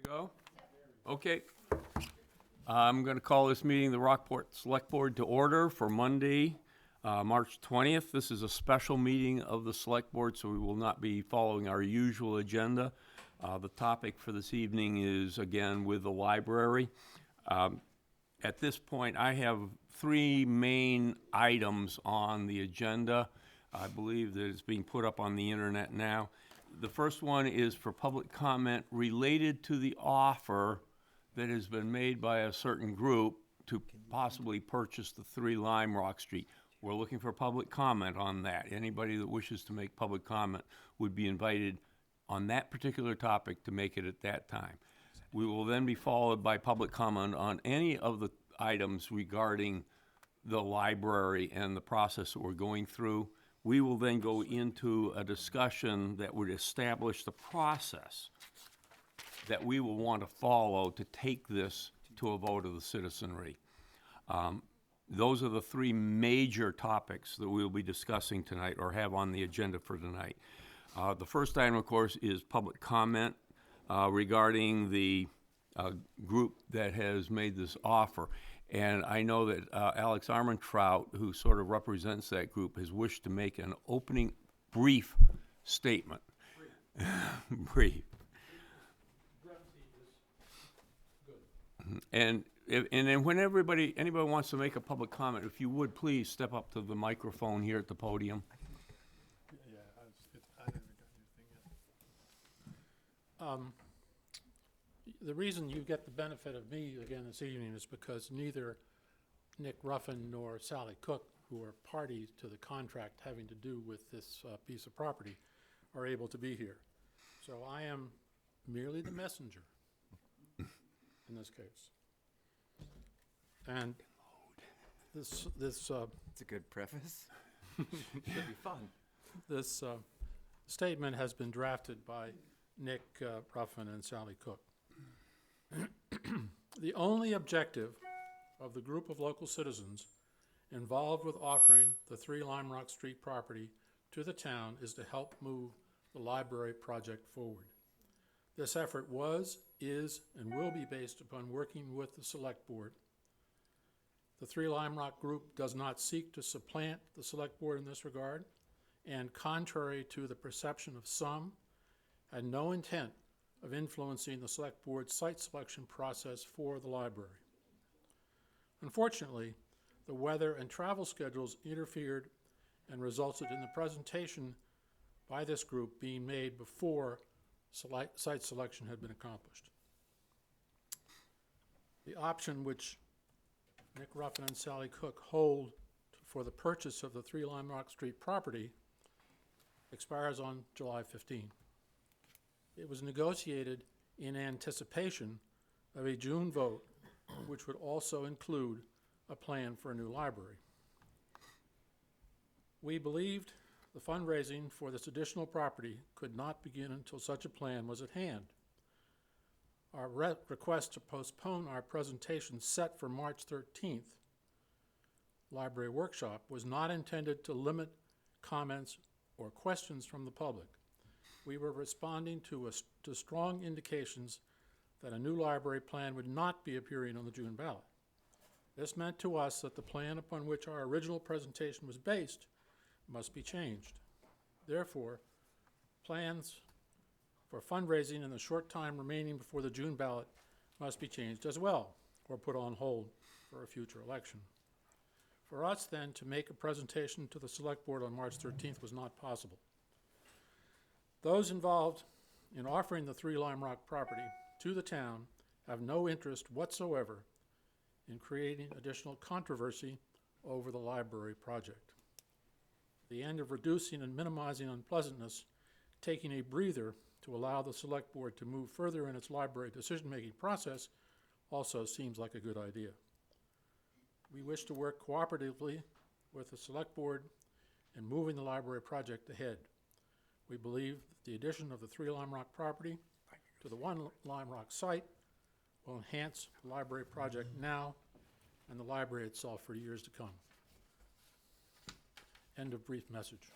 Go? Okay. I'm going to call this meeting, the Rockport Select Board, to order for Monday, March 20th. This is a special meeting of the Select Board, so we will not be following our usual agenda. The topic for this evening is, again, with the library. At this point, I have three main items on the agenda. I believe that it's being put up on the internet now. The first one is for public comment related to the offer that has been made by a certain group to possibly purchase the 3 Lime Rock Street. We're looking for public comment on that. Anybody that wishes to make public comment would be invited on that particular topic to make it at that time. We will then be followed by public comment on any of the items regarding the library and the process that we're going through. We will then go into a discussion that would establish the process that we will want to follow to take this to a vote of the citizenry. Those are the three major topics that we'll be discussing tonight or have on the agenda for tonight. The first item, of course, is public comment regarding the group that has made this offer. And I know that Alex Armentrout, who sort of represents that group, has wished to make an opening brief statement. Brief. And then when anybody wants to make a public comment, if you would, please step up to the microphone here at the podium. Yeah, I haven't got anything yet. The reason you get the benefit of me again this evening is because neither Nick Ruffin nor Sally Cook, who are parties to the contract having to do with this piece of property, are able to be here. So I am merely the messenger in this case. And this It's a good preface. Should be fun. this statement has been drafted by Nick Ruffin and Sally Cook. The only objective of the group of local citizens involved with offering the 3 Lime Rock Street property to the town is to help move the library project forward. This effort was, is, and will be based upon working with the Select Board. The 3 Lime Rock Group does not seek to supplant the Select Board in this regard, and contrary to the perception of some, had no intent of influencing the Select Board's site selection process for the library. Unfortunately, the weather and travel schedules interfered and resulted in the presentation by this group being made before site selection had been accomplished. The option which Nick Ruffin and Sally Cook hold for the purchase of the 3 Lime Rock Street property expires on July 15. It was negotiated in anticipation of a June vote, which would also include a plan for a new library. We believed the fundraising for this additional property could not begin until such a plan was at hand. Our request to postpone our presentation set for March 13th, library workshop, was not intended to limit comments or questions from the public. We were responding to strong indications that a new library plan would not be appearing on the June ballot. This meant to us that the plan upon which our original presentation was based must be changed. Therefore, plans for fundraising in the short time remaining before the June ballot must be changed as well, or put on hold for a future election. For us then to make a presentation to the Select Board on March 13th was not possible. Those involved in offering the 3 Lime Rock property to the town have no interest whatsoever in creating additional controversy over the library project. The end of reducing and minimizing unpleasantness, taking a breather to allow the Select Board to move further in its library decision-making process also seems like a good idea. We wish to work cooperatively with the Select Board in moving the library project ahead. We believe that the addition of the 3 Lime Rock property to the 1 Lime Rock site will enhance the library project now and the library itself for years to come. End of brief message.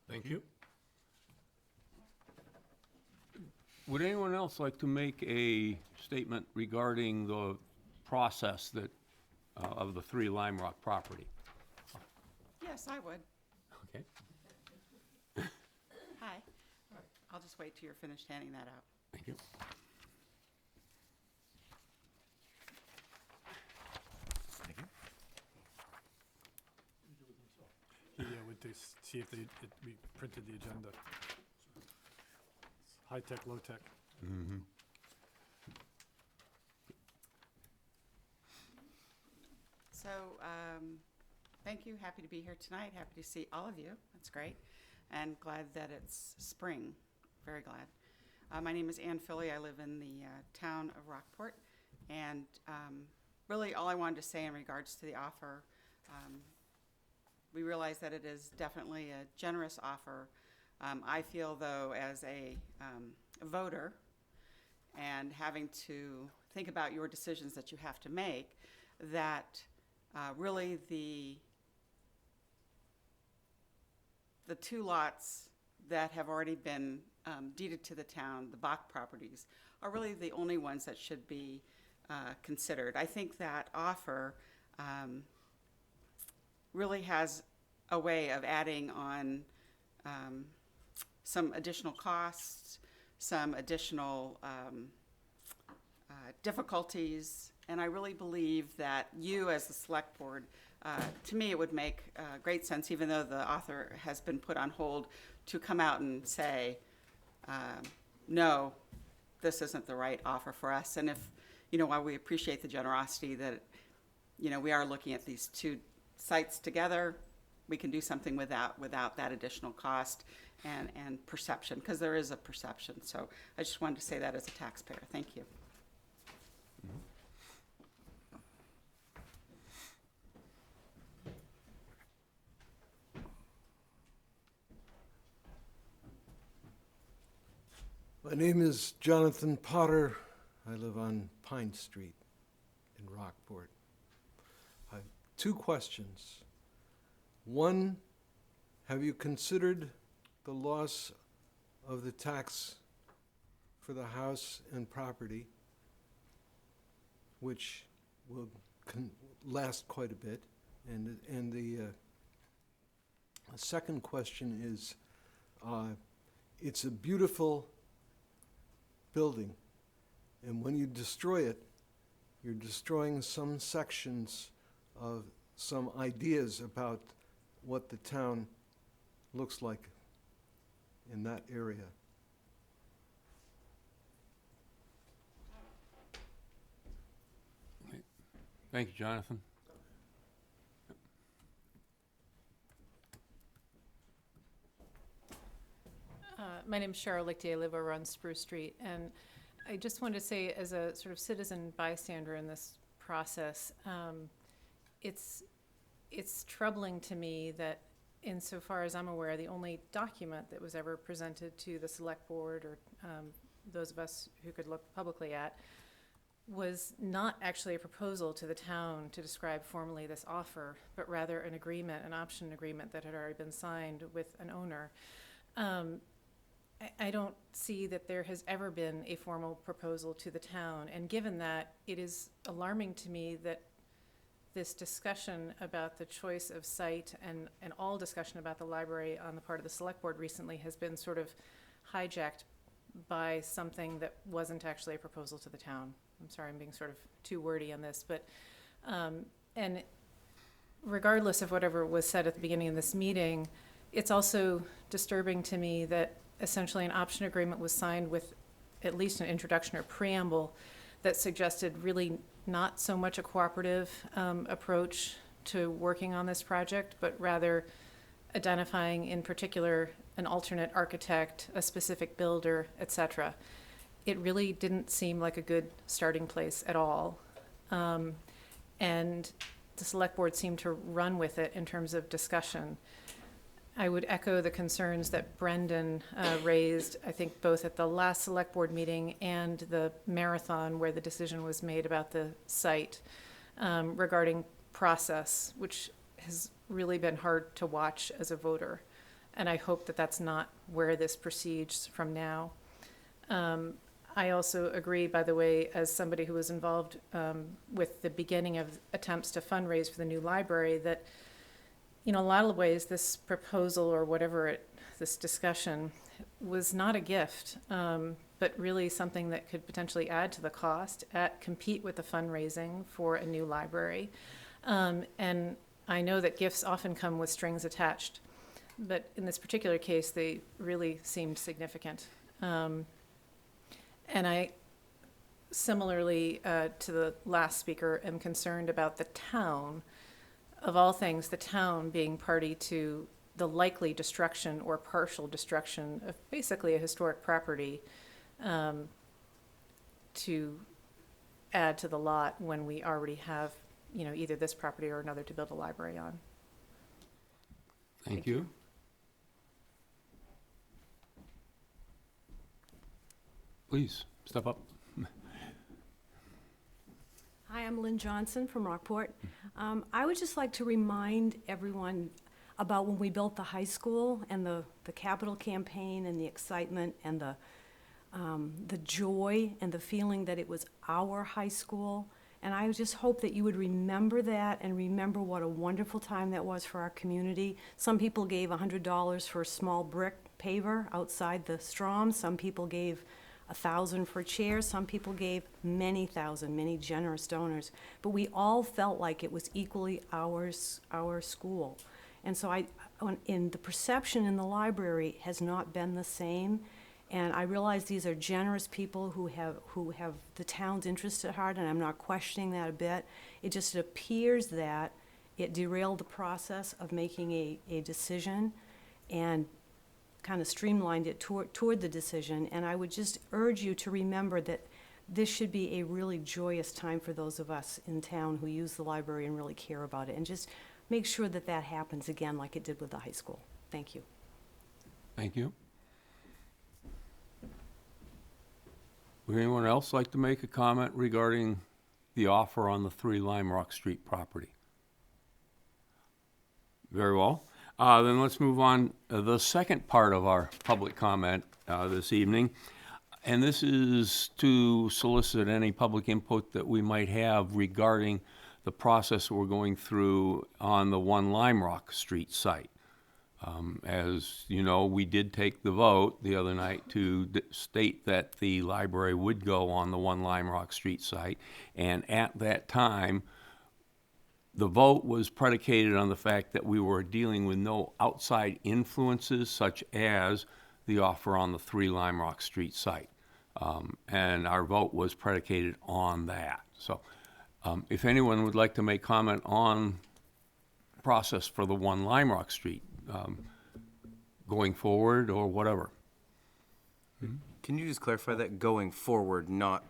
Thank you. Would anyone else like to make a statement regarding the process that, of the 3 Lime Rock property? Yes, I would. Okay. Hi. I'll just wait till you're finished handing that out. Thank you. Yeah, with this, see if we printed the agenda. High tech, low tech. So, thank you. Happy to be here tonight. Happy to see all of you. That's great. And glad that it's spring. Very glad. My name is Ann Philly. I live in the town of Rockport. And really, all I wanted to say in regards to the offer, we realize that it is definitely a generous offer. I feel, though, as a voter and having to think about your decisions that you have to make, that really the 2 lots that have already been deeded to the town, the Bach properties, are really the only ones that should be considered. I think that offer really has a way of adding on some additional costs, some additional difficulties, and I really believe that you, as the select board, to me, it would make great sense, even though the author has been put on hold, to come out and say, no, this isn't the right offer for us. And if, while we appreciate the generosity that, we are looking at these 2 sites together, we can do something without that additional cost and perception, because there is a perception. So I just wanted to say that as a taxpayer. Thank you. My name is Jonathan Potter. I live on Pine Street in Rockport. I have 2 questions. One, have you considered the loss of the tax for the house and property, which will last quite a bit? And the second question is, it's a beautiful building, and when you destroy it, you're destroying some sections of some ideas about what the town looks like in that area. Thank you, Jonathan. My name's Cheryl Lichty. I live over on Spruce Street, and I just wanted to say, as a sort of citizen bystander in this process, it's troubling to me that, insofar as I'm aware, the only document that was ever presented to the select board or those of us who could look publicly at was not actually a proposal to the town to describe formally this offer, but rather an agreement, an option agreement that had already been signed with an owner. I don't see that there has ever been a formal proposal to the town, and given that, it is alarming to me that this discussion about the choice of site and all discussion about the library on the part of the select board recently has been sort of hijacked by something that wasn't actually a proposal to the town. I'm sorry, I'm being sort of too wordy on this, but, and regardless of whatever was said at the beginning of this meeting, it's also disturbing to me that essentially an option agreement was signed with at least an introduction or preamble that suggested really not so much a cooperative approach to working on this project, but rather identifying in particular an alternate architect, a specific builder, etc. It really didn't seem like a good starting place at all. And the select board seemed to run with it in terms of discussion. I would echo the concerns that Brendan raised, I think both at the last select board meeting and the marathon where the decision was made about the site regarding process, which has really been hard to watch as a voter. And I hope that that's not where this proceeds from now. I also agree, by the way, as somebody who was involved with the beginning of attempts to fundraise for the new library, that, in a lot of ways, this proposal or whatever this discussion was not a gift, but really something that could potentially add to the cost, compete with the fundraising for a new library. And I know that gifts often come with strings attached, but in this particular case, they really seemed significant. And I, similarly to the last speaker, am concerned about the town, of all things, the town being party to the likely destruction or partial destruction of basically a historic property to add to the lot when we already have, either this property or another to build a library on. Thank you. Please, step up. Hi, I'm Lynn Johnson from Rockport. I would just like to remind everyone about when we built the high school and the capital campaign and the excitement and the joy and the feeling that it was our high school. And I just hope that you would remember that and remember what a wonderful time that was for our community. Some people gave $100 for a small brick paver outside the Strom. Some people gave $1,000 for chairs. Some people gave many thousand, many generous donors. But we all felt like it was equally our school. And so in the perception in the library has not been the same. And I realize these are generous people who have the town's interest at heart, and I'm not questioning that a bit. It just appears that it derailed the process of making a decision and kind of streamlined it toward the decision. And I would just urge you to remember that this should be a really joyous time for those of us in town who use the library and really care about it. And just make sure that that happens again like it did with the high school. Thank you. Thank you. Would anyone else like to make a comment regarding the offer on the 3 Lime Rock Street property? Very well. Then let's move on to the second part of our public comment this evening. And this is to solicit any public input that we might have regarding the process we're going through on the 1 Lime Rock Street site. As you know, we did take the vote the other night to state that the library would go on the 1 Lime Rock Street site. And at that time, the vote was predicated on the fact that we were dealing with no outside influences such as the offer on the 3 Lime Rock Street site. And our vote was predicated on that. So if anyone would like to make comment on the process for the 1 Lime Rock Street, going forward or whatever. Can you just clarify that going forward, not,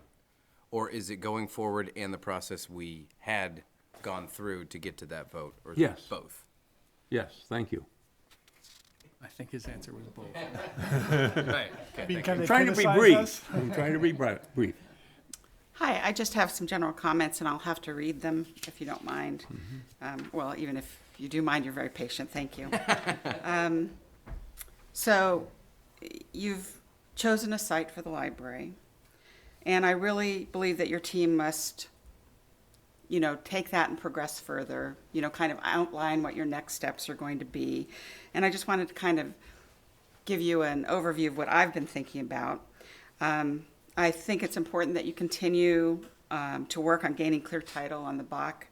or is it going forward and the process we had gone through to get to that vote? Or is it Yes. both? Yes, thank you. I think his answer was both. Right. Okay, thank you. I'm trying to be brief. I'm trying to be brief. Hi, I just have some general comments, and I'll have to read them if you don't mind. Well, even if you do mind, you're very patient, thank you. So, you've chosen a site for the library, and I really believe that your team must, take that and progress further, kind of outline what your next steps are going to be. And I just wanted to kind of give you an overview of what I've been thinking about. I think it's important that you continue to work on gaining clear title on the Bach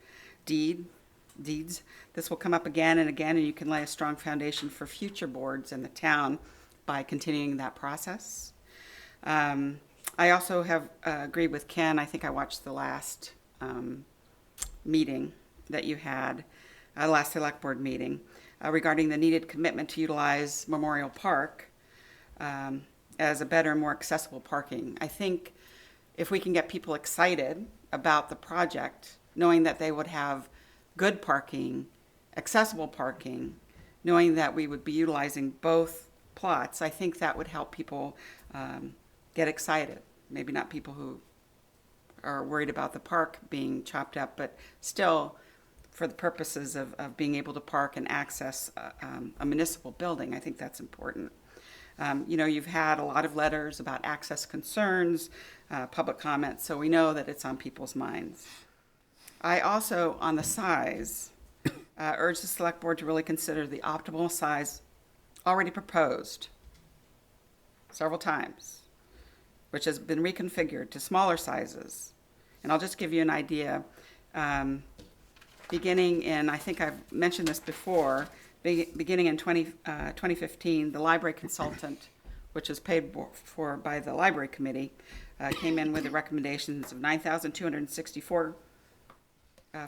deeds. This will come up again and again, and you can lay a strong foundation for future boards in the town by continuing that process. I also have agreed with Ken. I think I watched the last meeting that you had, last select board meeting, regarding the needed commitment to utilize Memorial Park as a better and more accessible parking. I think if we can get people excited about the project, knowing that they would have good parking, accessible parking, knowing that we would be utilizing both plots, I think that would help people get excited. Maybe not people who are worried about the park being chopped up, but still for the purposes of being able to park and access a municipal building, I think that's important. You know, you've had a lot of letters about access concerns, public comments, so we know that it's on people's minds. I also, on the size, urge the select board to really consider the optimal size already proposed several times, which has been reconfigured to smaller sizes. And I'll just give you an idea. Beginning in, I think I've mentioned this before, beginning in 2015, the library consultant, which is paid for by the library committee, came in with the recommendations of 9,264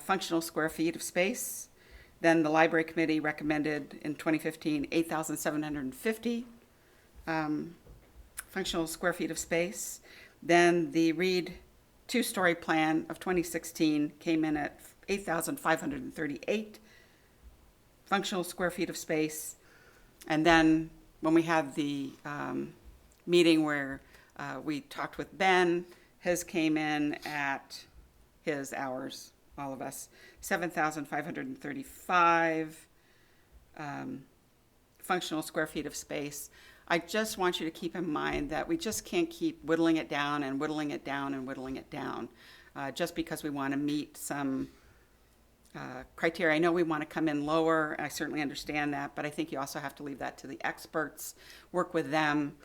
functional square feet of space. Then the library committee recommended in 2015, 8,750 functional square feet of space. Then the Reed two-story plan of 2016 came in at 8,538 functional square feet of space. And then when we had the meeting where we talked with Ben, his came in at his hours, all of us, 7,535 functional square feet of space. I just want you to keep in mind that we just can't keep whittling it down and whittling it down and whittling it down just because we want to meet some criteria. I know we want to come in lower, I certainly understand that, but I think you also have to leave that to the experts, work with them,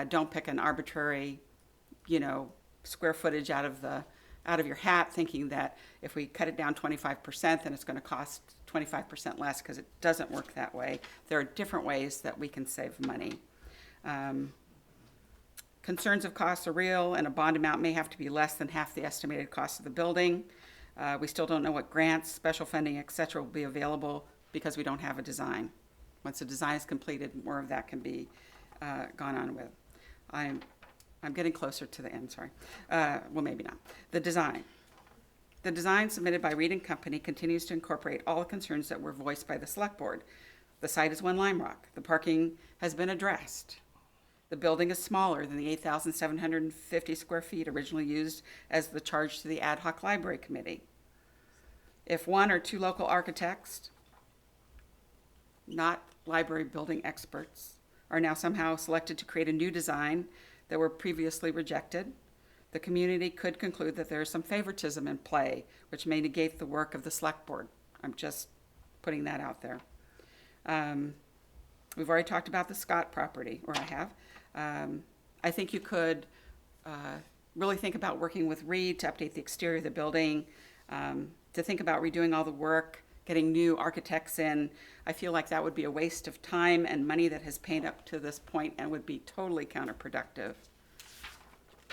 don't pick an arbitrary, you know, square footage out of your hat, thinking that if we cut it down 25%, then it's going to cost 25% less, because it doesn't work that way. There are different ways that we can save money. Concerns of costs are real, and a bond amount may have to be less than half the estimated cost of the building. We still don't know what grants, special funding, et cetera, will be available because we don't have a design. Once the design is completed, more of that can be gone on with. I'm getting closer to the end, sorry. Well, maybe not. The design. The design submitted by Reed & Company continues to incorporate all the concerns that were voiced by the select board. The site is One Lime Rock. The parking has been addressed. The building is smaller than the 8,750 square feet originally used as the charge to the ad hoc library committee. If one or two local architects, not library building experts, are now somehow selected to create a new design that were previously rejected, the community could conclude that there is some favoritism in play, which may negate the work of the select board. I'm just putting that out there. We've already talked about the Scott property, or I have. I think you could really think about working with Reed to update the exterior of the building, to think about redoing all the work, getting new architects in. I feel like that would be a waste of time and money that has paid up to this point and would be totally counterproductive.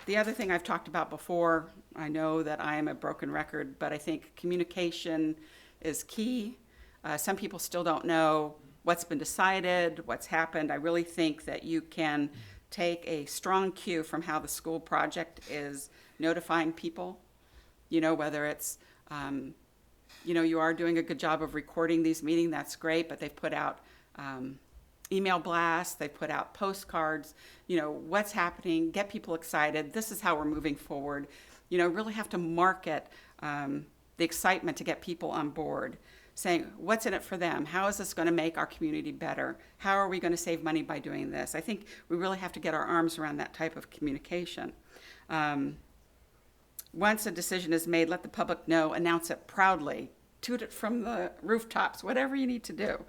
The other thing I've talked about before, I know that I am a broken record, but I think communication is key. Some people still don't know what's been decided, what's happened. I really think that you can take a strong cue from how the school project is notifying people, you know, whether it's, you know, you are doing a good job of recording these meetings, that's great, but they've put out email blasts, they've put out postcards, you know, what's happening, get people excited, this is how we're moving forward. You know, really have to market the excitement to get people on board, saying what's in it for them, how is this going to make our community better, how are we going to save money by doing this. I think we really have to get our arms around that type of communication. Once a decision is made, let the public know, announce it proudly, toot it from the rooftops, whatever you need to do.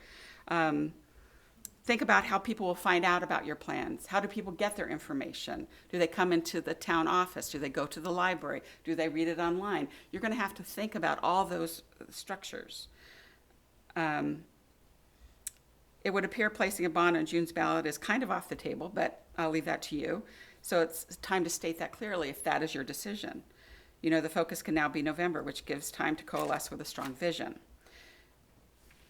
Think about how people will find out about your plans. How do people get their information? Do they come into the town office? Do they go to the library? Do they read it online? You're going to have to think about all those structures. It would appear placing a bond on June's ballot is kind of off the table, but I'll leave that to you. So it's time to state that clearly if that is your decision. You know, the focus can now be November, which gives time to coalesce with a strong vision.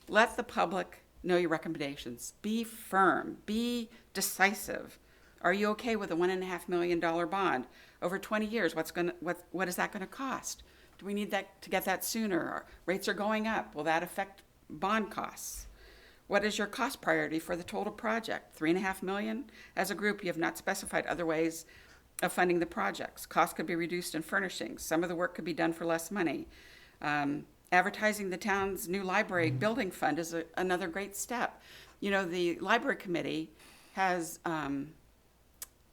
Let the public know your recommendations. Be firm, be decisive. Are you okay with a $1.5 million bond over 20 years? What is that going to cost? Do we need that to get that sooner? Our rates are going up. Will that affect bond costs? What is your cost priority for the total project? $3.5 million? As a group, you have not specified other ways of funding the projects. Costs could be reduced in furnishings. Some of the work could be done for less money. Advertising the town's new library building fund is another great step. You know, the library committee has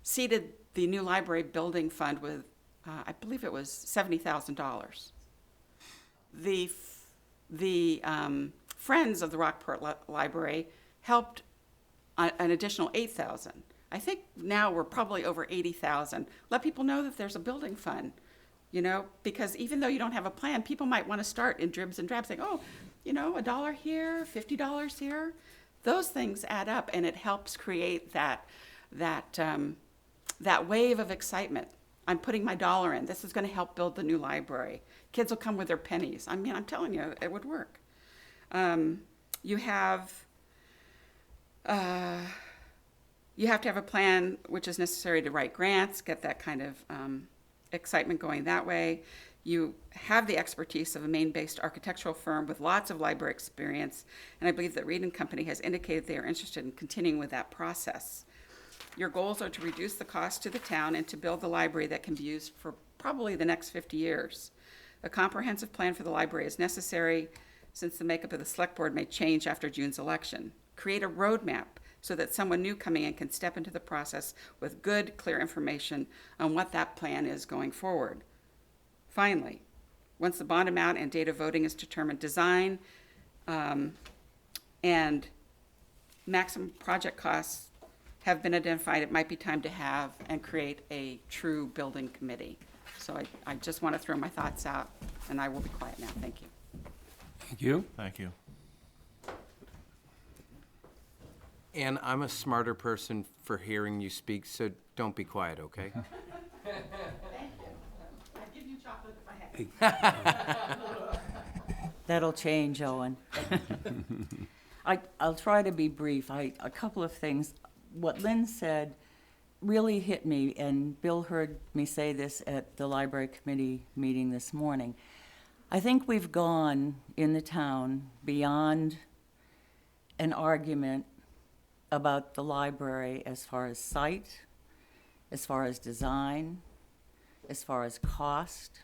seeded the new library building fund with, I believe it was $70,000. The Friends of the Rockport Library helped an additional 8,000. I think now we're probably over 80,000. Let people know that there's a building fund, you know, because even though you don't have a plan, people might want to start in dribs and drabs, saying, oh, you know, $1 here, $50 here. Those things add up, and it helps create that wave of excitement. I'm putting my dollar in. This is going to help build the new library. Kids will come with their pennies. I mean, I'm telling you, it would work. You have to have a plan, which is necessary to write grants, get that kind of excitement going that way. You have the expertise of a Maine-based architectural firm with lots of library experience, and I believe that Reed & Company has indicated they are interested in continuing with that process. Your goals are to reduce the cost to the town and to build the library that can be used for probably the next 50 years. A comprehensive plan for the library is necessary since the makeup of the select board may change after June's election. Create a roadmap so that someone new coming in can step into the process with good, clear information on what that plan is going forward. Finally, once the bond amount and date of voting is determined, design and maximum project costs have been identified, it might be time to have and create a true building committee. So I just want to throw my thoughts out, and I will be quiet now. Thank you. Thank you. Thank you. And I'm a smarter person for hearing you speak, so don't be quiet, okay? Thank you. I'd give you chocolate if I had. That'll change, Owen. I'll try to be brief. A couple of things. What Lynn said really hit me, and Bill heard me say this at the library committee meeting this morning. I think we've gone in the town beyond an argument about the library as far as site, as far as design, as far as cost,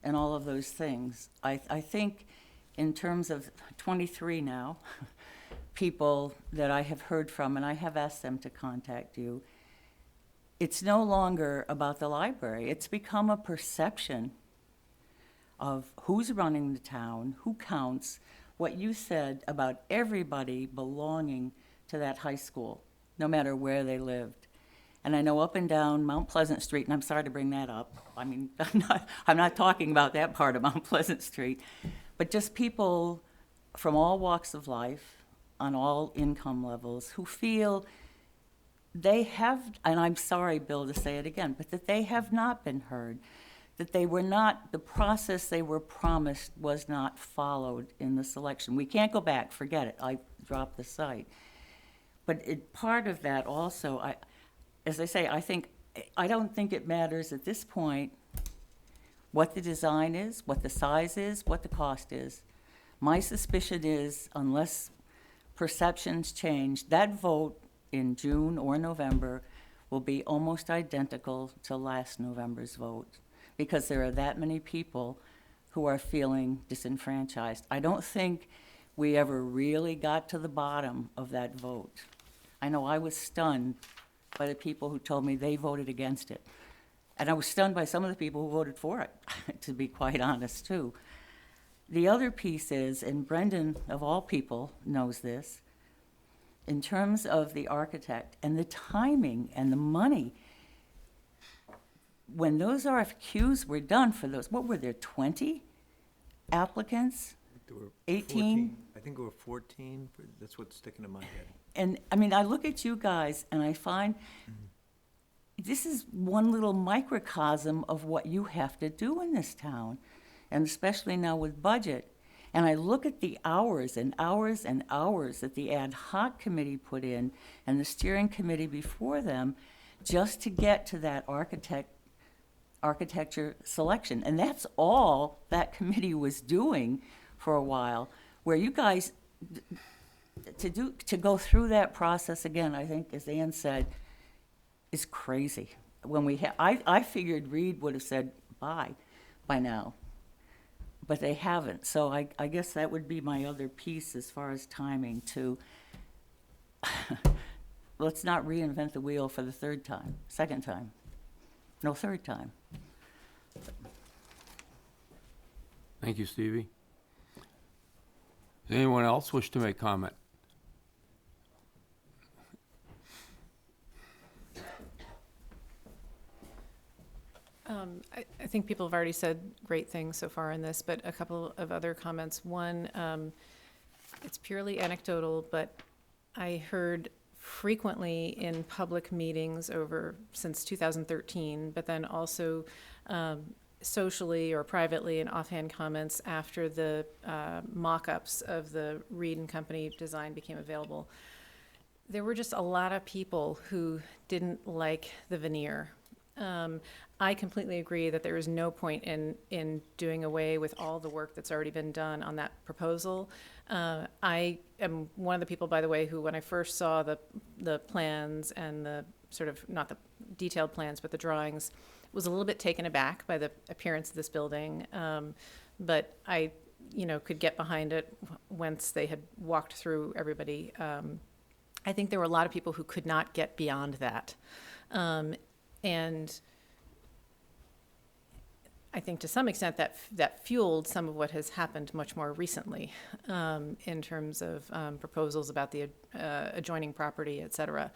and all of those things. I think in terms of 23 now, people that I have heard from, and I have asked them to contact you, it's no longer about the library. It's become a perception of who's running the town, who counts, what you said about everybody belonging to that high school, no matter where they lived. And I know up and down Mount Pleasant Street, and I'm sorry to bring that up. I mean, I'm not talking about that part of Mount Pleasant Street, but just people from all walks of life, on all income levels, who feel they have, and I'm sorry, Bill, to say it again, but that they have not been heard, that they were not, the process they were promised was not followed in the selection. We can't go back, forget it, I dropped the site. But part of that also, as I say, I don't think it matters at this point what the design is, what the size is, what the cost is. My suspicion is, unless perceptions change, that vote in June or November will be almost identical to last November's vote, because there are that many people who are feeling disenfranchised. I don't think we ever really got to the bottom of that vote. I know I was stunned by the people who told me they voted against it. And I was stunned by some of the people who voted for it, to be quite honest, too. The other piece is, and Brendan, of all people, knows this, in terms of the architect and the timing and the money, when those RFQs were done for those, what were there, 20 applicants? There were 18? 14. I think there were 14. That's what's sticking in my head. And, I mean, I look at you guys and I find this is one little microcosm of what you have to do in this town, and especially now with budget. And I look at the hours and hours and hours that the ad hoc committee put in and the steering committee before them just to get to that architecture selection. And that's all that committee was doing for a while, where you guys, to go through that process again, I think, as Ann said, is crazy. When I figured Reed would have said bye by now, but they haven't. So I guess that would be my other piece as far as timing, to let's not reinvent the wheel for the second time. No, third time. Thank you, Stevie. Does anyone else wish to make comment? I think people have already said great things so far in this, but a couple of other comments. One, it's purely anecdotal, but I heard frequently in public meetings since 2013, but then also socially or privately in offhand comments after the mock-ups of the Reed and Company design became available. There were just a lot of people who didn't like the veneer. I completely agree that there is no point in doing away with all the work that's already been done on that proposal. I am one of the people, by the way, who when I first saw the plans and the sort of, not the detailed plans, but the drawings, was a little bit taken aback by the appearance of this building. But I, could get behind it once they had walked through everybody. I think there were a lot of people who could not get beyond that. And I think to some extent that fueled some of what has happened much more recently in terms of proposals about the adjoining property, et cetera.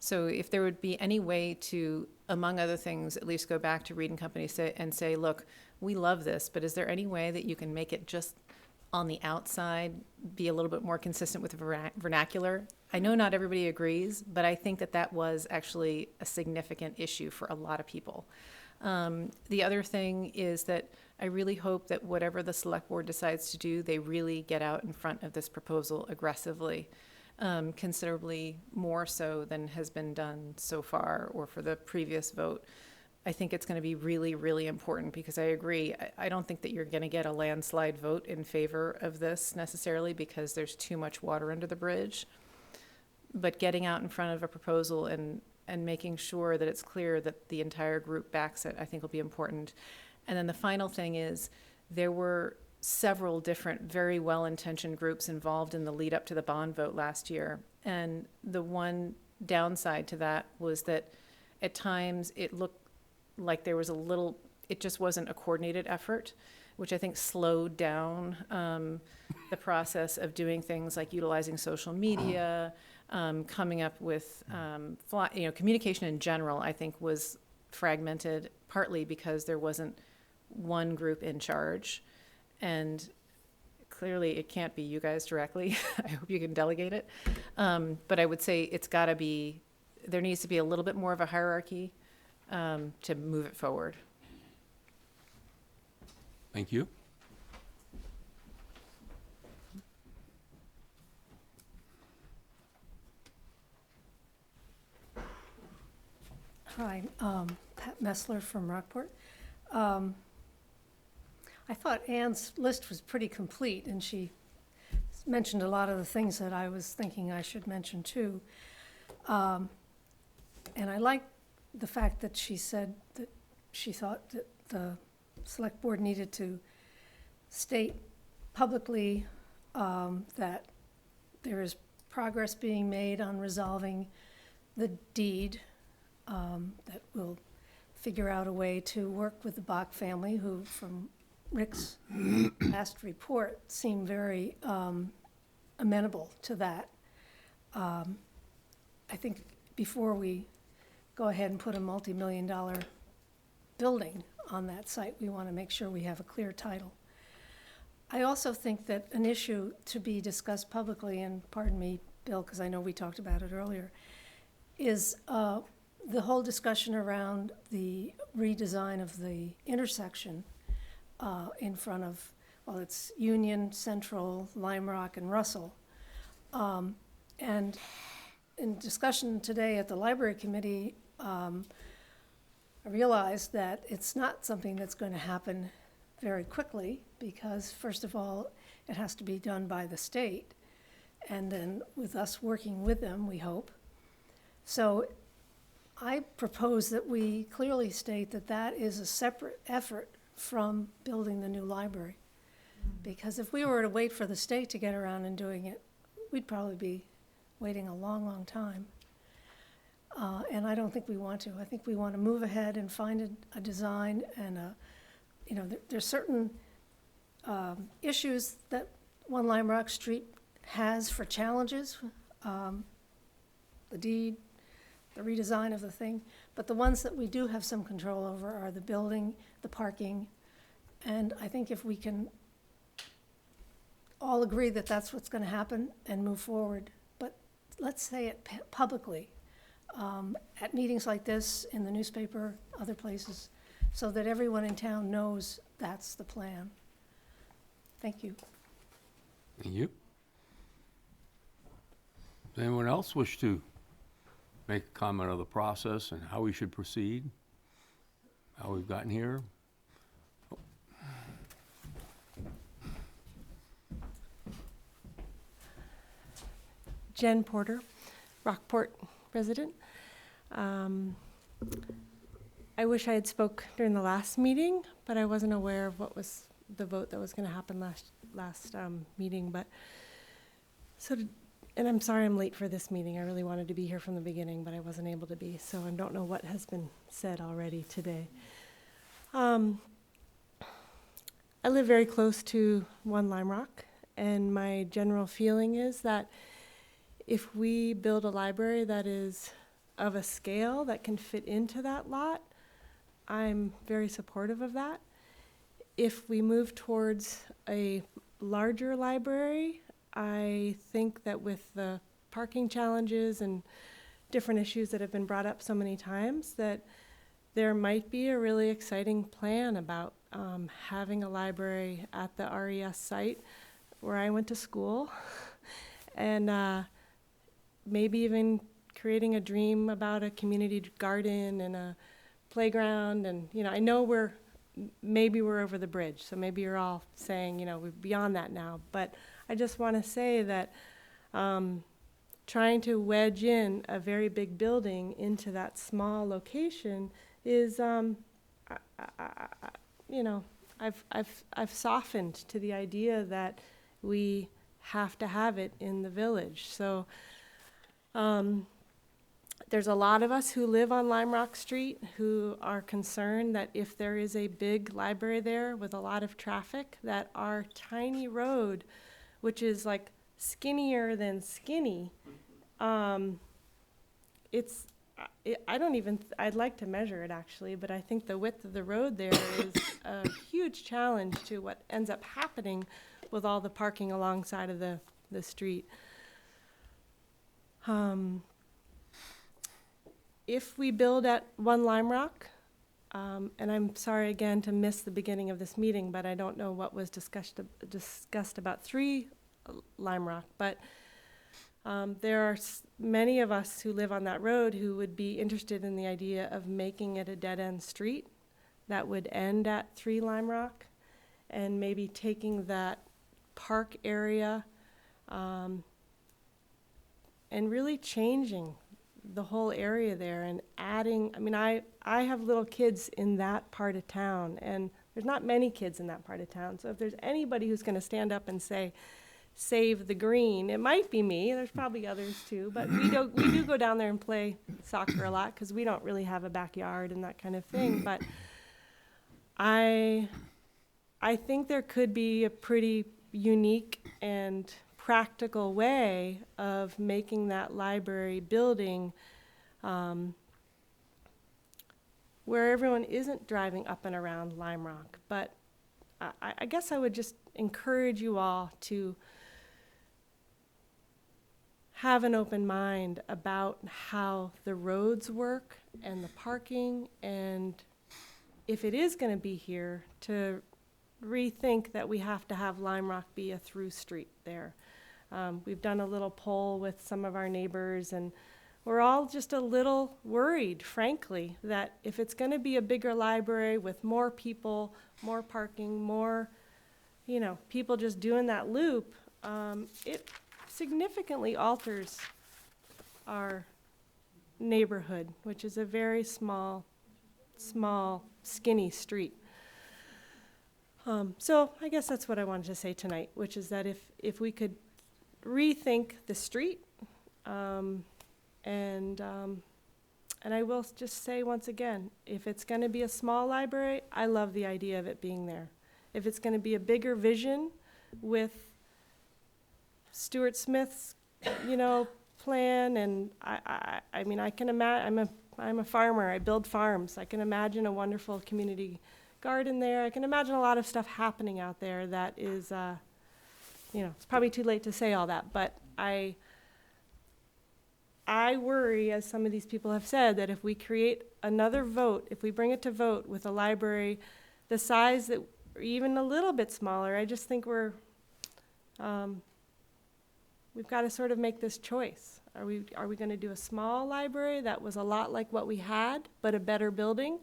So if there would be any way to, among other things, at least go back to Reed and Company and say, look, we love this, but is there any way that you can make it just on the outside be a little bit more consistent with the vernacular? I know not everybody agrees, but I think that was actually a significant issue for a lot of people. The other thing is that I really hope that whatever the select board decides to do, they really get out in front of this proposal aggressively, considerably more so than has been done so far or for the previous vote. I think it's going to be really, really important because I agree. I don't think that you're going to get a landslide vote in favor of this necessarily because there's too much water under the bridge. But getting out in front of a proposal and making sure that it's clear that the entire group backs it, I think will be important. And then the final thing is there were several different very well-intentioned groups involved in the lead up to the bond vote last year. And the one downside to that was that at times it looked like there was it just wasn't a coordinated effort, which I think slowed down the process of doing things like utilizing social media, coming up with, communication in general, I think was fragmented, partly because there wasn't one group in charge. And clearly it can't be you guys directly. I hope you can delegate it. But I would say there needs to be a little bit more of a hierarchy to move it forward. Thank you. Hi, Pat Messler from Rockport. I thought Ann's list was pretty complete, and she mentioned a lot of the things that I was thinking I should mention too. And I like the fact that she said that she thought that the select board needed to state publicly that there is progress being made on resolving the deed, that we'll figure out a way to work with the Bach family, who, from Rick's last report, seem very amenable to that. I think before we go ahead and put a multi-million-dollar building on that site, we want to make sure we have a clear title. I also think that an issue to be discussed publicly, and pardon me, Bill, because I know we talked about it earlier, is the whole discussion around the redesign of the intersection in front of, well, it's Union, Central, Lime Rock, and Russell. And in discussion today at the Library Committee, I realized that it's not something that's going to happen very quickly because, first of all, it has to be done by the state, and then with us working with them, we hope. So I propose that we clearly state that that is a separate effort from building the new library. Because if we were to wait for the state to get around and doing it, we'd probably be waiting a long, long time. And I don't think we want to. I think we want to move ahead and find a design and there's certain issues that One Lime Rock Street has for challenges, the deed, the redesign of the thing. But the ones that we do have some control over are the building, the parking, and I think if we can all agree that that's what's going to happen and move forward, but let's say it publicly, at meetings like this, in the newspaper, other places, so that everyone in town knows that's the plan. Thank you. Thank you. Does anyone else wish to make a comment on the process and how we should proceed? How we've gotten here? Jen Porter, Rockport resident. I wish I had spoke during the last meeting, but I wasn't aware of what was the vote that was going to happen last meeting. But and I'm sorry I'm late for this meeting. I really wanted to be here from the beginning, but I wasn't able to be. So I don't know what has been said already today. I live very close to One Lime Rock, and my general feeling is that if we build a library that is of a scale that can fit into that lot, I'm very supportive of that. If we move towards a larger library, I think that with the parking challenges and different issues that have been brought up so many times, that there might be a really exciting plan about having a library at the RES site where I went to school, and maybe even creating a dream about a community garden and a playground. And I know maybe we're over the bridge, so maybe you're all saying we're beyond that now, but I just want to say that trying to wedge in a very big building into that small location is I've softened to the idea that we have to have it in the village. So there's a lot of us who live on Lime Rock Street who are concerned that if there is a big library there with a lot of traffic, that our tiny road, which is like skinnier than skinny, I'd like to measure it actually, but I think the width of the road there is a huge challenge to what ends up happening with all the parking alongside of the street. If we build at One Lime Rock, and I'm sorry again to miss the beginning of this meeting, but I don't know what was discussed about 3 Lime Rock, but there are many of us who live on that road who would be interested in the idea of making it a dead-end street that would end at 3 Lime Rock, and maybe taking that park area and really changing the whole area there and adding, I have little kids in that part of town, and there's not many kids in that part of town, so if there's anybody who's going to stand up and say, save the green, it might be me. There's probably others too, but we do go down there and play soccer a lot because we don't really have a backyard and that kind of thing. But I think there could be a pretty unique and practical way of making that library building where everyone isn't driving up and around Lime Rock. But I guess I would just encourage you all to have an open mind about how the roads work and the parking, and if it is going to be here, to rethink that we have to have Lime Rock be a through street there. We've done a little poll with some of our neighbors, and we're all just a little worried, frankly, that if it's going to be a bigger library with more people, more parking, more, people just doing that loop, it significantly alters our neighborhood, which is a very small, skinny street. So I guess that's what I wanted to say tonight, which is that if we could rethink the street and And I will just say once again, if it's going to be a small library, I love the idea of it being there. If it's going to be a bigger vision with Stuart Smith's, plan, and I mean, I can imagine, I'm a farmer, I build farms. I can imagine a wonderful community garden there. I can imagine a lot of stuff happening out there that is, it's probably too late to say all that, but I worry, as some of these people have said, that if we create another vote, if we bring it to vote with a library the size that, or even a little bit smaller, I just think we've got to sort of make this choice. Are we going to do a small library that was a lot like what we had, but a better building?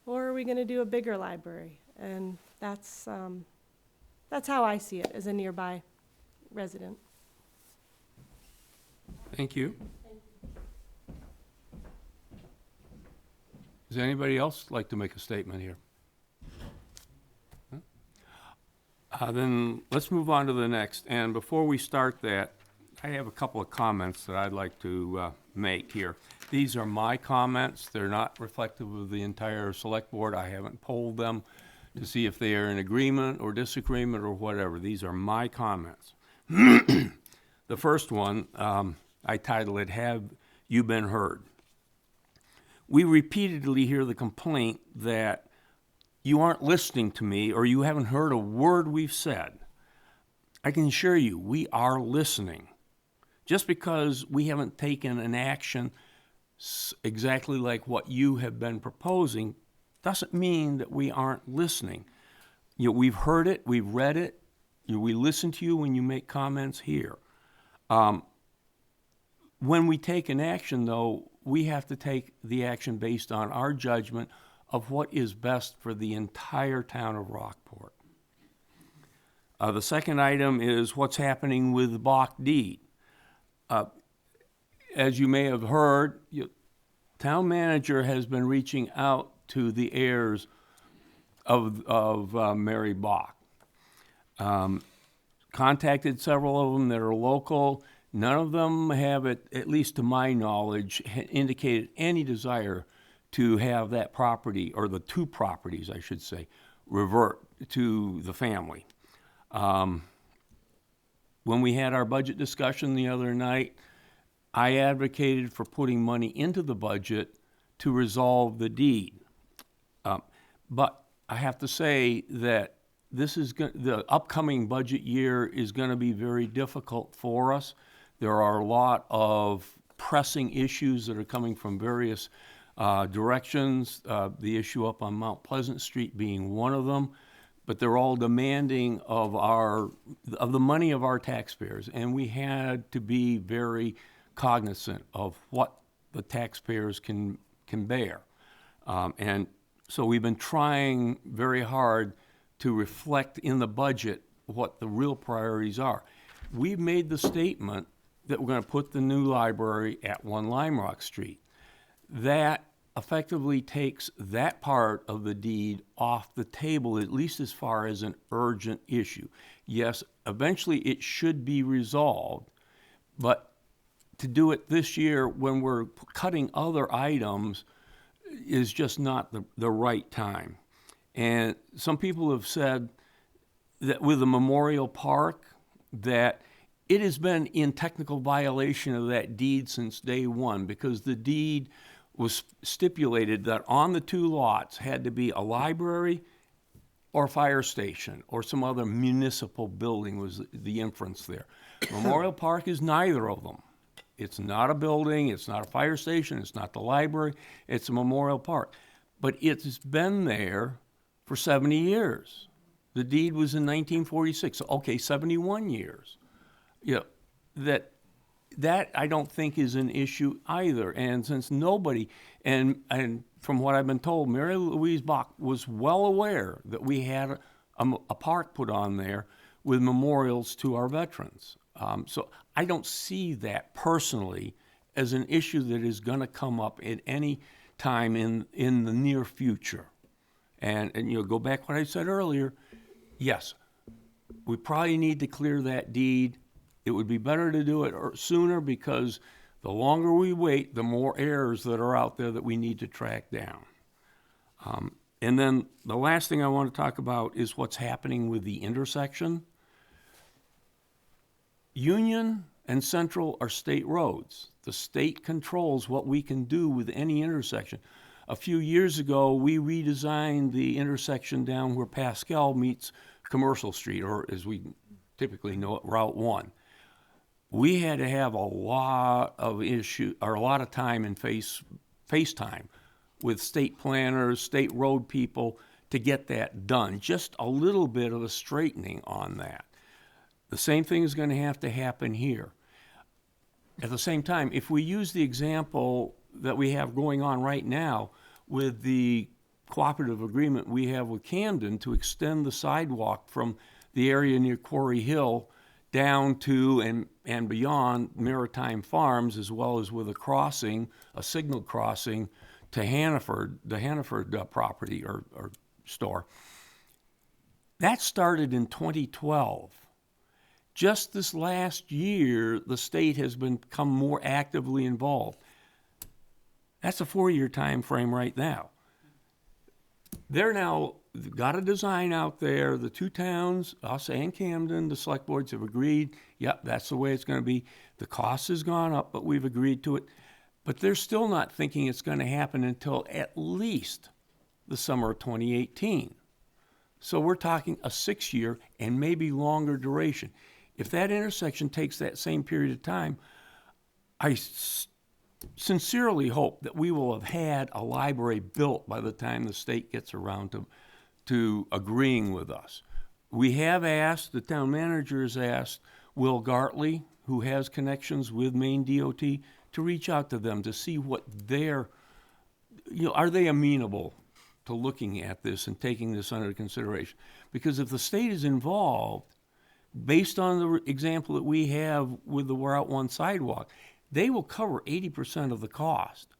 Or are we going to do a bigger library? And that's how I see it as a nearby resident. Thank you. Does anybody else like to make a statement here? Then let's move on to the next. And before we start that, I have a couple of comments that I'd like to make here. These are my comments. They're not reflective of the entire select board. I haven't polled them to see if they are in agreement or disagreement or whatever. These are my comments. The first one, I title it, Have You Been Heard? We repeatedly hear the complaint that you aren't listening to me or you haven't heard a word we've said. I can assure you, we are listening. Just because we haven't taken an action exactly like what you have been proposing doesn't mean that we aren't listening. We've heard it, we've read it, we listen to you when you make comments here. When we take an action, though, we have to take the action based on our judgment of what is best for the entire town of Rockport. The second item is what's happening with the Bach deed. As you may have heard, town manager has been reaching out to the heirs of Mary Bach. Contacted several of them that are local. None of them have, at least to my knowledge, indicated any desire to have that property, or the two properties, I should say, revert to the family. When we had our budget discussion the other night, I advocated for putting money into the budget to resolve the deed. But I have to say that the upcoming budget year is going to be very difficult for us. There are a lot of pressing issues that are coming from various directions, the issue up on Mount Pleasant Street being one of them, but they're all demanding of the money of our taxpayers, and we had to be very cognizant of what the taxpayers can bear. And so we've been trying very hard to reflect in the budget what the real priorities are. We've made the statement that we're going to put the new library at 1 Lime Rock Street. That effectively takes that part of the deed off the table, at least as far as an urgent issue. Yes, eventually it should be resolved, but to do it this year when we're cutting other items is just not the right time. And some people have said that with the Memorial Park, that it has been in technical violation of that deed since day one, because the deed was stipulated that on the two lots had to be a library or fire station or some other municipal building was the inference there. Memorial Park is neither of them. It's not a building, it's not a fire station, it's not the library, it's a memorial park. But it's been there for 70 years. The deed was in 1946, so okay, 71 years. That I don't think is an issue either. And since nobody, and from what I've been told, Mary Louise Bach was well aware that we had a park put on there with memorials to our veterans. So I don't see that personally as an issue that is going to come up at any time in the near future. And go back what I said earlier, yes, we probably need to clear that deed. It would be better to do it sooner because The longer we wait, the more errors that are out there that we need to track down. And then the last thing I want to talk about is what's happening with the intersection. Union and Central are state roads. The state controls what we can do with any intersection. A few years ago, we redesigned the intersection down where Pascal meets Commercial Street, or as we typically know it, Route 1. We had to have a lot of time and FaceTime with state planners, state road people to get that done. Just a little bit of a straightening on that. The same thing is going to have to happen here. At the same time, if we use the example that we have going on right now with the cooperative agreement we have with Camden to extend the sidewalk from the area near Quarry Hill down to and beyond Maritime Farms, as well as with a crossing, a signal crossing to Hannaford, the Hannaford property or store. That started in 2012. Just this last year, the state has become more actively involved. That's a 4-year time frame right now. They're now got a design out there. The two towns, us and Camden, the select boards have agreed, yep, that's the way it's going to be. The cost has gone up, but we've agreed to it. But they're still not thinking it's going to happen until at least the summer of 2018. So we're talking a 6-year and maybe longer duration. If that intersection takes that same period of time, I sincerely hope that we will have had a library built by the time the state gets around to agreeing with us. We have asked, the town manager has asked Will Gartley, who has connections with Maine DOT, to reach out to them to see what are they amenable to looking at this and taking this under consideration? Because if the state is involved, based on the example that we have with the Route 1 sidewalk, they will cover 80% of the cost.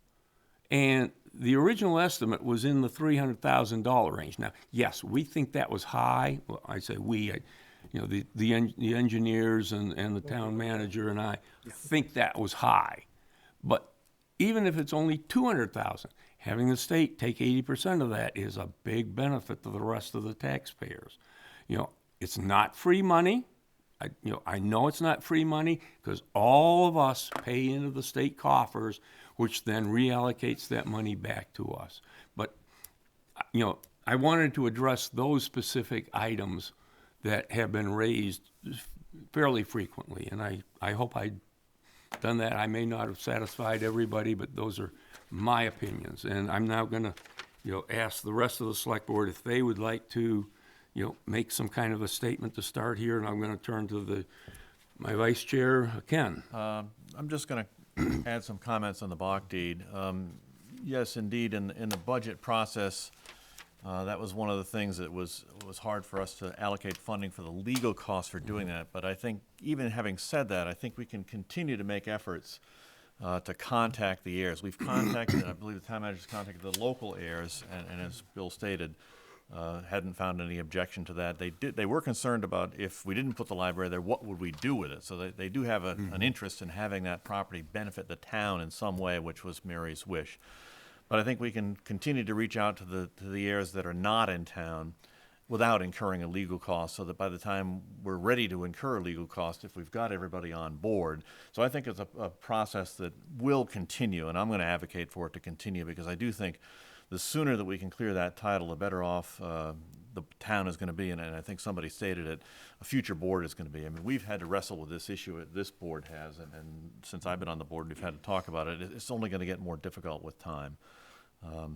And the original estimate was in the $300,000 range. Now, yes, we think that was high. Well, I say we, the engineers and the town manager and I think that was high. But even if it's only $200,000, having the state take 80% of that is a big benefit to the rest of the taxpayers. It's not free money. I know it's not free money because all of us pay into the state coffers, which then reallocates that money back to us. But, I wanted to address those specific items that have been raised fairly frequently, and I hope I've done that. I may not have satisfied everybody, but those are my opinions. And I'm now going to, ask the rest of the select board if they would like to make some kind of a statement to start here, and I'm going to turn to my vice chair, Ken. I'm just going to add some comments on the Bach deed. Yes, indeed, in the budget process, that was one of the things that was hard for us to allocate funding for the legal costs for doing that. But I think, even having said that, I think we can continue to make efforts to contact the heirs. We've contacted, I believe the town manager's contacted the local heirs, and as Bill stated, hadn't found any objection to that. They were concerned about if we didn't put the library there, what would we do with it? So they do have an interest in having that property benefit the town in some way, which was Mary's wish. But I think we can continue to reach out to the heirs that are not in town without incurring a legal cost, so that by the time we're ready to incur a legal cost, if we've got everybody on board. So I think it's a process that will continue, and I'm going to advocate for it to continue, because I do think the sooner that we can clear that title, the better off the town is going to be, and I think somebody stated it, a future board is going to be. I mean, we've had to wrestle with this issue, this board has, and since I've been on the board, we've had to talk about it. It's only going to get more difficult with time.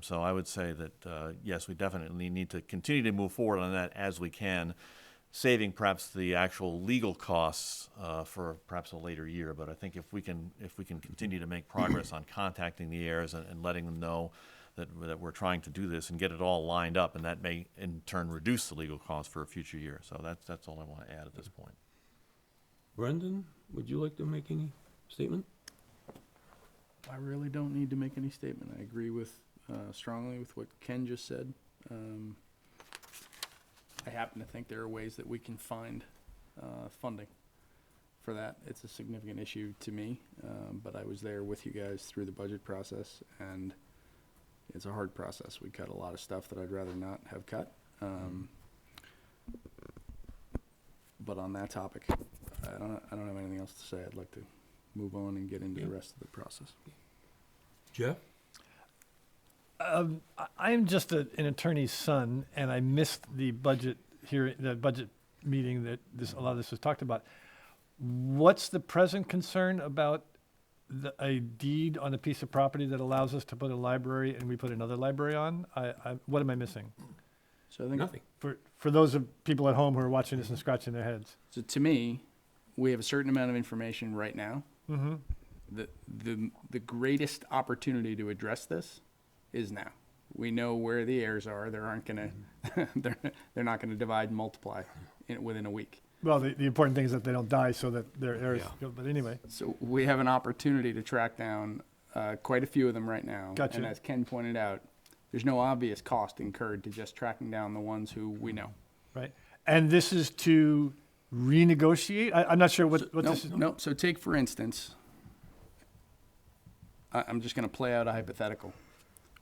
So I would say that, yes, we definitely need to continue to move forward on that as we can, saving perhaps the actual legal costs for perhaps a later year. But I think if we can continue to make progress on contacting the heirs and letting them know that we're trying to do this and get it all lined up, and that may in turn reduce the legal costs for a future year. So that's all I want to add at this point. Brendan, would you like to make any statement? I really don't need to make any statement. I agree strongly with what Ken just said. I happen to think there are ways that we can find funding for that. It's a significant issue to me, but I was there with you guys through the budget process, and it's a hard process. We cut a lot of stuff that I'd rather not have cut. But on that topic, I don't have anything else to say. I'd like to move on and get into the rest of the process. Jeff? I'm just an attorney's son, and I missed the budget meeting that a lot of this was talked about. What's the present concern about a deed on a piece of property that allows us to put a library and we put another library on? What am I missing? So I think Nothing. For those of people at home who are watching this and scratching their heads. So to me, we have a certain amount of information right now. Mm-hmm. The greatest opportunity to address this is now. We know where the heirs are. They aren't gonna, they're not gonna divide and multiply within a week. Well, the important thing is that they don't die so that their heirs, but anyway. So we have an opportunity to track down quite a few of them right now. Gotcha. And as Ken pointed out, there's no obvious cost incurred to just tracking down the ones who we know. Right. And this is to renegotiate? I'm not sure what this is. No, so take for instance, I'm just gonna play out a hypothetical.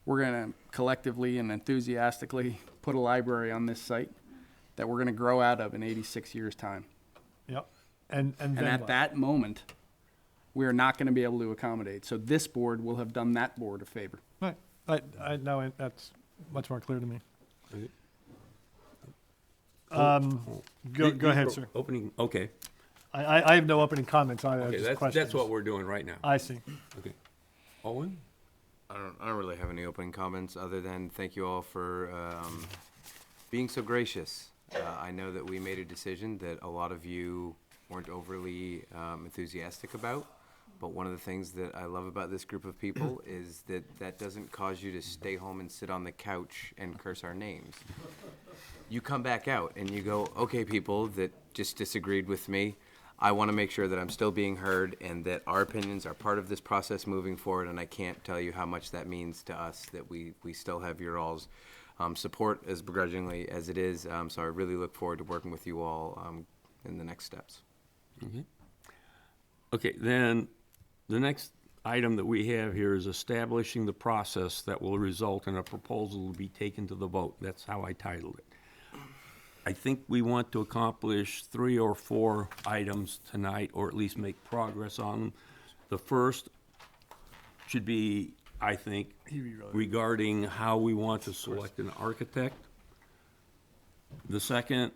We're gonna collectively and enthusiastically put a library on this site that we're gonna grow out of in 86 years' time. Yep. And then And at what? that moment, we are not gonna be able to accommodate. So this board will have done that board a favor. Right. That's much more clear to me. Go ahead, sir. Opening, okay. I have no opening comments on it. Okay, just that's questions. what we're doing right now. I see. Okay. Owen? I don't really have any opening comments other than thank you all for being so gracious. I know that we made a decision that a lot of you weren't overly enthusiastic about, but one of the things that I love about this group of people is that doesn't cause you to stay home and sit on the couch and curse our names. You come back out and you go, okay, people that just disagreed with me, I want to make sure that I'm still being heard and that our opinions are part of this process moving forward, and I can't tell you how much that means to us that we still have your all's support as begrudgingly as it is. So I really look forward to working with you all in the next steps. Okay, then the next item that we have here is establishing the process that will result in a proposal to be taken to the vote. That's how I titled it. I think we want to accomplish 3 or 4 items tonight, or at least make progress on them. The first should be, I think, regarding how we want to select an architect. The second,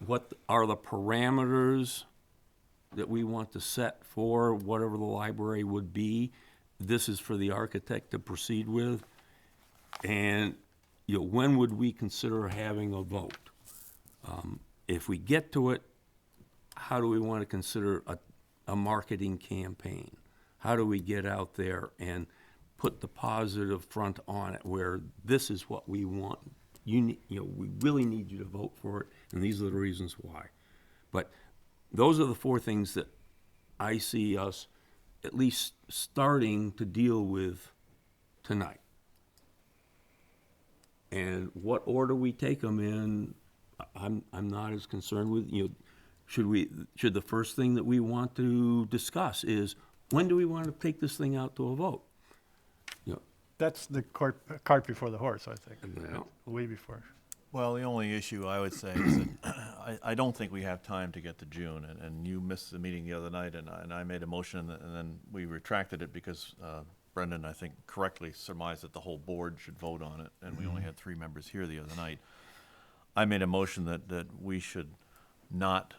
what are the parameters that we want to set for whatever the library would be? This is for the architect to proceed with. And when would we consider having a vote? If we get to it, how do we want to consider a marketing campaign? How do we get out there and put the positive front on it, where this is what we want? We really need you to vote for it, and these are the reasons why. But those are the 4 things that I see us at least starting to deal with tonight. And what order we take them in, I'm not as concerned with. Should the first thing that we want to discuss is, when do we want to take this thing out to a vote? That's the cart before the horse, I think. Yeah. Way before. Well, the only issue I would say is that I don't think we have time to get to June, and you missed the meeting the other night, and I made a motion, and then we retracted it because Brendan, I think, correctly surmised that the whole board should vote on it, and we only had 3 members here the other night. I made a motion that we should not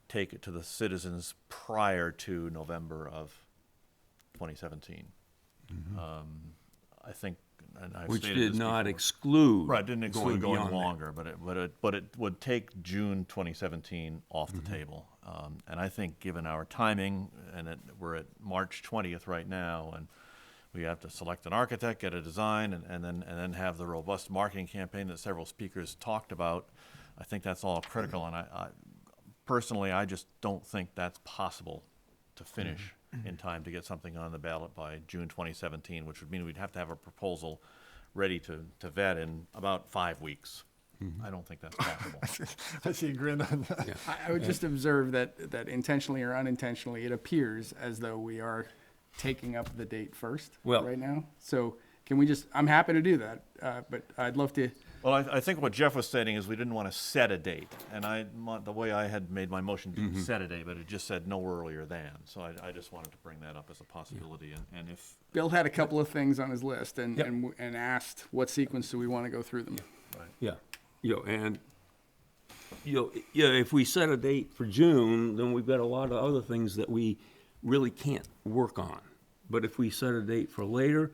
take it to the citizens prior to November of 2017. I think, and I've Which stated did this not before. exclude. Right, didn't exclude going beyond that. longer, but it would take June 2017 off the table. And I think, given our timing, and we're at March 20th right now, and we have to select an architect, get a design, and then have the robust marketing campaign that several speakers talked about. I think that's all critical, and I personally, I just don't think that's possible to finish in time to get something on the ballot by June 2017, which would mean we'd have to have a proposal ready to vet in about 5 weeks. I don't think that's possible. I see a grin on that. I would just observe that intentionally or unintentionally, it appears as though we are taking up the date first Well- right now. So can we just, I'm happy to do that, but I'd love to, Well, I think what Jeff was stating is we didn't want to set a date, and the way I had made my motion didn't set a date, but it just said no earlier than. So I just wanted to bring that up as a possibility, and if, Bill had a couple of things on his list and, Yep. and asked what sequence do we want to go through them? Yeah, and, if we set a date for June, then we've got a lot of other things that we really can't work on. But if we set a date for later,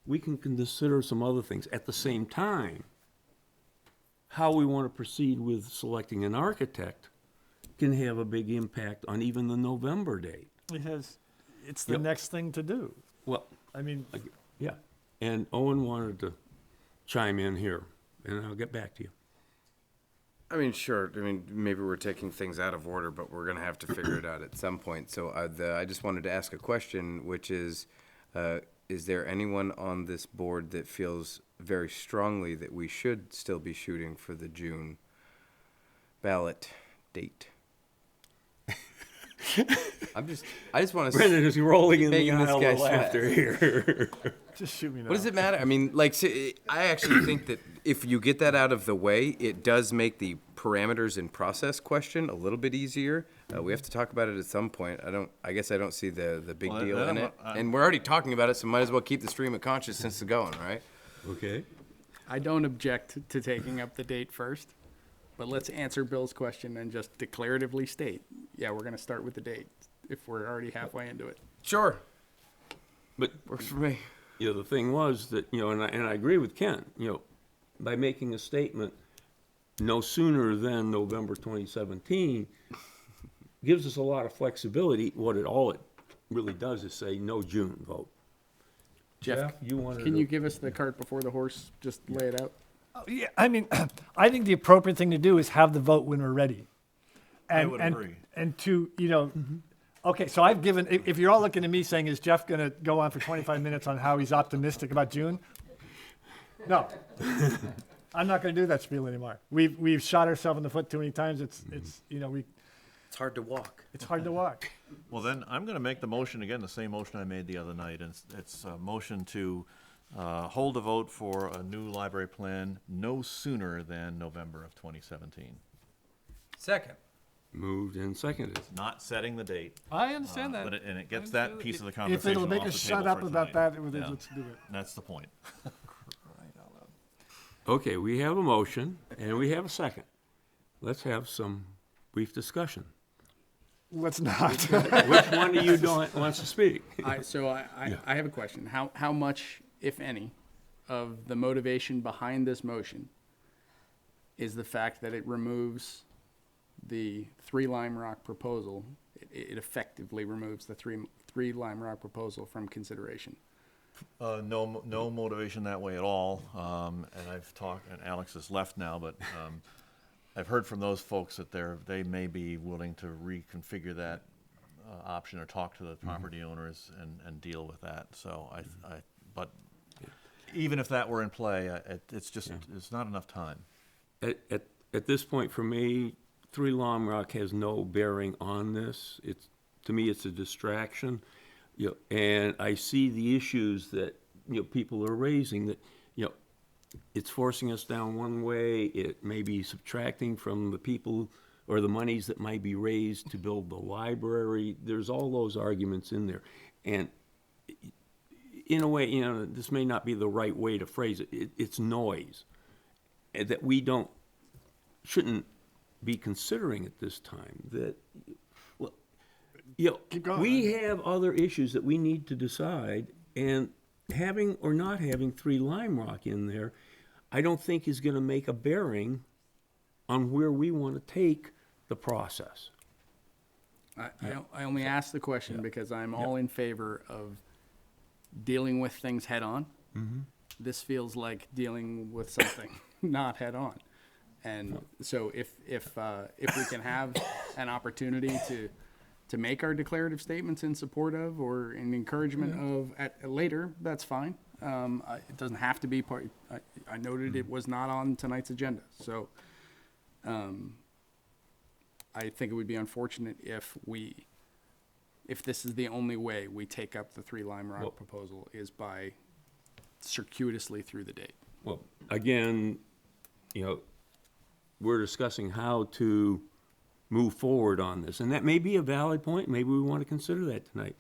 we can consider some other things. At the same time, how we want to proceed with selecting an architect can have a big impact on even the November date. It's the Yep. next thing to do. Well, I mean, yeah, and Owen wanted to chime in here, and I'll get back to you. I mean, sure. I mean, maybe we're taking things out of order, but we're gonna have to figure it out at some point. So I just wanted to ask a question, which is there anyone on this board that feels very strongly that we should still be shooting for the June ballot date? I just want to. Brendan is rolling in the making this aisle guy of sweat. laughter here. just shoot me now. What does it matter? I mean, like, I actually think that if you get that out of the way, it does make the parameters and process question a little bit easier. We have to talk about it at some point. I guess I don't see the big Well, deal in I'm- it. And we're already talking about it, so might as well keep the stream of consciousness going, right? Okay. I don't object to taking up the date first, but let's answer Bill's question and just declaratively state, yeah, we're gonna start with the date if we're already halfway into it. Sure. But Works for me. the thing was that, and I agree with Ken, by making a statement no sooner than November 2017, gives us a lot of flexibility. All it really does is say no June vote. Jeff, you wanted can to- you give us the cart before the horse? Just lay it out. Yeah, I mean, I think the appropriate thing to do is have the vote when we're ready. And, would and, agree. And to, okay, so I've given, if you're all looking at me saying, is Jeff going to go on for 25 minutes on how he's optimistic about June? No. I'm not going to do that spiel anymore. We've shot ourselves in the foot too many times. It's It's hard to walk. it's hard to walk. well, then I'm going to make the motion again, the same motion I made the other night, and it's a motion to hold a vote for a new library plan no sooner than November of 2017. Second. Moved and seconded. Not setting the date. I understand that. But and it gets that piece of the If conversation it'll make off us the shut table up for about tonight. that, then Yeah. let's do it. That's the point. Okay, we have a motion and we have a second. Let's have some brief discussion. Let's not. Which one of you wants to speak? I have a question. How much, if any, of the motivation behind this motion is the fact that it removes the 3 Lime Rock proposal? It effectively removes the three Lime Rock proposal from consideration. No motivation that way at all. And I've talked, and Alex has left now, but I've heard from those folks that they may be willing to reconfigure that option or talk to the property owners and deal with that. So but even if that were in play, it's just, it's not enough time. At this point, for me, 3 Long Rock has no bearing on this. To me, it's a distraction. And I see the issues that, people are raising that, it's forcing us down one way. It may be subtracting from the people or the monies that might be raised to build the library. There's all those arguments in there. And in a way, this may not be the right way to phrase it. It's noise that we shouldn't be considering at this time. That, Keep going. we have other issues that we need to decide, and having or not having 3 Lime Rock in there, I don't think is going to make a bearing on where we want to take the process. I only ask the question because I'm all in favor of dealing with things head on. This feels like dealing with something not head on. And so if we can have an opportunity to make our declarative statements in support of or in encouragement of at later, that's fine. It doesn't have to be part, I noted it was not on tonight's agenda, so, I think it would be unfortunate if this is the only way we take up the 3 Lime Well- Rock proposal is by circuitously through the date. Well, again, you know, we're discussing how to move forward on this, and that may be a valid point. Maybe we want to consider that tonight.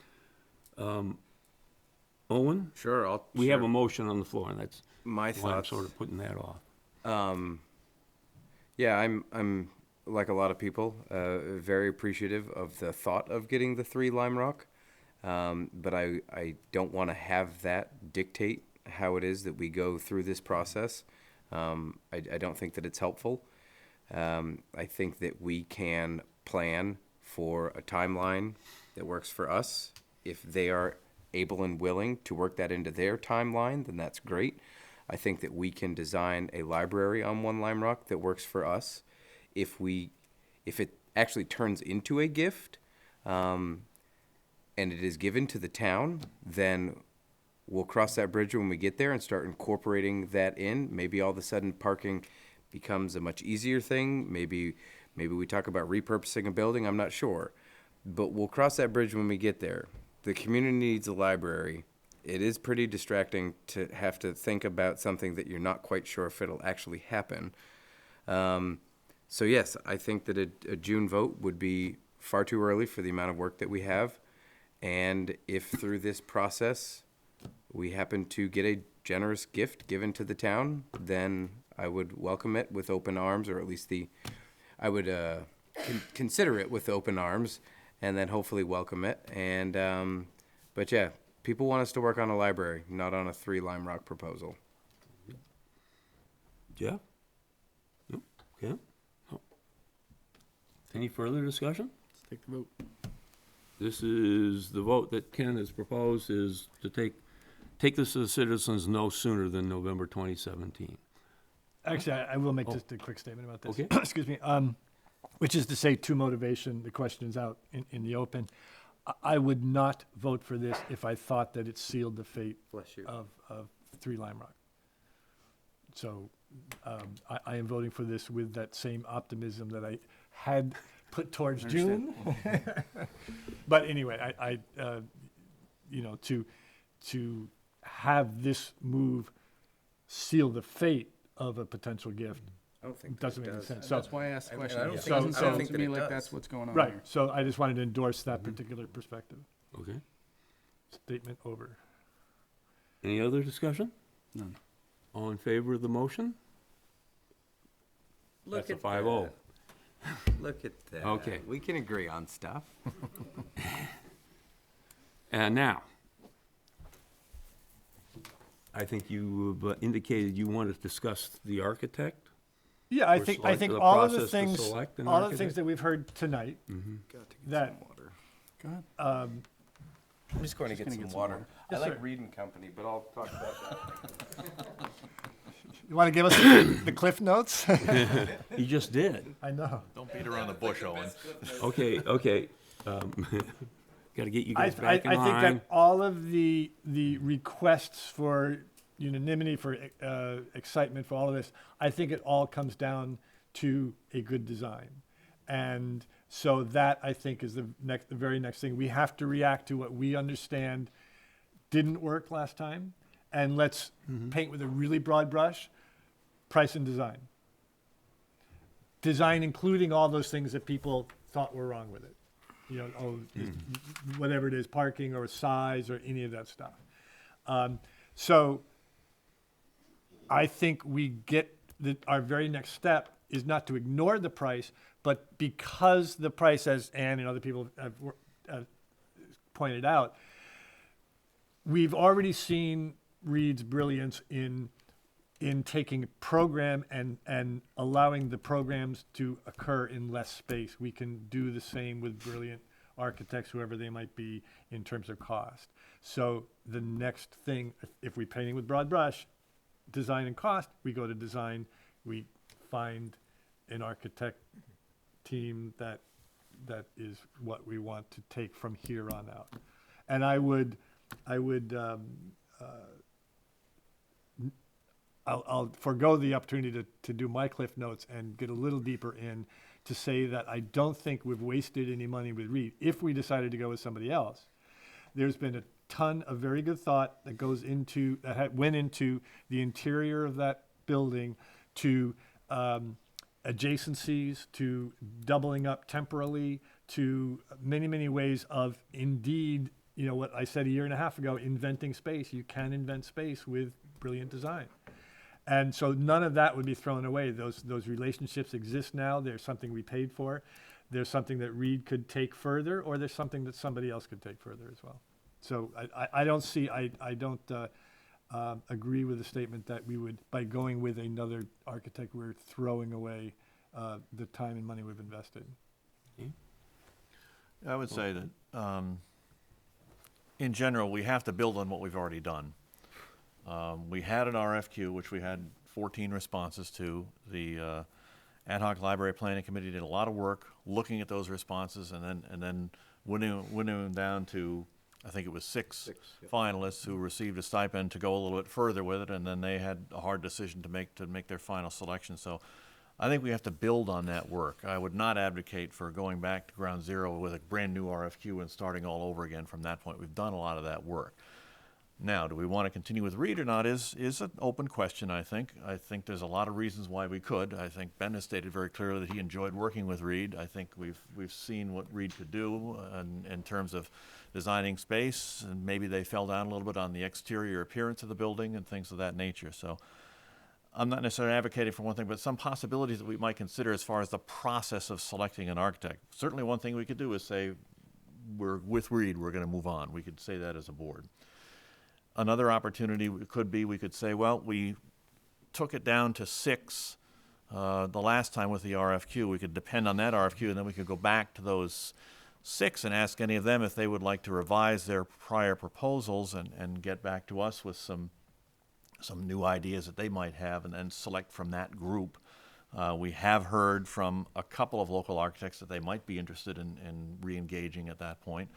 Owen, Sure, we have a motion on the floor, and that's my why I'm thoughts. sort of putting that off. Yeah, I'm like a lot of people, very appreciative of the thought of getting the 3 Lime Rock, but I don't want to have that dictate how it is that we go through this process. I don't think that it's helpful. I think that we can plan for a timeline that works for us. If they are able and willing to work that into their timeline, then that's great. I think that we can design a library on 1 Lime Rock that works for us. If it actually turns into a gift, and it is given to the town, then we'll cross that bridge when we get there and start incorporating that in. Maybe all of a sudden parking becomes a much easier thing. Maybe we talk about repurposing a building. I'm not sure, but we'll cross that bridge when we get there. The community needs a library. It is pretty distracting to have to think about something that you're not quite sure if it'll actually happen. So yes, I think that a June vote would be far too early for the amount of work that we have. And if through this process we happen to get a generous gift given to the town, then I would welcome it with open arms, or at least I would consider it with open arms, and then hopefully welcome it. And but yeah, people want us to work on a library, not on a 3 Lime Rock proposal. Jeff? No? Okay. No. Any further discussion? Let's take the vote. This is, the vote that Ken has proposed is to take this to the citizens no sooner than November 2017. Actually, I will make just a quick statement about this. Okay. Excuse me. Which is to say, to motivation, the question is out in the open. I would not vote for this if I thought that it sealed the fate Bless you. of 3 Lime Rock. So I am voting for this with that same optimism that I had put towards June. But anyway, I you know, to have this move seal the fate of a potential gift I don't think doesn't that make it any does. sense. So, That's why I asked the I question. don't It think- doesn't I don't sound think to that me it like does. that's what's going on right, here. so I just wanted to endorse that particular perspective. Okay. Statement over. Any other discussion? None. All in favor of the motion? That's a 5-0. Look at that. Okay. We can agree on stuff. And now, I think you indicated you want to discuss the architect. Yeah, I Or think select the all of the process to things, select an all of the architect? things that we've heard tonight, that, Water. Go ahead. I'm just going to get gonna some get some water. water. I Yes, like sir. reading company, but I'll talk about that. you want to give us the cliff notes? You just did. I know. Don't beat around the bush, Owen. Okay, okay. Got to get you I guys back in think line. that all of the requests for unanimity, for excitement, for all of this, I think it all comes down to a good design. And so that, I think, is the very next thing. We have to react to what we understand didn't work last time, and let's paint with a really broad brush, price and design. Design including all those things that people thought were wrong with it. You know, whatever it is, parking or size or any of that stuff. So I think we get our very next step is not to ignore the price, but because the price, as Ann and other people have pointed out, we've already seen Reed's brilliance in taking a program and allowing the programs to occur in less space. We can do the same with brilliant architects, whoever they might be, in terms of cost. So the next thing, if we're painting with broad brush, design and cost, we go to design, we find an architect team that is what we want to take from here on out. And I would I'll forego the opportunity to do my Cliff Notes and get a little deeper in to say that I don't think we've wasted any money with Reed. If we decided to go with somebody else, there's been a ton of very good thought that goes into, went into the interior of that building, to adjacencies, to doubling up temporally, to many, many ways of indeed, what I said a year and a half ago, inventing space. You can invent space with brilliant design. And so none of that would be thrown away. Those relationships exist now. There's something we paid for. There's something that Reed could take further, or there's something that somebody else could take further as well. So I don't agree with the statement that we would, by going with another architect, we're throwing away the time and money we've invested. I would say that, in general, we have to build on what we've already done. We had an RFQ, which we had 14 responses to. The Ad hoc Library Planning Committee did a lot of work looking at those responses and then winning them down to, I think it was six finalists who received a stipend to go a little bit further with it, and then they had a hard decision to make their final selection. So I think we have to build on that work. I would not advocate for going back to ground zero with a brand new RFQ and starting all over again from that point. We've done a lot of that work. Now, do we want to continue with Reed or not is an open question, I think. I think there's a lot of reasons why we could. I think Ben has stated very clearly that he enjoyed working with Reed. I think we've seen what Reed could do in terms of designing space, and maybe they fell down a little bit on the exterior appearance of the building and things of that nature. So I'm not necessarily advocating for one thing, but some possibilities that we might consider as far as the process of selecting an architect. Certainly one thing we could do is say, we're with Reed, we're going to move on. We could say that as a board. Another opportunity could be, we could say, well, we took it down to 6 the last time with the RFQ. We could depend on that RFQ, and then we could go back to those 6 and ask any of them if they would like to revise their prior proposals and get back to us with some new ideas that they might have, and then select from that group. We have heard from a couple of local architects that they might be interested in re-engaging at that point.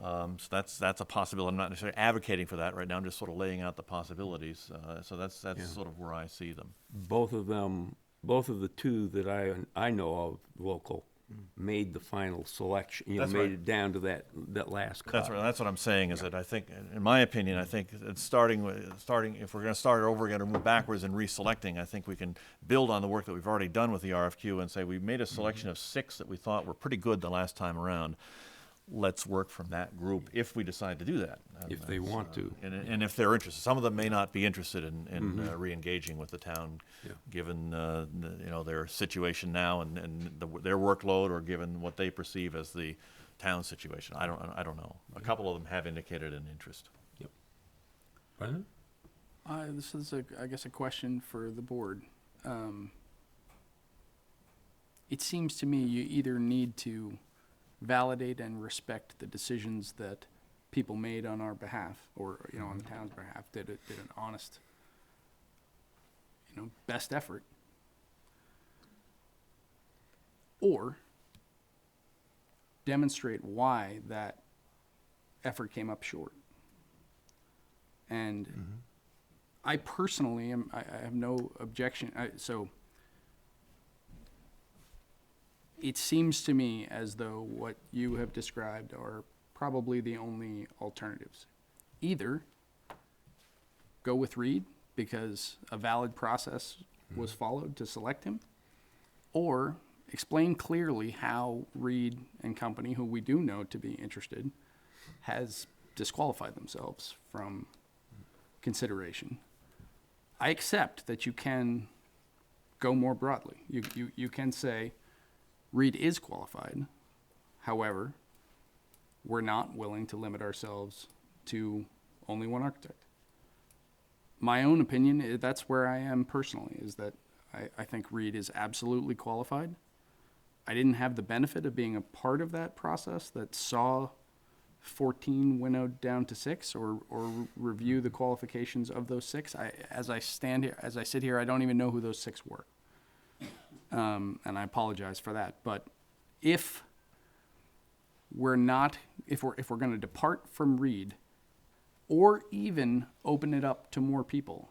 So that's a possibility. I'm not necessarily advocating for that right now. I'm just sort of laying out the possibilities. So that's sort of where I see them. Both of the two that I know of local made the final selection, That's made right. it down to that last cut. That's right. That's what I'm saying. Is that I think, in my opinion, I think it's starting. If we're going to start over again or move backwards and reselecting, I think we can build on the work that we've already done with the RFQ and say we made a selection of 6 that we thought were pretty good the last time around. Let's work from that group if we decide to do that. If they want to. And if they're interested. Some of them may not be interested in re-engaging with the town, given their situation now and their workload, or given what they perceive as the town situation. I don't know. A couple of them have indicated an interest. Yep. Brendan? This is, I guess, a question for the board. It seems to me you either need to validate and respect the decisions that people made on our behalf, or on the town's behalf, did an honest, best effort, or demonstrate why that effort came up short. And I personally I have no objection. So it seems to me as though what you have described are probably the only alternatives. Either go with Reed because a valid process was followed to select him, or explain clearly how Reed and company, who we do know to be interested, has disqualified themselves from consideration. I accept that you can go more broadly. You can say, Reed is qualified. However, we're not willing to limit ourselves to only one architect. My own opinion, that's where I am personally, is that I think Reed is absolutely qualified. I didn't have the benefit of being a part of that process that saw 14 winnowed down to 6, or review the qualifications of those 6. As I sit here, I don't even know who those 6 were. And I apologize for that. But if we're going to depart from Reed, or even open it up to more people,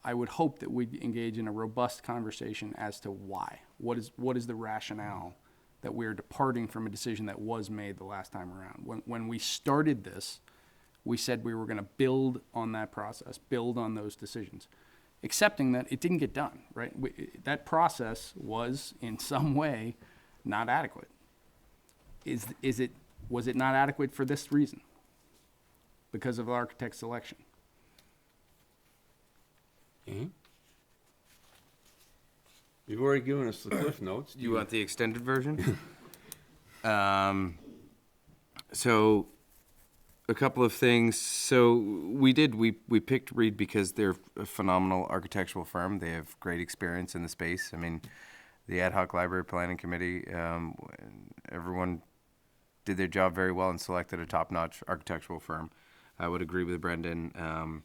I would hope that we engage in a robust conversation as to why. What is the rationale that we're departing from a decision that was made the last time around? When we started this, we said we were gonna build on that process, build on those decisions, accepting that it didn't get done, right? That process was in some way not adequate. Was it not adequate for this reason? Because of architect selection? You've already given us the Cliff Notes. Do you want the extended version? So, a couple of things. So we picked Reed because they're a phenomenal architectural firm. They have great experience in the space. I mean, the Ad Hoc Library Planning Committee, everyone did their job very well and selected a top-notch architectural firm. I would agree with Brendan.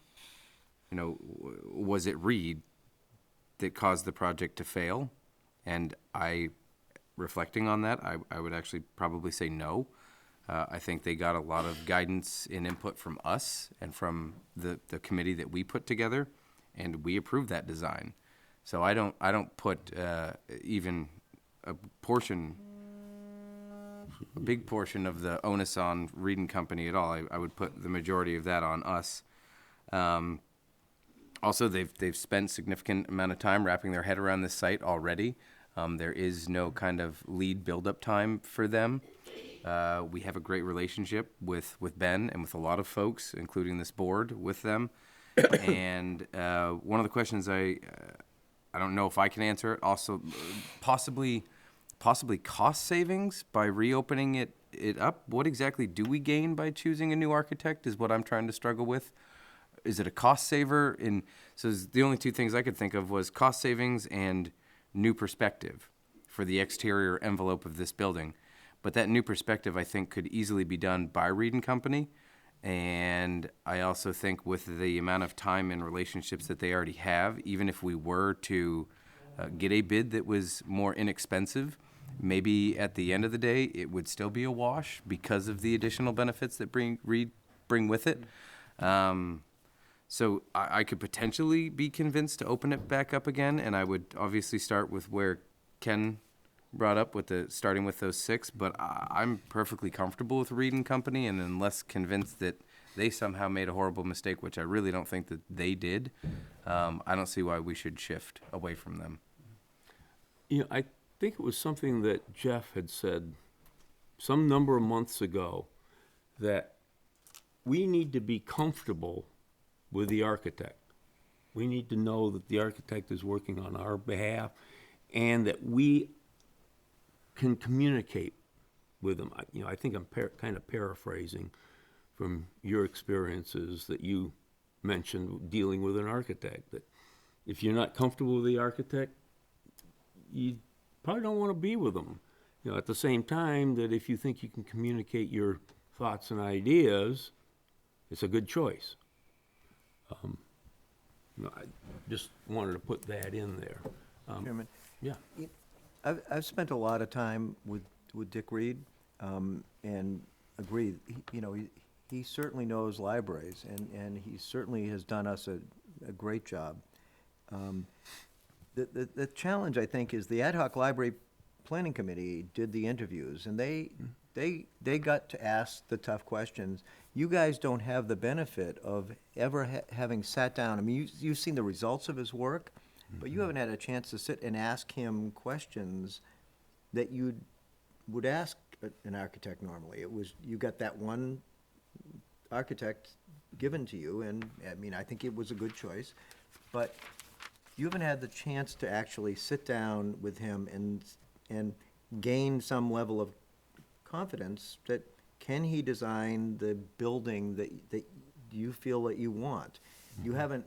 Was it Reed that caused the project to fail? And reflecting on that, I would actually probably say no. I think they got a lot of guidance and input from us and from the committee that we put together, and we approved that design. So I don't put even a big portion of the onus on Reed and Company at all. I would put the majority of that on us. Also, they've spent significant amount of time wrapping their head around this site already. There is no kind of lead build-up time for them. We have a great relationship with Ben and with a lot of folks, including this board, with them. And one of the questions I don't know if I can answer it. Also, possibly cost savings by reopening it up. What exactly do we gain by choosing a new architect is what I'm trying to struggle with. Is it a cost saver? So the only two things I could think of was cost savings and new perspective for the exterior envelope of this building. But that new perspective, I think, could easily be done by Reed and Company. And I also think with the amount of time and relationships that they already have, even if we were to get a bid that was more inexpensive, maybe at the end of the day, it would still be a wash because of the additional benefits that Reed bring with it. So I could potentially be convinced to open it back up again, and I would obviously start with where Ken brought up with starting with those 6, but I'm perfectly comfortable with Reed and Company, and unless convinced that they somehow made a horrible mistake, which I really don't think that they did, I don't see why we should shift away from them. I think it was something that Jeff had said some number of months ago, that we need to be comfortable with the architect. We need to know that the architect is working on our behalf and that we can communicate with them. I think I'm kind of paraphrasing from your experiences that you mentioned dealing with an architect, that if you're not comfortable with the architect, you probably don't want to be with them. At the same time, that if you think you can communicate your thoughts and ideas, it's a good choice. I just wanted to put that in there. Chairman? Yeah. I've spent a lot of time with Dick Reed, and agree, he certainly knows libraries, and he certainly has done us a great job. The challenge, I think, is the Ad Hoc Library Planning Committee did the interviews, and they got to ask the tough questions. You guys don't have the benefit of ever having sat down. I mean, you've seen the results of his work, but you haven't had a chance to sit and ask him questions that you would ask an architect normally. You got that one architect given to you, and I mean, I think it was a good choice, but you haven't had the chance to actually sit down with him and gain some level of confidence that can he design the building that you feel that you want. You haven't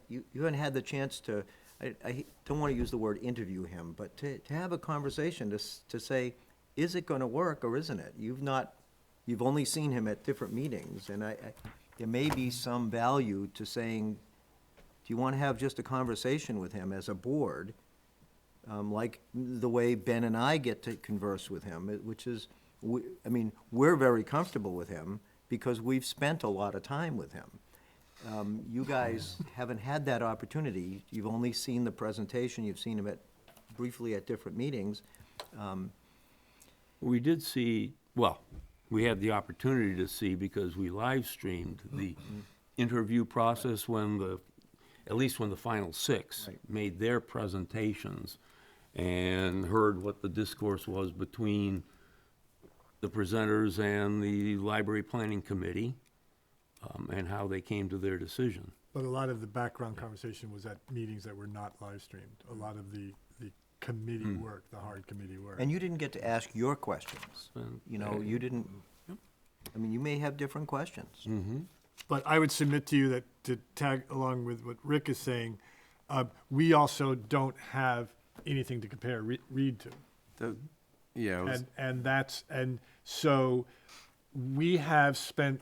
had the chance to, I don't want to use the word interview him, but to have a conversation to say, is it going to work or isn't it? You've only seen him at different meetings, and there may be some value to saying, do you want to have just a conversation with him as a board, like the way Ben and I get to converse with him, which is, we're very comfortable with him because we've spent a lot of time with him. You guys haven't had that opportunity. You've only seen the presentation, you've seen him briefly at different meetings. We did see, well, we had the opportunity to see because we live streamed the interview process at least when the final six made their presentations and heard what the discourse was between the presenters and the library planning committee, and how they came to their decision. But a lot of the background conversation was at meetings that were not live streamed. A lot of the committee work, the hard committee work. And you didn't get to ask your questions. You know, you didn't, I mean, you may have different questions. But I would submit to you that, to tag along with what Rick is saying, we also don't have anything to compare Reed to. Yeah, it was, And so we have spent,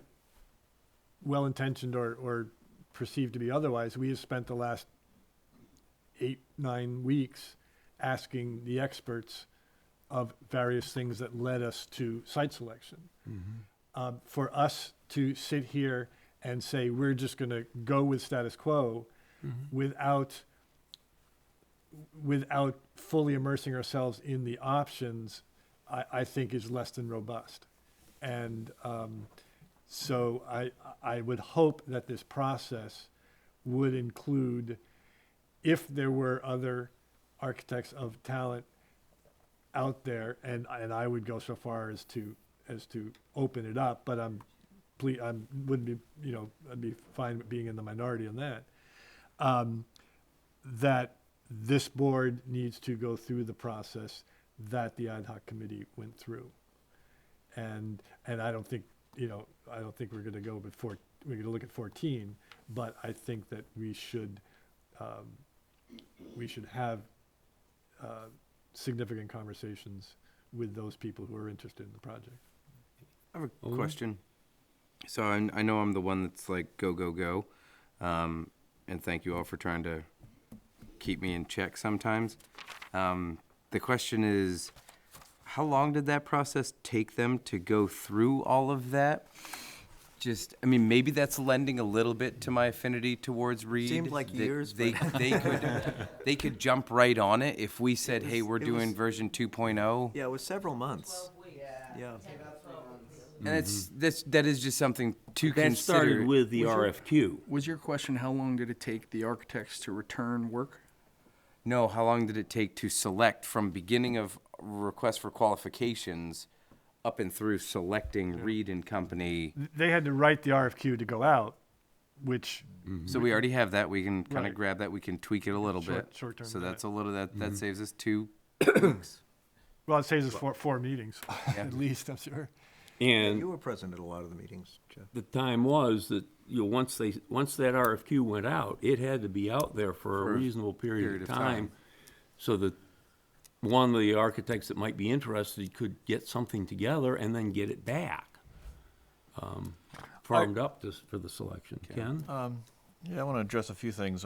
well-intentioned or perceived to be otherwise, we have spent the last 8-9 weeks asking the experts of various things that led us to site selection. For us to sit here and say, we're just going to go with status quo without fully immersing ourselves in the options, I think is less than robust. And so I would hope that this process would include, if there were other architects of talent out there, and I would go so far as to open it up, but wouldn't be, you know, I'd be fine with being in the minority on that. That this board needs to go through the process that the ad hoc committee went through. And I don't think, you know, I don't think we're gonna go before, we're gonna look at 14, but I think that we should have significant conversations with those people who are interested in the project. I have a question. So I know I'm the one that's like, go, go, go. And thank you all for trying to keep me in check sometimes. The question is, how long did that process take them to go through all of that? Just, I mean, maybe that's lending a little bit to my affinity towards Reed. Seemed like that years, They could jump right on it if we said, hey, we're doing version 2.0. Yeah, it was several months. Yeah. And that is just something to That consider. started with the RFQ. Was your question, how long did it take the architects to return work? No, how long did it take to select from beginning of request for qualifications up and through selecting Reed and Company? They had to write the RFQ to go out, which. So we already have that. We can kind Right. of grab that. We can tweak it a little bit. Short-term, So that's right. a little, that saves us 2 weeks. Well, it saves us four meetings, Yeah. at least, I'm sure. And You were present at a lot of the meetings, Jeff. the time was that, you know, once that RFQ went out, it had to be out there for For a a reasonable period period of of time, time. so that one of the architects that might be interested could get something together and then get it back, firmed up for the selection. Ken? Yeah, I want to address a few things.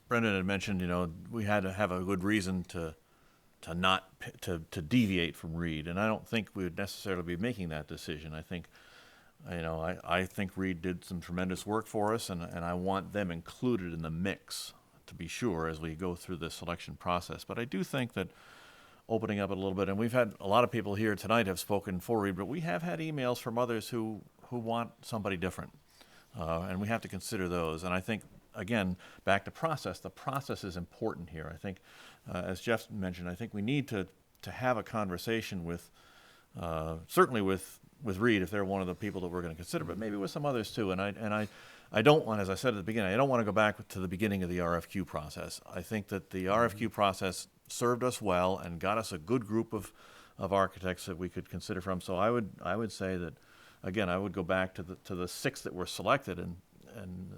Brendan had mentioned, you know, we had to have a good reason to deviate from Reed, and I don't think we would necessarily be making that decision. I think, you know, I think Reed did some tremendous work for us, and I want them included in the mix, to be sure, as we go through the selection process. But I do think that opening up a little bit, and we've had a lot of people here tonight have spoken for Reed, but we have had emails from others who want somebody different, and we have to consider those. And I think, again, back to process, the process is important here. I think, as Jeff mentioned, I think we need to have a conversation with, certainly with Reed, if they're one of the people that we're going to consider, but maybe with some others too. And I don't want, as I said at the beginning, I don't want to go back to the beginning of the RFQ process. I think that the RFQ process served us well and got us a good group of architects that we could consider from. So I would say that, again, I would go back to the 6 that were selected and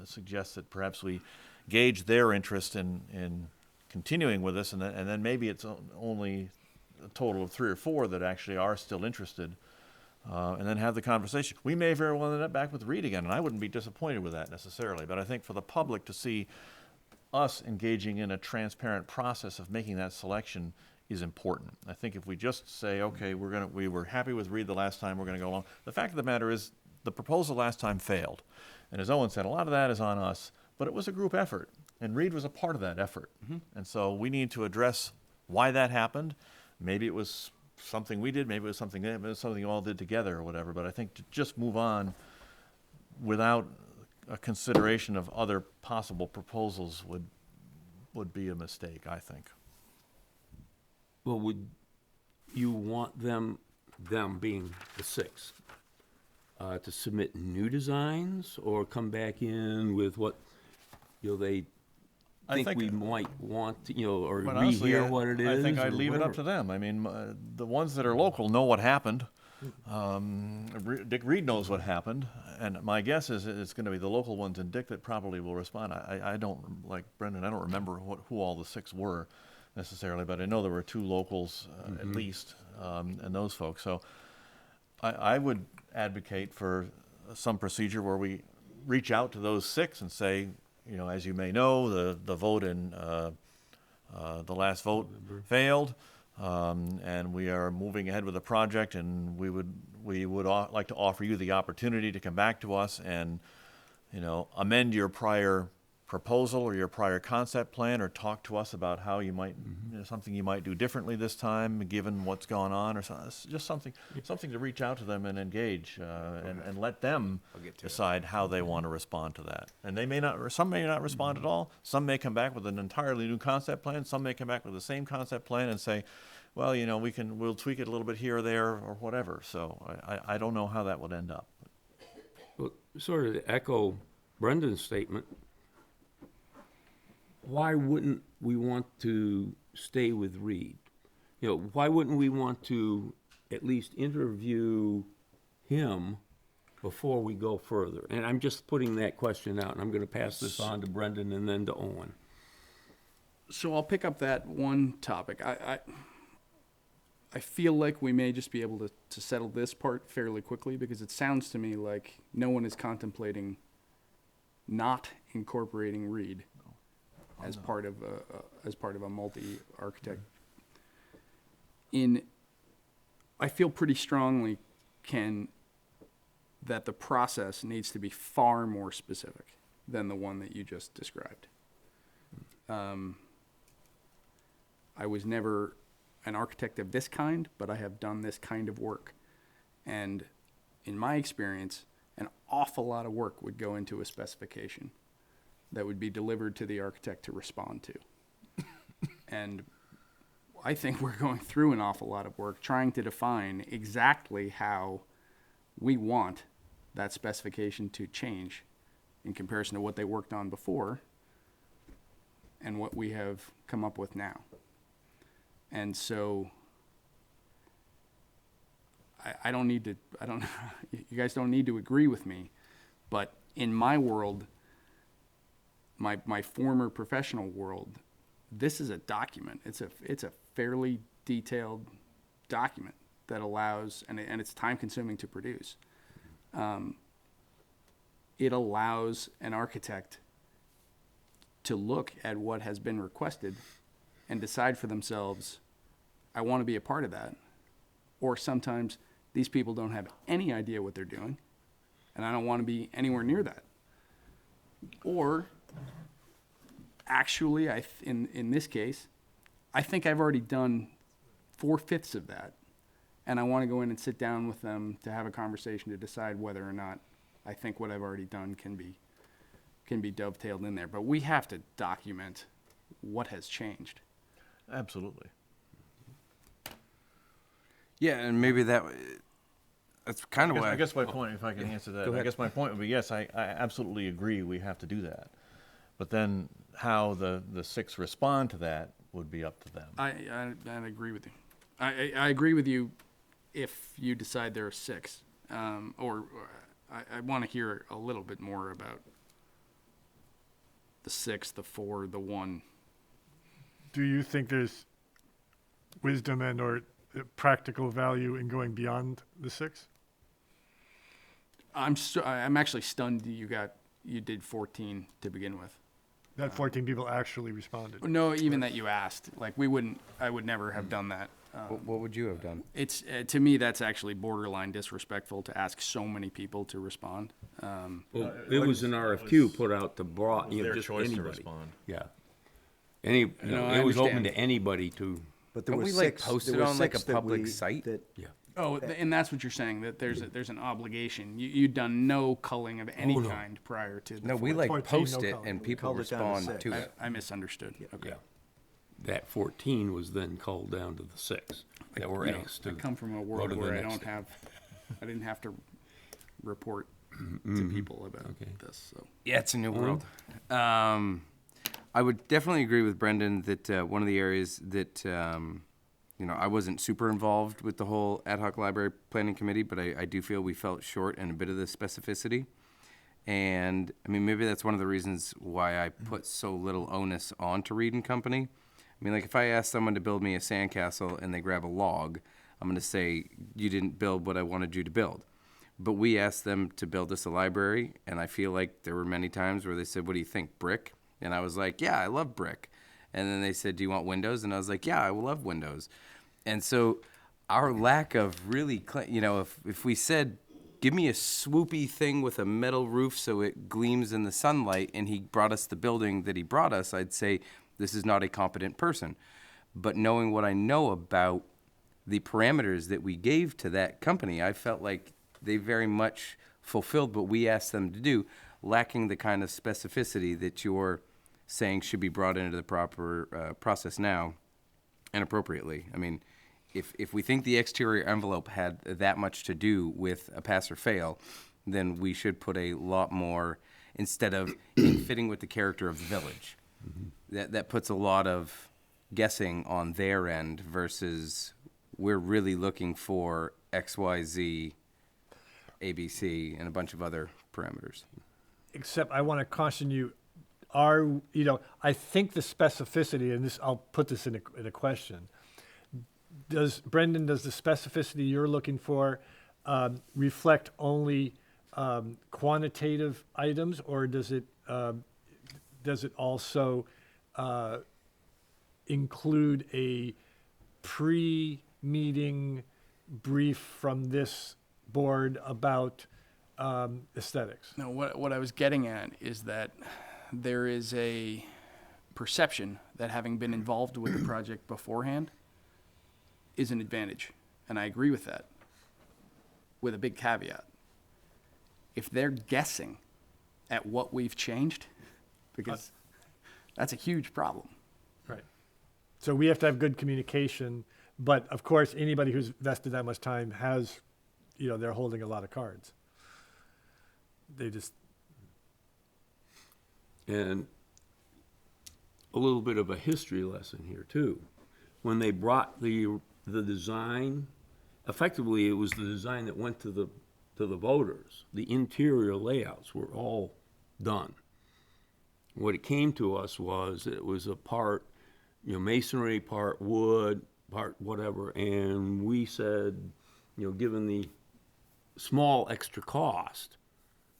suggest that perhaps we gauge their interest in continuing with us, and then maybe it's only a total of 3 or 4 that actually are still interested, and then have the conversation. We may very well end up back with Reed again, and I wouldn't be disappointed with that necessarily, but I think for the public to see us engaging in a transparent process of making that selection is important. I think if we just say, okay, we were happy with Reed the last time, we're going to go along. The fact of the matter is, the proposal last time failed. And as Owen said, a lot of that is on us, but it was a group effort, and Reed was a part of that effort. And so we need to address why that happened. Maybe it was something we did, maybe it was something you all did together or whatever, but I think to just move on without a consideration of other possible proposals would be a mistake, I think. Well, would you want them being the six, to submit new designs or come back in with what, they I think we might want to, or But honestly, rehear what it is? I think or I'd leave it up to whatever? them. I mean, the ones that are local know what happened. Dick Reed knows what happened, and my guess is it's going to be the local ones and Dick that probably will respond. I don't, like Brendan, I don't remember who all the six were necessarily, but I know there were two locals at least, and those folks. So I would advocate for some procedure where we reach out to those six and say, as you may know, the vote in the last vote failed, and we are moving ahead with the project, and we would like to offer you the opportunity to come back to us and amend your prior proposal or your prior concept plan, or talk to us about how you might something you might do differently this time given what's gone on, or something. Just something to reach out to them and engage, and let them decide how they want to respond to that. And they may not, or some may not respond at all. Some may come back with an entirely new concept plan. Some may come back with the same concept plan and say, well, we'll tweak it a little bit here or there or whatever. So I don't know how that would end up. Well, sort of to echo Brendan's statement, why wouldn't we want to stay with Reed? Why wouldn't we want to at least interview him before we go further? And I'm just putting that question out, and I'm going to pass this on to Brendan and then to Owen. So I'll pick up that one topic. I feel like we may just be able to settle this part fairly quickly, because it sounds to me like no one is contemplating not incorporating Reed as part of a multi-architect. I feel pretty strongly, Ken, that the process needs to be far more specific than the one that you just described. I was never an architect of this kind, but I have done this kind of work. And in my experience, an awful lot of work would go into a specification that would be delivered to the architect to respond to. And I think we're going through an awful lot of work trying to define exactly how we want that specification to change in comparison to what they worked on before and what we have come up with now. And so you guys don't need to agree with me, but in my world, my former professional world, this is a document. It's a fairly detailed document that allows, and it's time consuming to produce. It allows an architect to look at what has been requested and decide for themselves, I want to be a part of that. Or sometimes these people don't have any idea what they're doing, and I don't want to be anywhere near that. Or actually, in this case, I think I've already done 4/5 of that, and I want to go in and sit down with them to have a conversation to decide whether or not I think what I've already done can be dovetailed in there. But we have to document what has changed. Absolutely. Yeah, and maybe that's kind of why. I guess my point, if I can answer that, I guess my point would be, yes, I absolutely agree we have to do that. But then how the six respond to that would be up to them. I agree with you. I agree with you if you decide there are six. I want to hear a little bit more about the six, the four, the one. Do you think there's wisdom and or practical value in going beyond the six? I'm actually stunned you did 14 to begin with. That 14 people actually responded. No, even that you asked. Like I would never have done that. What would you have done? It's, to me, that's actually borderline disrespectful to ask so many people to respond. Well, it was an RFQ put out to broad, you know, their just choice to anybody. respond. Yeah. Any, you know, I it was open understand. to anybody to, But there Don't were we, like, six. post there it were on, like, six a that public we- site? that- yeah. Oh, and that's what you're saying, that there's an obligation. You'd done no culling of any Oh, no. kind prior to the No, we 14th. like 14, post no it color. and We people culled it down to respond six. to I, it. I misunderstood. Okay. Yeah. That 14 was then culled down to the 6 that were You know, asked I to come from a go world to the where I next don't step. have, I didn't have to report Mm-hmm. to people about Okay. this, so. Yeah, it's a new world. I would definitely agree with Brendan that one of the areas that you know, I wasn't super involved with the whole ad hoc library planning committee, but I do feel we felt short in a bit of the specificity. And I mean, maybe that's one of the reasons why I put so little onus onto Reed and Company. I mean, like if I ask someone to build me a sandcastle and they grab a log, I'm going to say, you didn't build what I wanted you to build. But we asked them to build us a library, and I feel like there were many times where they said, what do you think, brick? And I was like, yeah, I love brick. And then they said, do you want windows? And I was like, yeah, I love windows. And so our lack of really, you know, if we said, give me a swoopy thing with a metal roof so it gleams in the sunlight, and he brought us the building that he brought us, I'd say, this is not a competent person. But knowing what I know about the parameters that we gave to that company, I felt like they very much fulfilled what we asked them to do, lacking the kind of specificity that you're saying should be brought into the proper process now and appropriately. I mean, if we think the exterior envelope had that much to do with a pass or fail, then we should put a lot more, instead of in fitting with the character of the village. That puts a lot of guessing on their end versus we're really looking for X, Y, Z, ABC, and a bunch of other parameters. Except I want to caution you, I think the specificity, and this, I'll put this in a question. Brendan, does the specificity you're looking for reflect only quantitative items, or does it also include a pre-meeting brief from this board about aesthetics? No, what I was getting at is that there is a perception that having been involved with the project beforehand is an advantage, and I agree with that, with a big caveat. If they're guessing at what we've changed, because that's a huge problem. Right. So we have to have good communication, but of course, anybody who's invested that much time has, they're holding a lot of cards. They just, And a little bit of a history lesson here too. When they brought the design, effectively it was the design that went to the voters. The interior layouts were all done. What it came to us was it was a part, masonry, part wood, part whatever, and we said, given the small extra cost,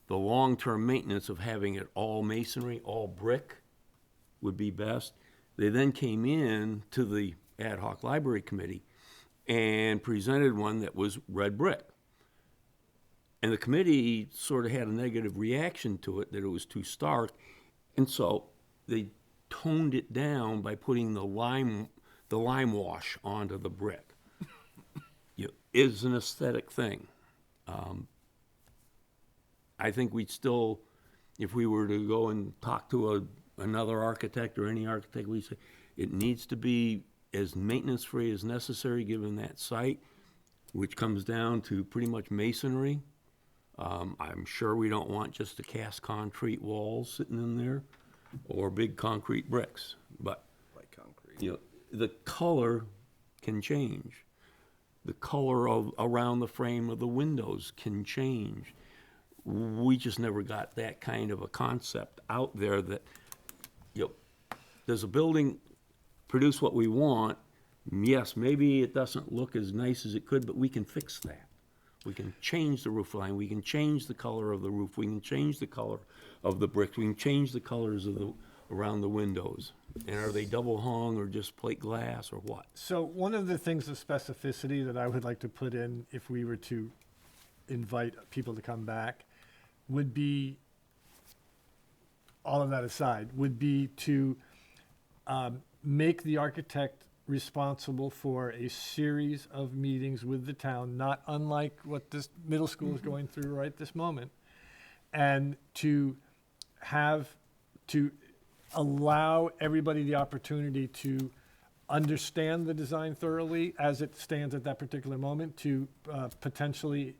the long-term maintenance of having it all masonry, all brick would be best. They then came in to the ad hoc library committee and presented one that was red brick. And the committee sort of had a negative reaction to it, that it was too stark. And so they toned it down by putting the lime wash onto the brick. It's an aesthetic thing. I think we'd still, if we were to go and talk to another architect or any architect, we'd say it needs to be as maintenance-free as necessary given that site, which comes down to pretty much masonry. I'm sure we don't want just the cast concrete walls sitting in there or big concrete bricks, but Like concrete. the color can change. The color around the frame of the windows can change. We just never got that kind of a concept out there that, does a building produce what we want? Yes, maybe it doesn't look as nice as it could, but we can fix that. We can change the roof line, we can change the color of the roof, we can change the color of the bricks, we can change the colors of around the windows. And are they double hung or just plate glass or what? So one of the things of specificity that I would like to put in if we were to invite people to come back would be, all of that aside, would be to make the architect responsible for a series of meetings with the town, not unlike what this middle school is going through right this moment, and to allow everybody the opportunity to understand the design thoroughly as it stands at that particular moment, to potentially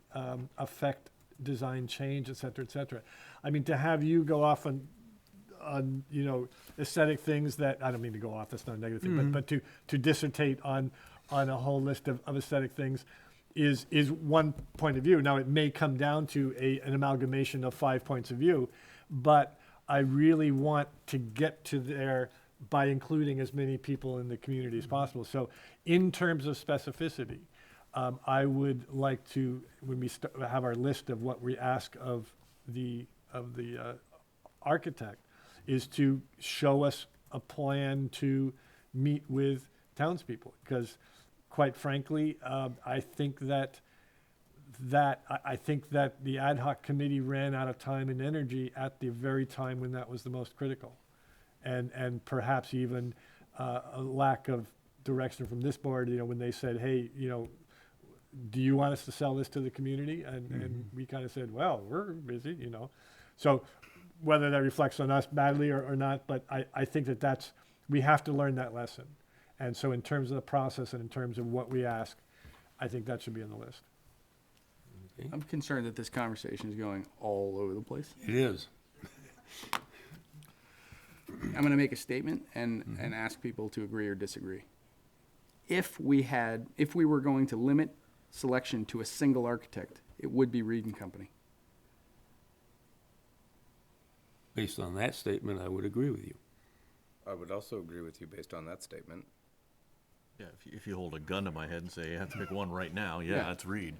affect design change, et cetera, et cetera. I mean, to have you go off on aesthetic things that, I don't mean to go off, that's not a negative thing, but to dissertate on a whole list of aesthetic things is one point of view. Now, it may come down to an amalgamation of 5 points of view, but I really want to get to there by including as many people in the community as possible. So in terms of specificity, I would like to, when we have our list of what we ask of the architect, is to show us a plan to meet with townspeople. Because quite frankly, I think that the ad hoc committee ran out of time and energy at the very time when that was the most critical. And perhaps even a lack of direction from this board, when they said, hey, do you want us to sell this to the community? And we kind of said, well, we're busy, So whether that reflects on us badly or not, but I think we have to learn that lesson. And so in terms of the process and in terms of what we ask, I think that should be on the list. I'm concerned that this conversation is going all over the place. It is. I'm going to make a statement and ask people to agree or disagree. If we were going to limit selection to a single architect, it would be Reed and Company. Based on that statement, I would agree with you. I would also agree with you based on that statement. Yeah, if you hold a gun to my head and say you have to pick one right now, yeah, Yeah. that's Reed.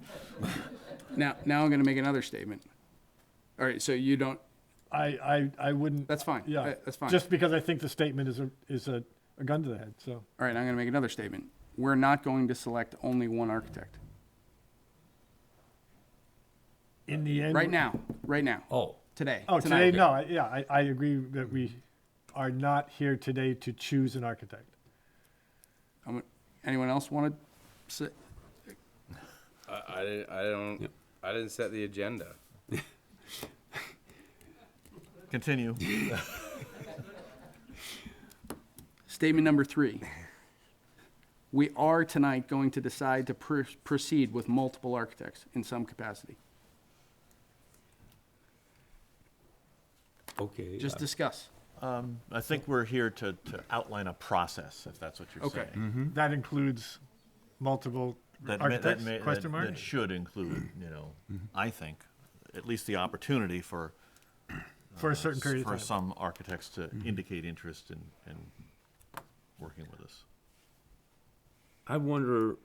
Now I'm going to make another statement. All right, so you don't. I wouldn't. That's fine. Yeah, That's fine. Just because I think the statement is a gun to the head, so. All right, I'm going to make another statement. We're not going to select only one architect. In the end. Right now. Oh. Today. Oh, tonight. today, no, I agree that we are not here today to choose an architect. Anyone else want to say? I didn't set the agenda. Continue. Statement number 3. We are tonight going to decide to proceed with multiple architects in some capacity. Okay. Just discuss. I think we're here to outline a process, if that's what you're Okay. saying. That includes multiple That architects, question mark? That should include, I think, at least the opportunity for For a certain period of for time. some architects to indicate interest in working with us. I wonder,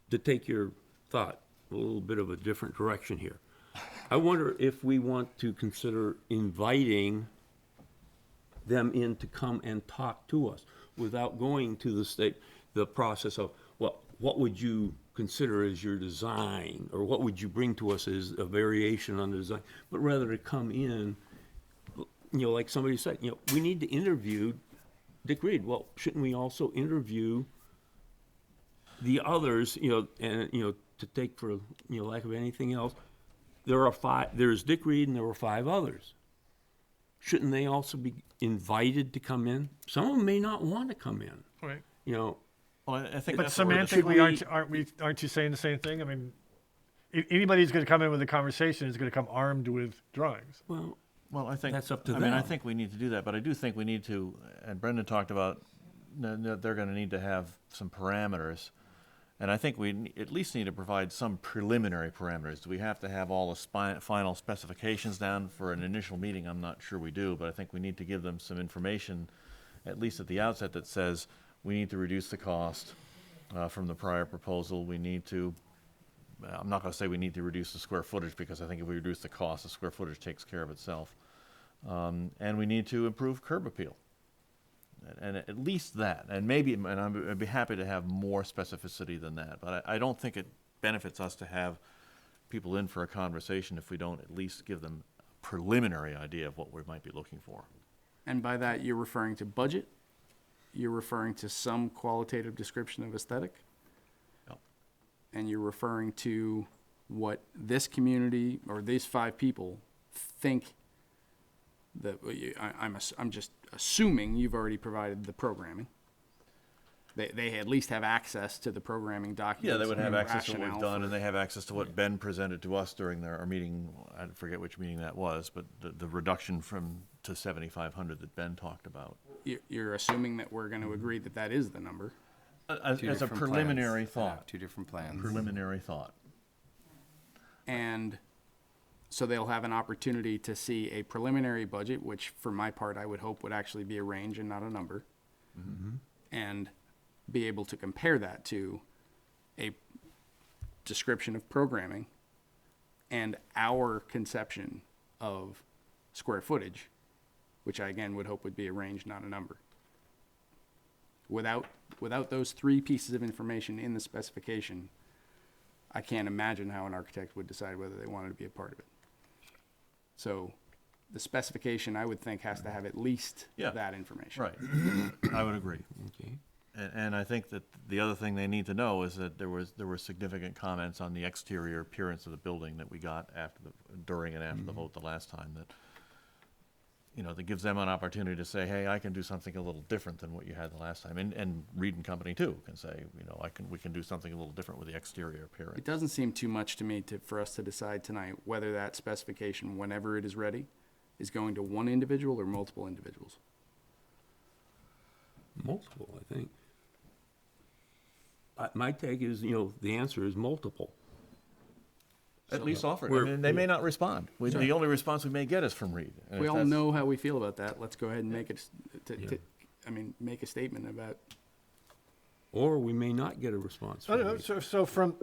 to take your thought a little bit of a different direction here. I wonder if we want to consider inviting them in to come and talk to us without going to the process of, well, what would you consider as your design, or what would you bring to us as a variation on the design, but rather to come in, like somebody said, we need to interview Dick Reed. Well, shouldn't we also interview the others, and, to take for, lack of anything else, there's Dick Reed and there were 5 others. Shouldn't they also be invited to come in? Some of them may not want to come in, Right. Well, I think But that's where the- semantically, aren't you saying the same thing? I mean, anybody who's going to come in with a conversation is going to come armed with drawings. Well, Well, I think That's up to I mean, I them. think we need to do that, but I do think we need to. And Brendan talked about they're going to need to have some parameters, and I think we at least need to provide some preliminary parameters. Do we have to have all the final specifications down for an initial meeting? I'm not sure we do, but I think we need to give them some information, at least at the outset, that says we need to reduce the cost from the prior proposal. We need to. I'm not going to say we need to reduce the square footage, because I think if we reduce the cost, the square footage takes care of itself. And we need to improve curb appeal. And at least that, and maybe, and I'd be happy to have more specificity than that, but I don't think it benefits us to have people in for a conversation if we don't at least give them a preliminary idea of what we might be looking for. And by that, you're referring to budget? You're referring to some qualitative description of aesthetic? Yep. And you're referring to what this community, or these 5 people, think that, I'm just assuming you've already provided the programming. They at least have access to the programming documents. Yeah, they would have and access to what we've rationale done, for- and they have access to what Ben presented to us during our meeting, I forget which meeting that was, but the reduction to 7,500 that Ben talked about. You're assuming that we're going to agree that that is the number. As Two a different preliminary plans. thought. Two different plans. Preliminary thought. And so they'll have an opportunity to see a preliminary budget, which for my part, I would hope would actually be a range and not a number. And be able to compare that to a description of programming and our conception of square footage, which I again would hope would be a range, not a number. Without those 3 pieces of information in the specification, I can't imagine how an architect would decide whether they wanted to be a part of it. So the specification, I would think, has to have at least Yeah. that information. Right. I would agree. Okay. And I think that the other thing they need to know is that there were significant comments on the exterior appearance of the building that we got during and after the vote the last time, that, that gives them an opportunity to say, hey, I can do something a little different than what you had the last time. And Reed and Company too can say, we can do something a little different with the exterior appearance. It doesn't seem too much to me for us to decide tonight whether that specification, whenever it is ready, is going to one individual or multiple individuals. Multiple, I think. My take is, the answer is multiple. At least offer it. We're- They may not respond. The only response we may get is from Reed. And We if all that's- know how we feel about that. Let's go ahead and make it, Yeah. make a statement about, Or we may not get a response. No, from no, you. so from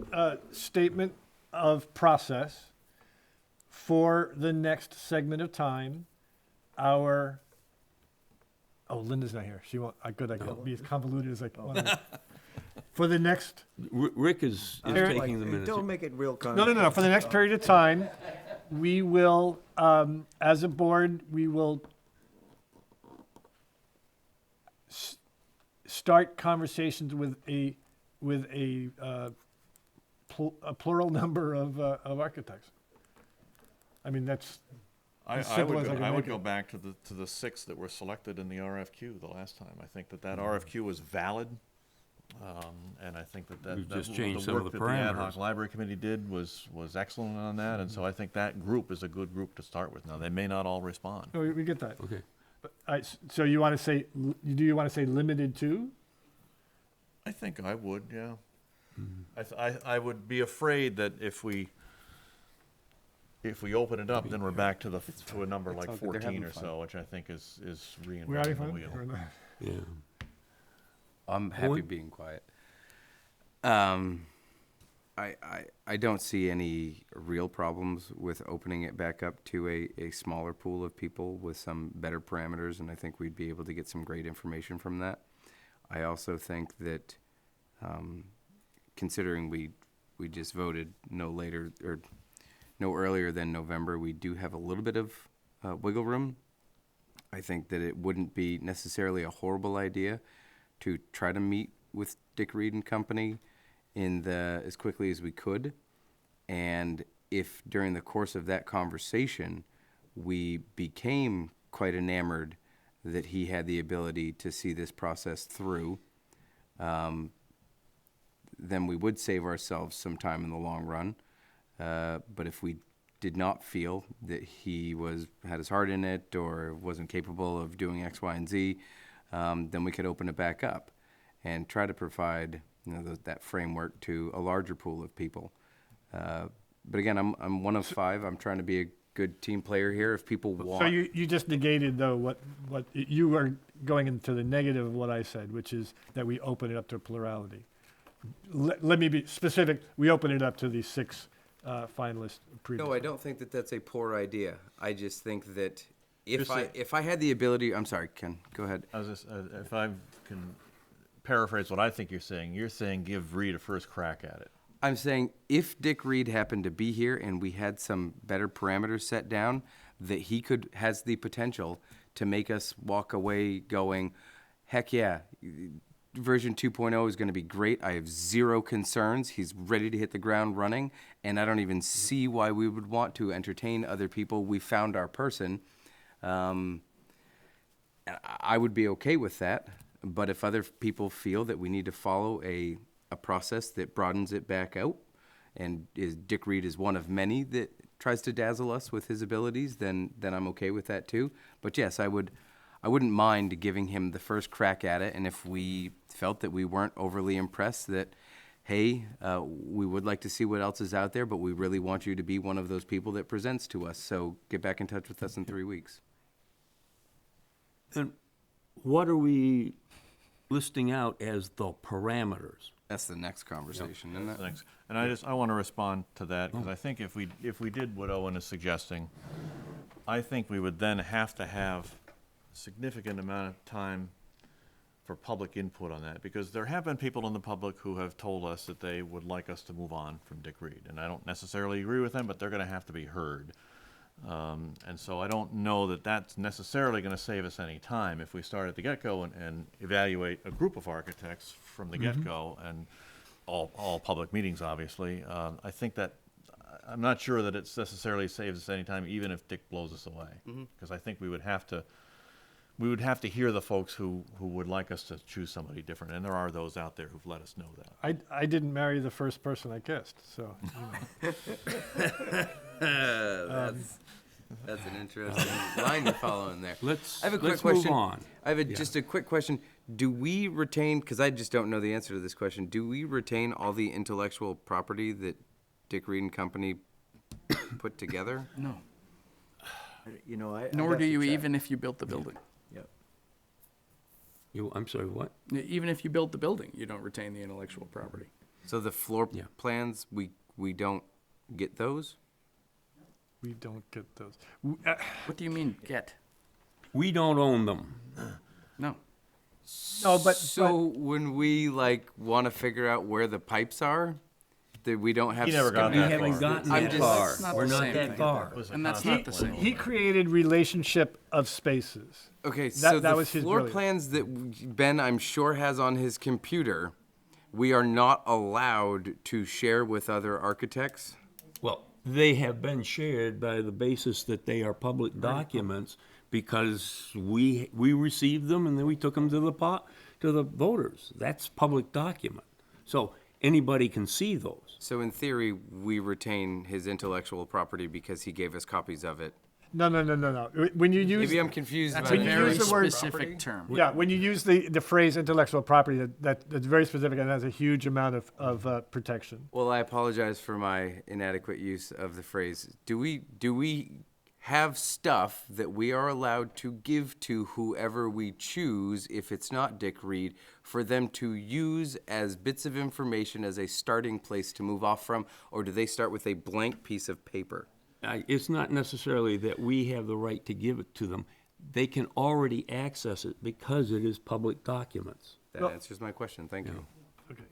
statement of process, for the next segment of time, oh, Linda's not here. She won't, I can be as convoluted as I want. For the next, Rick is taking the minutes. Don't make it real no, for the next period of time, we will, as a board, we will start conversations with a plural number of architects. I mean, that's I as simple would as I can I would make go it. back to the 6 that were selected in the RFQ the last time. I think that RFQ was valid. And I think that We've just changed some of work the that the ad parameters. hoc library committee did was excellent on that, and so I think that group is a good group to start with. Now, they may not all respond. No, we get that. Okay. But so you want to say, do you want to say limited to? I think I would, yeah. I would be afraid that if we open it up, then we're back to a number like all good. They're 14 having or fun. so, which I think is We're having reinventing the fun? wheel. Or not? Yeah. I'm happy Owen? being quiet. I don't see any real problems with opening it back up to a smaller pool of people with some better parameters, and I think we'd be able to get some great information from that. I also think that, considering we just voted no earlier than November, we do have a little bit of wiggle room. I think that it wouldn't be necessarily a horrible idea to try to meet with Dick Reed and Company as quickly as we could. And if during the course of that conversation, we became quite enamored that he had the ability to see this process through, then we would save ourselves some time in the long run. But if we did not feel that he had his heart in it or wasn't capable of doing X, Y, and Z, then we could open it back up and try to provide that framework to a larger pool of people. But again, I'm one of 5. I'm trying to be a good team player here. If people want, So you just negated though what you are going into the negative of what I said, which is that we open it up to plurality. Let me be specific. We open it up to the 6 finalists. no, I don't think that that's a poor idea. I just think that If I had the ability, I'm sorry, Ken, go ahead. I was just, if I can paraphrase what I think you're saying give Reed a first crack at it. I'm saying if Dick Reed happened to be here and we had some better parameters set down, that he has the potential to make us walk away going, heck yeah, version 2.0 is going to be great. I have zero concerns. He's ready to hit the ground running, and I don't even see why we would want to entertain other people. We found our person. I would be okay with that, but if other people feel that we need to follow a process that broadens it back out, and Dick Reed is one of many that tries to dazzle us with his abilities, then I'm okay with that too. But yes, I wouldn't mind giving him the first crack at it, and if we felt that we weren't overly impressed, that hey, we would like to see what else is out there, but we really want you to be one of those people that presents to us. So get back in touch with us in 3 weeks. And what are we listing out as the parameters? That's the next conversation, isn't it? Thanks. And I want to respond to that, because I think if we did what Owen is suggesting, I think we would then have to have a significant amount of time for public input on that, because there have been people in the public who have told us that they would like us to move on from Dick Reed, and I don't necessarily agree with them, but they're going to have to be heard. And so I don't know that that's necessarily going to save us any time if we start at the get-go and evaluate a group of architects from the get-go, and all public meetings, obviously. I think that, I'm not sure that it necessarily saves us any time, even if Dick blows us away. Because I think we would have to hear the folks who would like us to choose somebody different, and there are those out there who've let us know that. I didn't marry the first person I kissed, so. That's an interesting line you're following there. Let's I have a quick move question. on. I have just a quick question. Do we retain, because I just don't know the answer to this question, do we retain all the intellectual property that Dick Reed and Company put together? No. You know, I'd Nor have do to you check. even if you built the building. Yep. I'm sorry, what? Even if you built the building, you don't retain the intellectual property. So the floor Yeah. plans, we don't get those? We don't get those. What do you mean, get? We don't own them. No. No, but So when we want to figure out where the pipes are, that we don't have. He never got We that haven't far. gotten I'm that just- far. That's not We're the not same that thing. far. And that's not the same. he created relationship of spaces. Okay, so that the was his floor brilliance. plans that Ben, I'm sure, has on his computer, we are not allowed to share with other architects? Well, they have been shared by the basis that they are public documents, because we received them and then we took them to the voters. That's public document. So anybody can see those. So in theory, we retain his intellectual property because he gave us copies of it. No. When you use, Maybe I'm confused That's about a When it. you very use the word specific term. yeah, when you use the phrase intellectual property, that's very specific and has a huge amount of protection. Well, I apologize for my inadequate use of the phrase. Do we have stuff that we are allowed to give to whoever we choose, if it's not Dick Reed, for them to use as bits of information as a starting place to move off from, or do they start with a blank piece of paper? It's not necessarily that we have the right to give it to them. They can already access it because it is public documents. That answers my question. Thank you. Okay.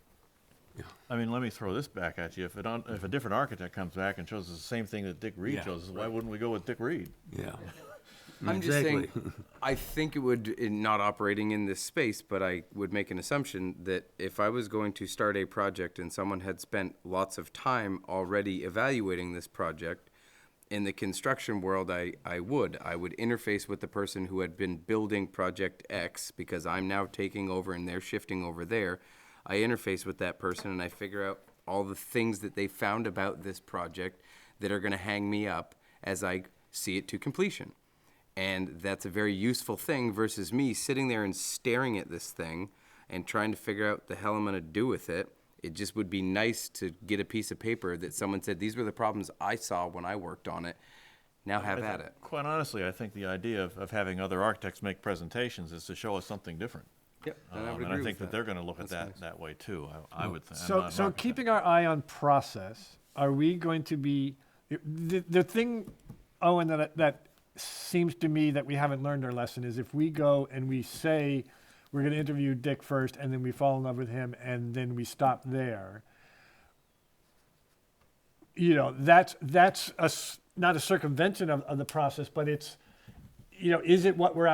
I mean, let me throw this back at you. If a different architect comes back and shows us the same thing that Dick Reed Yeah, shows us, why wouldn't we go with Dick Reed? Yeah. I'm just saying, Exactly. I think it would, in not operating in this space, but I would make an assumption that if I was going to start a project and someone had spent lots of time already evaluating this project, in the construction world, I would interface with the person who had been building project X, because I'm now taking over and they're shifting over there. I interface with that person and I figure out all the things that they found about this project that are going to hang me up as I see it to completion. And that's a very useful thing versus me sitting there and staring at this thing and trying to figure out the hell I'm going to do with it. It just would be nice to get a piece of paper that someone said, these were the problems I saw when I worked on it. Now have at it. Quite honestly, I think the idea of having other architects make presentations is to show us something different. Yep, and I would And I agree think with that they're going to look at That's that way too. I would think. So keeping our eye on process, are we going to be, the thing, Owen, that seems to me that we haven't learned our lesson is if we go and we say we're going to interview Dick first and then we fall in love with him and then we stop there, you know, that's not a circumvention of the process, but it's, you know, is it what we're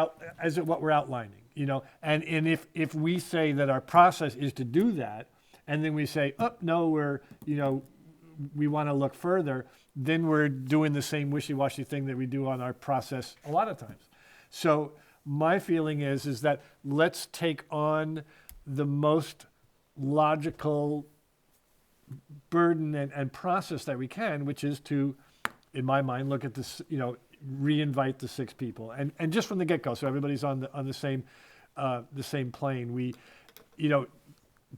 outlining, you know? And if we say that our process is to do that, and then we say, oh, no, we want to look further, then we're doing the same wishy-washy thing that we do on our process a lot of times. So my feeling is that let's take on the most logical burden and process that we can, which is to, in my mind, look at this, you know, re-invite the 6 people, and just from the get-go, so everybody's on the same plane. We, you know,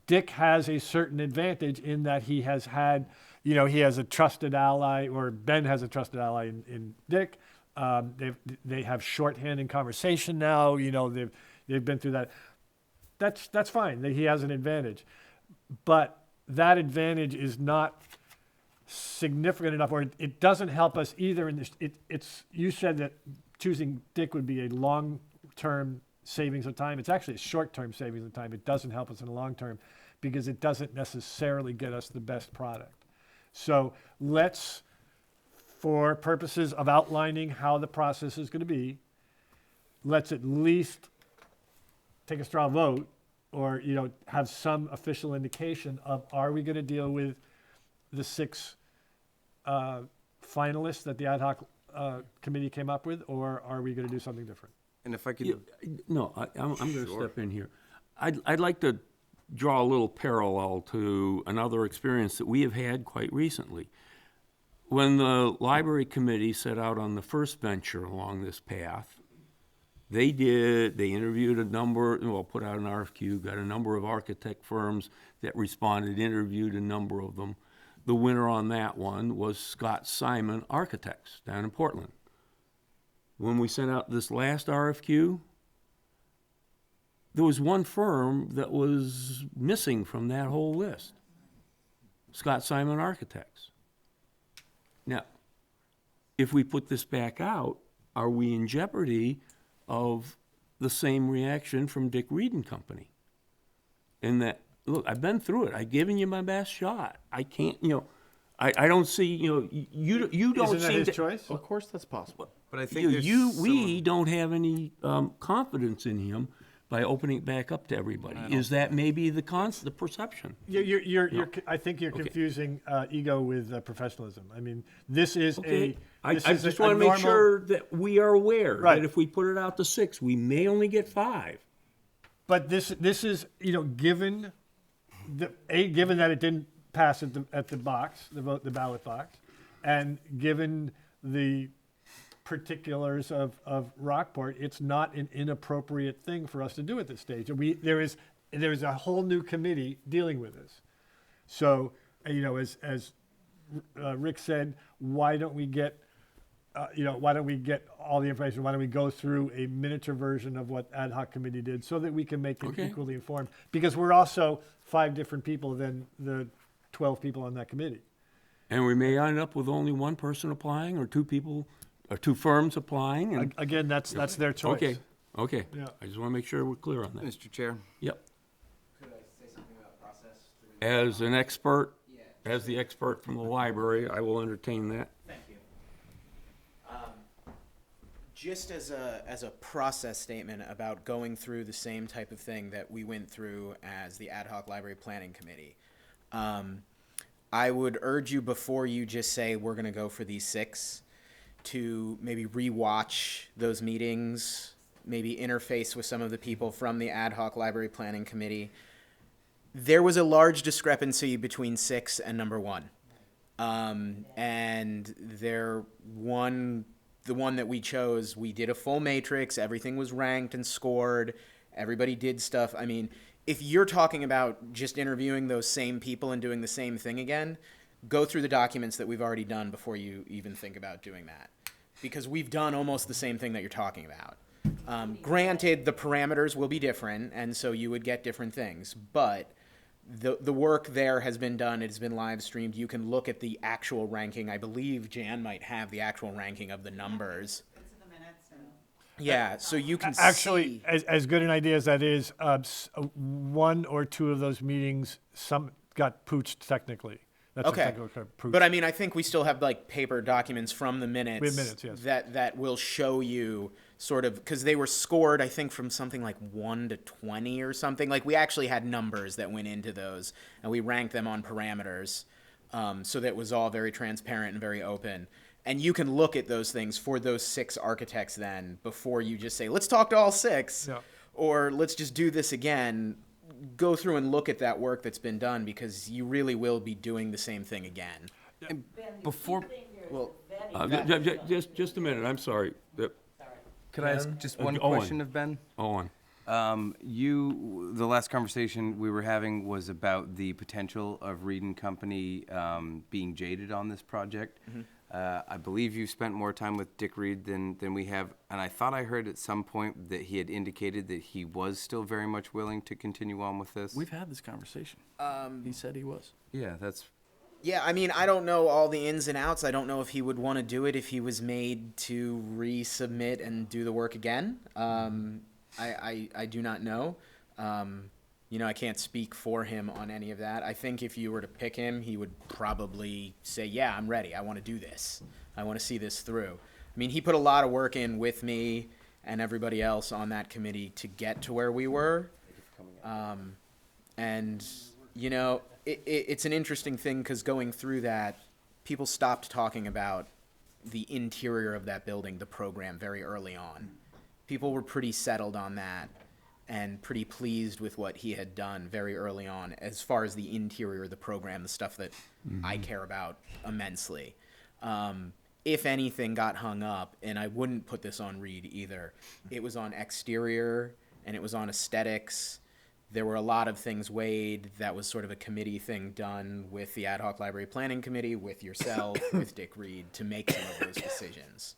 Dick has a certain advantage in that he has had, you know, he has a trusted ally, or Ben has a trusted ally in Dick. They have shorthand in conversation now. You know, they've been through that. That's fine. He has an advantage, but that advantage is not significant enough, or it doesn't help us either. In this, it's you said that choosing Dick would be a long-term savings of time. It's actually a short-term savings of time. It doesn't help us in the long term because it doesn't necessarily get us the best product. So let's, for purposes of outlining how the process is going to be, let's at least take a straw vote, or, you know, have some official indication of, are we going to deal with the 6 finalists that the ad hoc committee came up with, or are we going to do something different? And if I could, No, I'm going to Sure. step in here. I'd like to draw a little parallel to another experience that we have had quite recently. When the library committee set out on the first venture along this path, they interviewed put out an RFQ, got a number of architect firms that responded, interviewed a number of them. The winner on that one was Scott Simon Architects down in Portland. When we sent out this last RFQ, there was one firm that was missing from that whole list, Scott Simon Architects. Now, if we put this back out, are we in jeopardy of the same reaction from Dick Reed and Company? In that, look, I've been through it. I've given you my best shot. I can't, you know, I don't see, you know, you don't Isn't that seem his to. choice? Of course, that's possible. but I think there's We don't have any confidence in him by opening it back up to everybody. Is that maybe the perception? I think you're confusing ego with professionalism. I mean, this is Okay, I this is just a want to make normal- sure that we are aware Right. that if we put it out to 6, we may only get 5. But this is, you know, given that it didn't pass at the ballot box, and given the particulars of Rockport, it's not an inappropriate thing for us to do at this stage. There is a whole new committee dealing with this. So, you know, as Rick said, why don't we get all the information? Why don't we go through a miniature version of what ad hoc committee did so that we can make it Okay. equally informed? Because we're also 5 different people than the 12 people on that committee. And we may end up with only one person applying, or 2 people, or 2 firms applying. And, Again, that's their choice. okay. Yeah. I just want to make sure we're clear on that. Mr. Chair. Yep. Could I say something about process? As an expert, as the expert from the library, I will entertain that. Thank you. Just as a process statement about going through the same type of thing that we went through as the Ad Hoc Library Planning Committee, I would urge you, before you just say we're going to go for these 6, to maybe rewatch those meetings, maybe interface with some of the people from the Ad Hoc Library Planning Committee. There was a large discrepancy between 6 and number 1. And the one that we chose, we did a full matrix, everything was ranked and scored, everybody did stuff. I mean, if you're talking about just interviewing those same people and doing the same thing again, go through the documents that we've already done before you even think about doing that. Because we've done almost the same thing that you're talking about. Granted, the parameters will be different, and so you would get different things, but the work there has been done. It has been live streamed. You can look at the actual ranking. I believe Jan might have the actual ranking of the numbers. It's in the Yeah, so you can Actually, see. as good an idea as that is, one or two of those meetings, some got pooched technically. That's a Okay, technical term, pooched. but I mean, I think we still have like paper documents from the minutes. We have minutes, yes. That will show you sort of because they were scored, I think, from something like 1 to 20 or something. Like we actually had numbers that went into those, and we ranked them on parameters, so that it was all very transparent and very open. And you can look at those things for those 6 architects then before you just say, let's talk to all 6, Yeah. or let's just do this again. Go through and look at that work that's been done because you really will be doing the same thing again. Before, well, Just a minute, I'm sorry. could I ask just one Owen. question of Ben? Owen. The last conversation we were having was about the potential of Reed and Company being jaded on this project. I believe you spent more time with Dick Reed than we have, and I thought I heard at some point that he had indicated that he was still very much willing to continue on with this. We've had this conversation. He said he was. Yeah, that's Yeah, I mean, I don't know all the ins and outs. I don't know if he would want to do it if he was made to resubmit and do the work again. I do not know. You know, I can't speak for him on any of that. I think if you were to pick him, he would probably say, yeah, I'm ready. I want to do this. I want to see this through. I mean, he put a lot of work in with me and everybody else on that committee to get to where we were. And, you know, it's an interesting thing because going through that, people stopped talking about the interior of that building, the program, very early on. People were pretty settled on that and pretty pleased with what he had done very early on as far as the interior of the program, the stuff that I care about immensely. If anything got hung up, and I wouldn't put this on Reed either, it was on exterior and it was on aesthetics. There were a lot of things weighed. That was sort of a committee thing done with the Ad Hoc Library Planning Committee, with yourself, with Dick Reed, to make some of those decisions.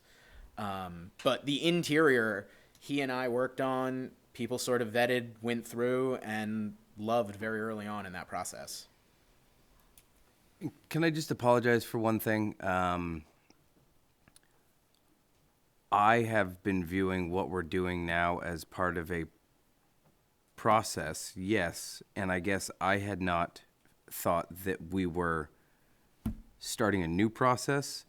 But the interior, he and I worked on, people sort of vetted, went through, and loved very early on in that process. Can I just apologize for one thing? I have been viewing what we're doing now as part of a process, yes, and I guess I had not thought that we were starting a new process.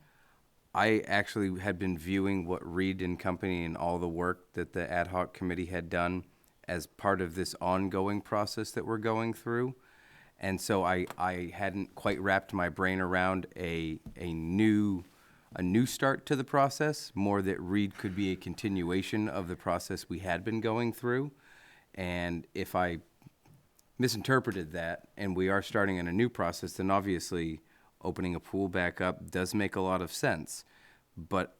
I actually had been viewing what Reed and Company and all the work that the ad hoc committee had done as part of this ongoing process that we're going through. And so I hadn't quite wrapped my brain around a new start to the process, more that Reed could be a continuation of the process we had been going through. And if I misinterpreted that and we are starting in a new process, then obviously opening a pool back up does make a lot of sense. But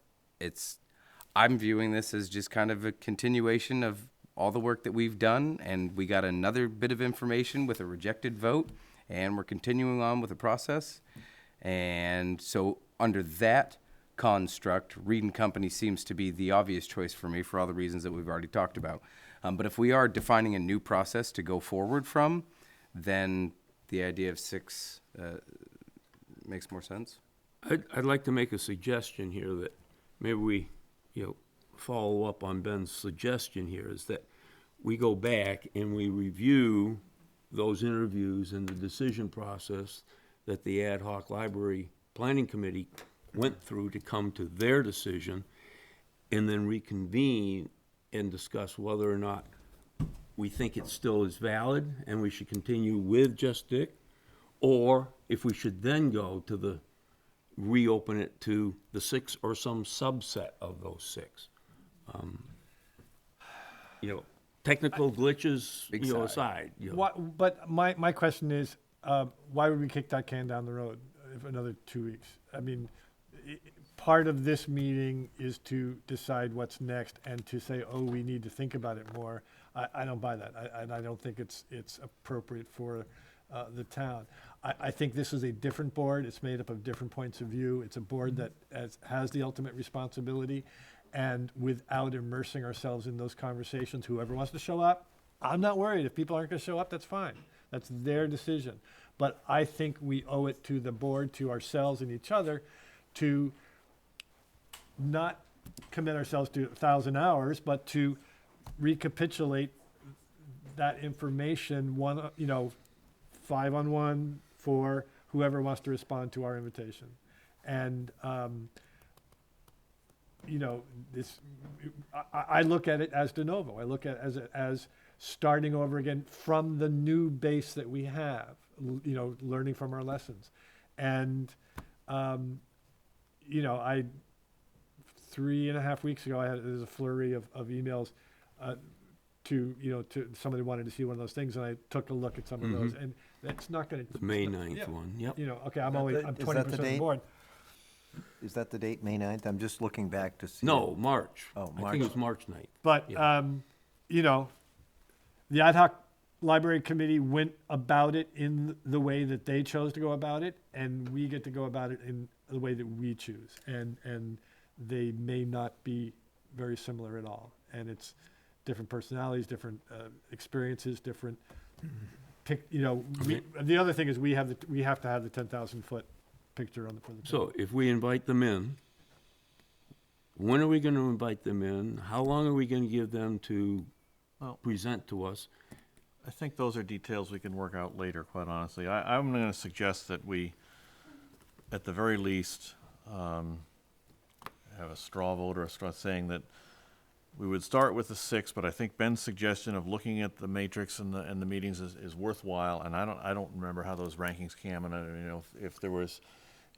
I'm viewing this as just kind of a continuation of all the work that we've done, and we got another bit of information with a rejected vote, and we're continuing on with the process. And so under that construct, Reed and Company seems to be the obvious choice for me for all the reasons that we've already talked about. But if we are defining a new process to go forward from, then the idea of 6 makes more sense. I'd like to make a suggestion here that maybe we, follow up on Ben's suggestion here, is that we go back and we review those interviews and the decision process that the Ad Hoc Library Planning Committee went through to come to their decision, and then reconvene and discuss whether or not we think it still is valid and we should continue with Just Dick, or if we should then go to reopen it to the 6 or some subset of those 6. Technical glitches, aside. But my question is, why would we kick that can down the road for another 2 weeks? I mean, part of this meeting is to decide what's next and to say, oh, we need to think about it more. I don't buy that. I don't think it's appropriate for the town. I think this is a different board. It's made up of different points of view. It's a board that has the ultimate responsibility. And without immersing ourselves in those conversations, whoever wants to show up, I'm not worried. If people aren't going to show up, that's fine. That's their decision. But I think we owe it to the board, to ourselves and each other, to not commit ourselves to 1,000 hours, but to recapitulate that information, 5-on-1 for whoever wants to respond to our invitation. And, I look at it as de novo. I look at it as starting over again from the new base that we have, learning from our lessons. And, 3.5 weeks ago, there's a flurry of emails to somebody wanted to see one of those things, and I took a look at some of those, and it's not going to. The May 9th one, yep. Okay, I'm Is that 20% the on date? board. Is that the date, May 9th? I'm just looking back to see. No, March. Oh, I March. think it was March 9th. But, Yeah. The ad hoc library committee went about it in the way that they chose to go about it, and we get to go about it in the way that we choose. And they may not be very similar at all. And it's different personalities, different experiences, different, the other thing is we have to have the 10,000-foot picture for the. So if we invite them in, when are we going to invite them in? How long are we going to give them to Well- present to us? I think those are details we can work out later, quite honestly. I'm going to suggest that we, at the very least, have a straw vote or a straw saying that we would start with the 6, but I think Ben's suggestion of looking at the matrix and the meetings is worthwhile. And I don't remember how those rankings came, and if there was,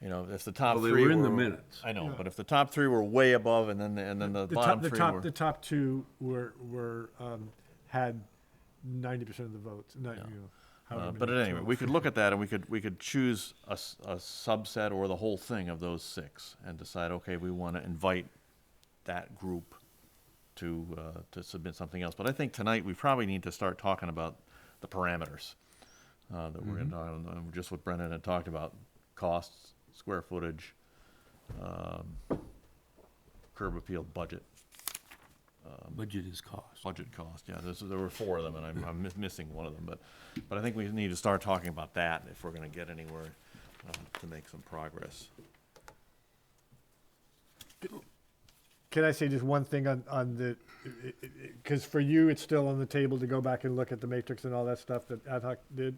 if the top Well, they three were in the minutes. I know, Yeah. but if the top 3 were way above, and then the bottom 3 were. The top two were had 90% of the votes. However But at many, any rate, 12. we could look at that, and we could choose a subset or the whole thing of those 6 and decide, okay, we want to invite that group to submit something else. But I think tonight we probably need to start talking about the parameters that we're going to talk about, just what Brendan had talked about: costs, square footage, curb appeal, budget. Budget is cost. Budget cost, yeah, there were 4 of them, and I'm missing one of them, but I think we need to start talking about that if we're gonna get anywhere, to make some progress. Can I say just one thing on the, because for you, it's still on the table to go back and look at the matrix and all that stuff that ad hoc did.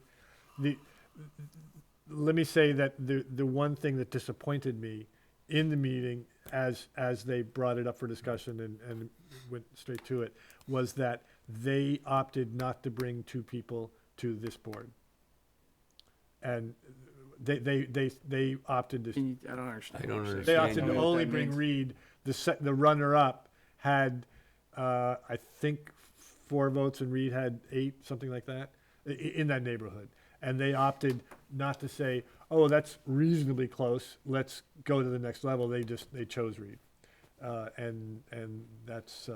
Let me say that the one thing that disappointed me in the meeting as they brought it up for discussion and went straight to it was that they opted not to bring 2 people to this board. And they opted to. I don't understand. I don't understand. They opted know to what only that bring means. Reed. The runner-up had, I think, 4 votes, and Reed had 8, something like that, in that neighborhood. And they opted not to say, "Oh, that's reasonably close. Let's go to the next level." They chose Reed, and that's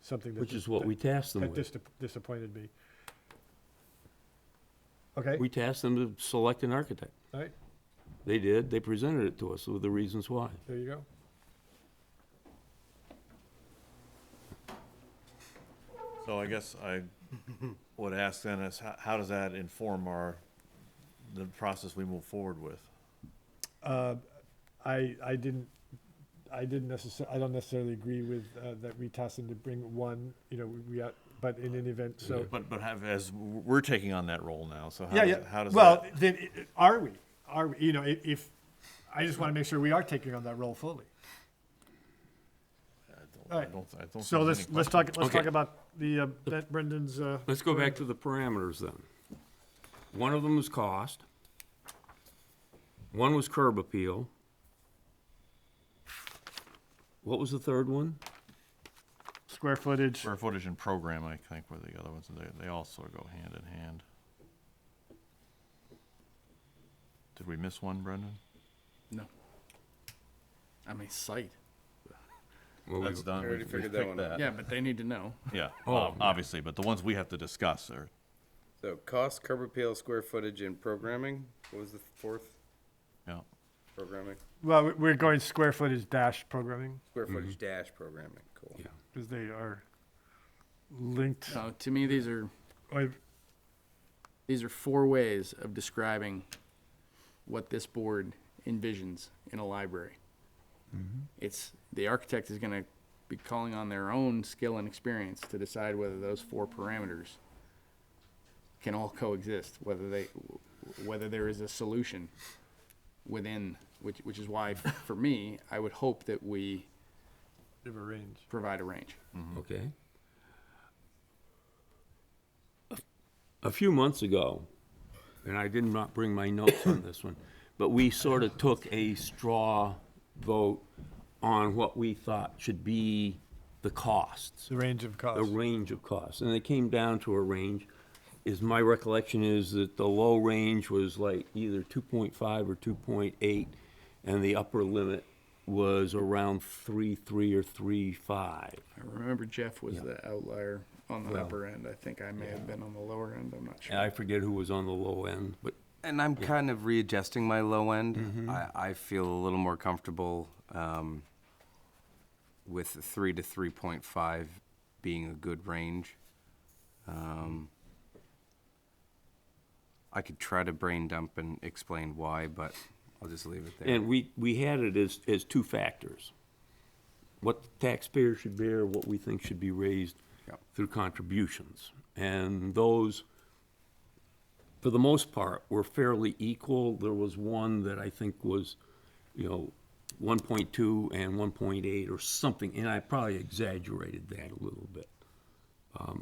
something that Which is what we tasked them that with. disappointed me. Okay, We tasked them to select an architect. all right, They did. They presented it to us with the reasons why. there you go. So I guess I would ask then is, how does that inform the process we move forward with? I don't necessarily agree with that we tasked them to bring one. But in any event, so But as we're taking on that role now, so how does Well, that? then are we? If I just want to make sure we are taking on that role fully. All right. I don't So think there's any let's question. talk Okay. about the Brendan's. Let's go back to the parameters then. One of them was cost. One was curb appeal. What was the third one? Square footage. Square footage and program, I think, were the other ones, and they all sort of go hand in hand. Did we miss one, Brendan? No. I mean, site. Well, That's done. already We figured that picked one out. Yeah, but they need to know. Yeah, Oh, obviously, but the ones we have to discuss are, So cost, curb appeal, square footage, and programming. What was the 4th? yeah. Programming. Well, we're going square footage dash programming Square footage dash programming. Cool. Yeah. because they are linked. So to me, these are Oh, 4 ways of describing what this board envisions in a library. It's, the architect is gonna be calling on their own skill and experience to decide whether those four parameters can all coexist, whether there is a solution within, which is why, for me, I would hope that we Give a range. provide a range. Okay. A few months ago, and I did not bring my notes on this one, but we sort of took a straw vote on what we thought should be the costs. The range of The costs. range of costs, and it came down to a range. My recollection is that the low range was like either 2.5 or 2.8, and the upper limit was around 3.3 or 3.5. I remember Jeff was the outlier on the Well, upper end. I think I may have been on the lower end, I'm not sure. And I forget who was on the low end, but And I'm kind of readjusting my low end. I feel a little more comfortable with 3 to 3.5 being a good range. I could try to brain dump and explain why, but I'll just leave it there. And we had it as two factors. What the taxpayer should bear, what we think should be raised Yep. through contributions. And those, for the most part, were fairly equal. There was one that I think was, 1.2 and 1.8 or something, and I probably exaggerated that a little bit.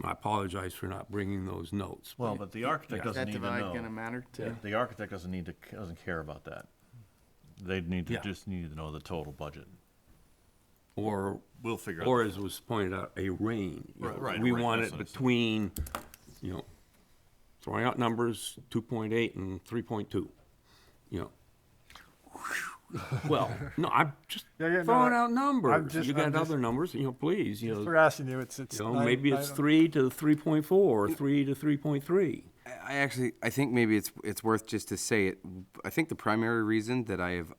I apologize for not bringing those notes. Well, but the architect Is doesn't that need to divide know. gonna matter to? The architect doesn't care about that. They'd need to, Yeah. just need to know the total budget. Or We'll figure out. Or as was pointed out, a range. You know, Right, We right, want that's it what I said. between, throwing out numbers, 2.8 and 3.2, you know. Well, no, I'm just Yeah, yeah, no, throwing I- out numbers. I'm You got just- other numbers, please, We're asking you, it's, maybe it's 3 to 3.4, or 3 to 3.3. I think maybe it's worth just to say it. I think the primary reason that I've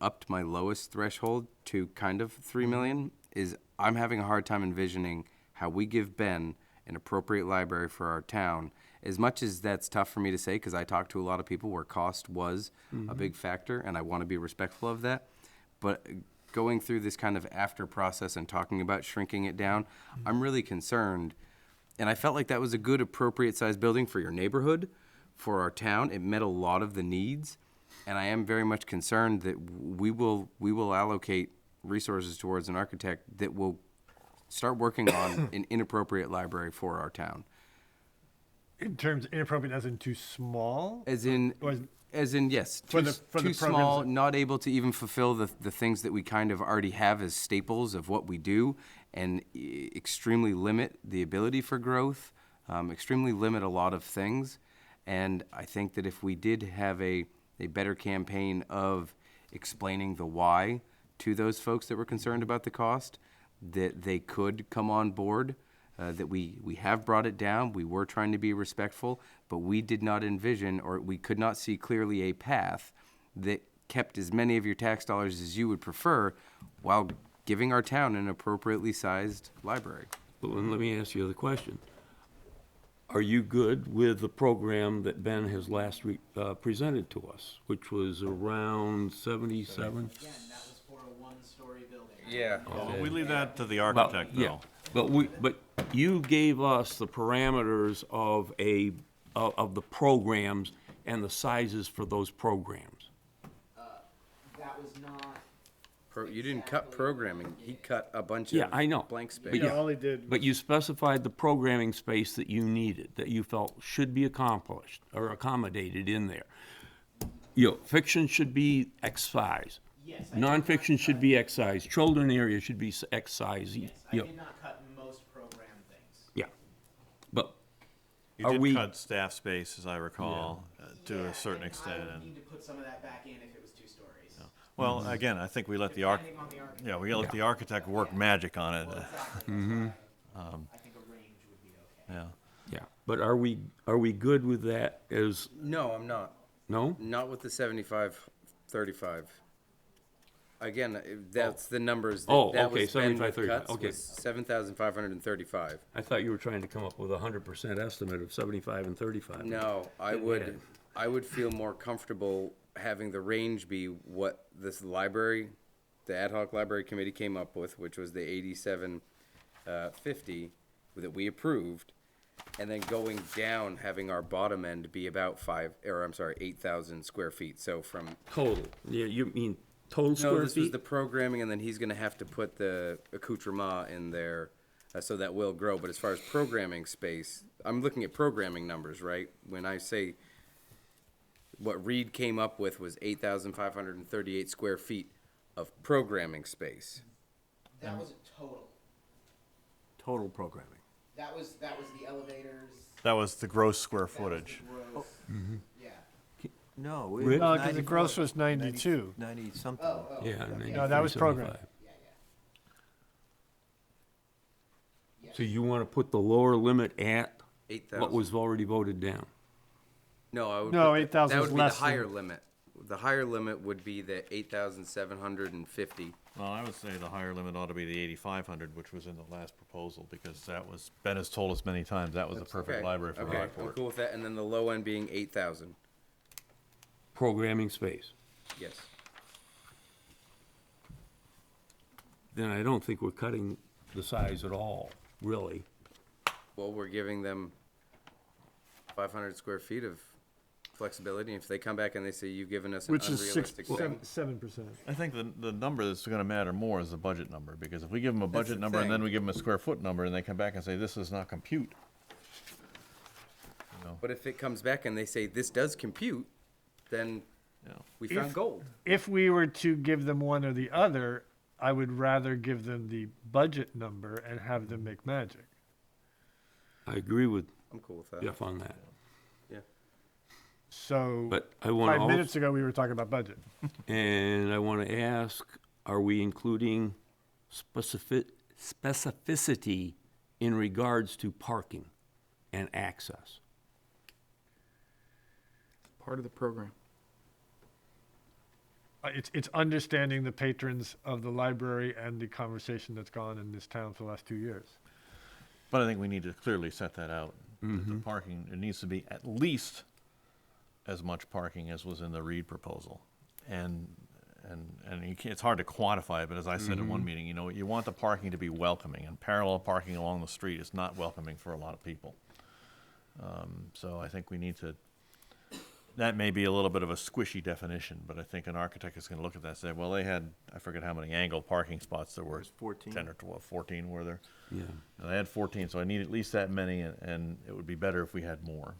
upped my lowest threshold to kind of 3 million is I'm having a hard time envisioning how we give Ben an appropriate library for our town. As much as that's tough for me to say, because I talk to a lot of people where cost was a big factor, and I want to be respectful of that. But going through this kind of after process and talking about shrinking it down, I'm really concerned. And I felt like that was a good, appropriate sized building for your neighborhood, for our town. It met a lot of the needs. And I am very much concerned that we will allocate resources towards an architect that will start working on an inappropriate library for our town. In terms, inappropriate as in too small? As in, Or- yes, For too, the- for the too small, programs that- not able to even fulfill the things that we kind of already have as staples of what we do, and extremely limit the ability for growth, extremely limit a lot of things. And I think that if we did have a better campaign of explaining the why to those folks that were concerned about the cost, that they could come on board, that we have brought it down. We were trying to be respectful, but we did not envision, or we could not see clearly a path that kept as many of your tax dollars as you would prefer while giving our town an appropriately sized library. But then let me ask you the question. Are you good with the program that Ben has last presented to us, which was around 77? Again, that was for a one-story building. Yeah. Well, we leave that to the Well, architect, yeah, though. but you gave us the parameters of of the programs and the sizes for those programs. That was not. You didn't cut programming. He cut a bunch Yeah, of I know. blank space. But Yeah, all he did But you specified the programming space that you needed, that you felt should be accomplished or accommodated in there. Fiction should be X size. Yes. Nonfiction should be X size. Children area should be X size. Yes, I did not cut most program things. Yeah. But You Are did we- cut staff space, as I recall, to Yeah, a certain and extent. I would and- need to put some of that back in if it was 2 stories. Well, again, I think we let the Depending on the architect. yeah, we let the architect work magic on it. Well, exactly. I think a range would be okay. Yeah. Yeah, but are we good with that as, No, I'm not. no? Not with the 75, 35. Again, that's the numbers. That, Oh, that okay, was spent 75, with 35, cuts okay. was 7,535. I thought you were trying to come up with a 100% estimate of 75 and 35. No, I would feel more comfortable having the range be what this library the ad hoc library committee came up with, which was the 8750 that we approved, and then going down, having our bottom end be about 8,000 square feet. So from Total, yeah, you mean total no, square this was feet? the programming, and then he's gonna have to put the accoutrement in there, so that will grow. But as far as programming space, I'm looking at programming numbers, right? When I say what Reed came up with was 8,538 square feet of programming space. That was a total. Total programming. That was the elevators. That was the gross square that was the footage. gross- Yeah. No. Rick? No, 'cause the gross was 92. 90 something. Yeah. No, that was 93.75. programmed. So you want to put the lower limit at 8,000. what was already voted down? No, I would. No, put 8,000 That is would be the less than- higher limit. The higher limit would be the 8,750. Well, I would say the higher limit ought to be the 8,500, which was in the last proposal, because that was, Ben has told us many times, that was the perfect Okay, library for okay, I'm Rockport. cool with that. And then the low end being 8,000. Programming space. Yes. Then I don't think we're cutting the size at all, really. Well, we're giving them 500 square feet of flexibility. If they come back and they say you've given us an Which is unrealistic thing, 7%. I think the number that's gonna matter more is the budget number, because if we give them a budget the number and then thing. we give them a square foot number and they come back and say, this does not compute. You know, but if it comes back and they say this does compute, then you know. we found If- gold. If we were to give them one or the other, I would rather give them the budget number and have them make magic. I agree with I'm cool with that. Jeff on that. Yeah. So, But I want to 5 also, minutes ago, we were talking about budget. and I want to ask, are we including specificity in regards to parking and access? Part of the program. It's understanding the patrons of the library and the conversation that's gone in this town for the last 2 years. But I think we need to clearly set that out. That the parking, it needs to be at least as much parking as was in the Reed proposal. And you can't, it's hard to quantify it, but as I said in one meeting, you know, you want the parking to be welcoming, and parallel parking along the street is not welcoming for a lot of people. So I think we need to, that may be a little bit of a squishy definition, but I think an architect is gonna look at that and say, well, they had, I forget how many angled parking spots there were. 14. 10 or 12, 14 were there? Yeah. And I had 14, so I need at least that many, and it would be better if we had more.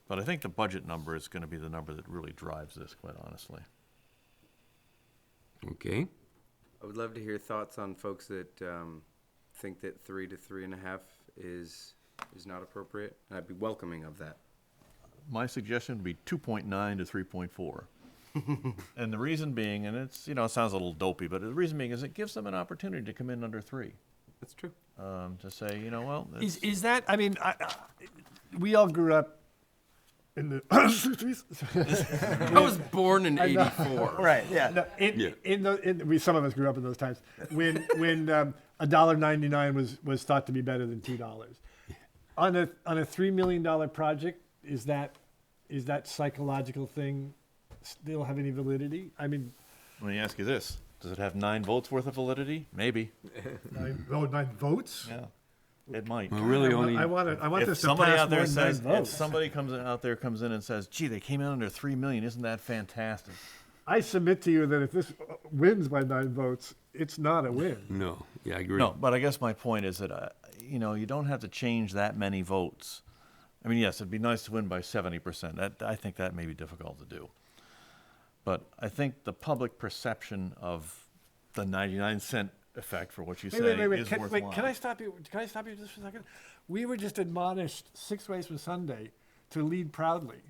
But I think the budget number is gonna be the number that really drives this, quite honestly. Okay. I would love to hear thoughts on folks that think that 3 to 3.5 is not appropriate, and I'd be welcoming of that. My suggestion would be 2.9 to 3.4. And the reason being, and it's, you know, it sounds a little dopey, but the reason being is it gives them an opportunity to come in under 3. That's true. To say, you know, well, Is that, I mean, we all grew up in the. I was born in '84. Right, yeah. No, some of us grew up in those times when $1.99 was thought to be better than $2. On a $3 million project, is that psychological thing still have any validity? I mean, let me ask you this. Does it have 9 votes worth of validity? Maybe. 9 votes? Yeah. It might. Well, really only. I want If this to somebody pass out there more than 9 says, if votes. somebody comes in and says, gee, they came in under 3 million, isn't that fantastic? I submit to you that if this wins by 9 votes, it's not a win. No, yeah, I agree. No, but I guess my point is that, you know, you don't have to change that many votes. I mean, yes, it'd be nice to win by 70%. I think that may be difficult to do. But I think the public perception of the 99-cent effect for what you say is worthwhile. Can I stop you? Can I stop you just for a second? We were just admonished 6 ways from Sunday to lead proudly,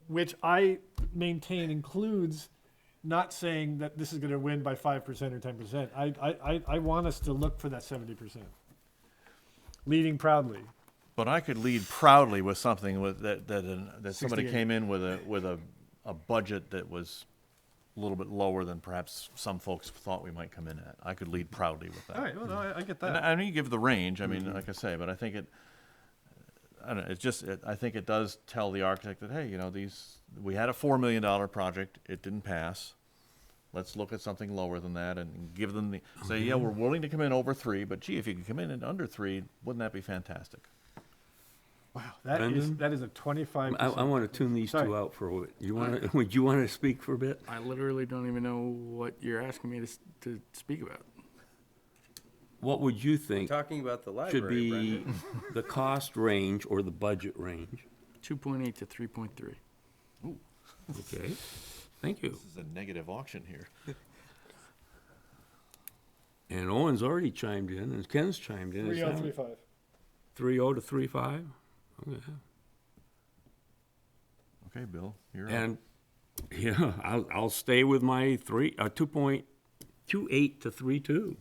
which I maintain includes not saying that this is going to win by 5% or 10%. I want us to look for that 70%. Leading proudly. But I could lead proudly with something with that somebody 68. came in with a budget that was a little bit lower than perhaps some folks thought we might come in at. I could lead proudly with that. All right, well, no, I get And that. I mean, you give the range. I mean, like I say, but I think I don't know. It's just. I think it does tell the architect that, hey, you know, we had a $4 million project. It didn't pass. let's look at something lower than that and give them the, say, yeah, we're willing to come in over 3, but gee, if you could come in at under 3, wouldn't that be fantastic? Brendan? That is a 25%. I want to tune these Sorry. two out for a bit. You want to, would you want to speak for a bit? I literally don't even know what you're asking me to speak about. What would you think Talking about the should library, be Brendan. the cost range or the budget range? 2.8 to 3.3. Okay, thank you. This is a negative auction here. And Owen's already chimed in, and Ken's chimed in. 3035. 3.0 to 3.5? Okay. Okay, Bill, you're up. And, yeah, I'll stay with my 2.28 to 3.2.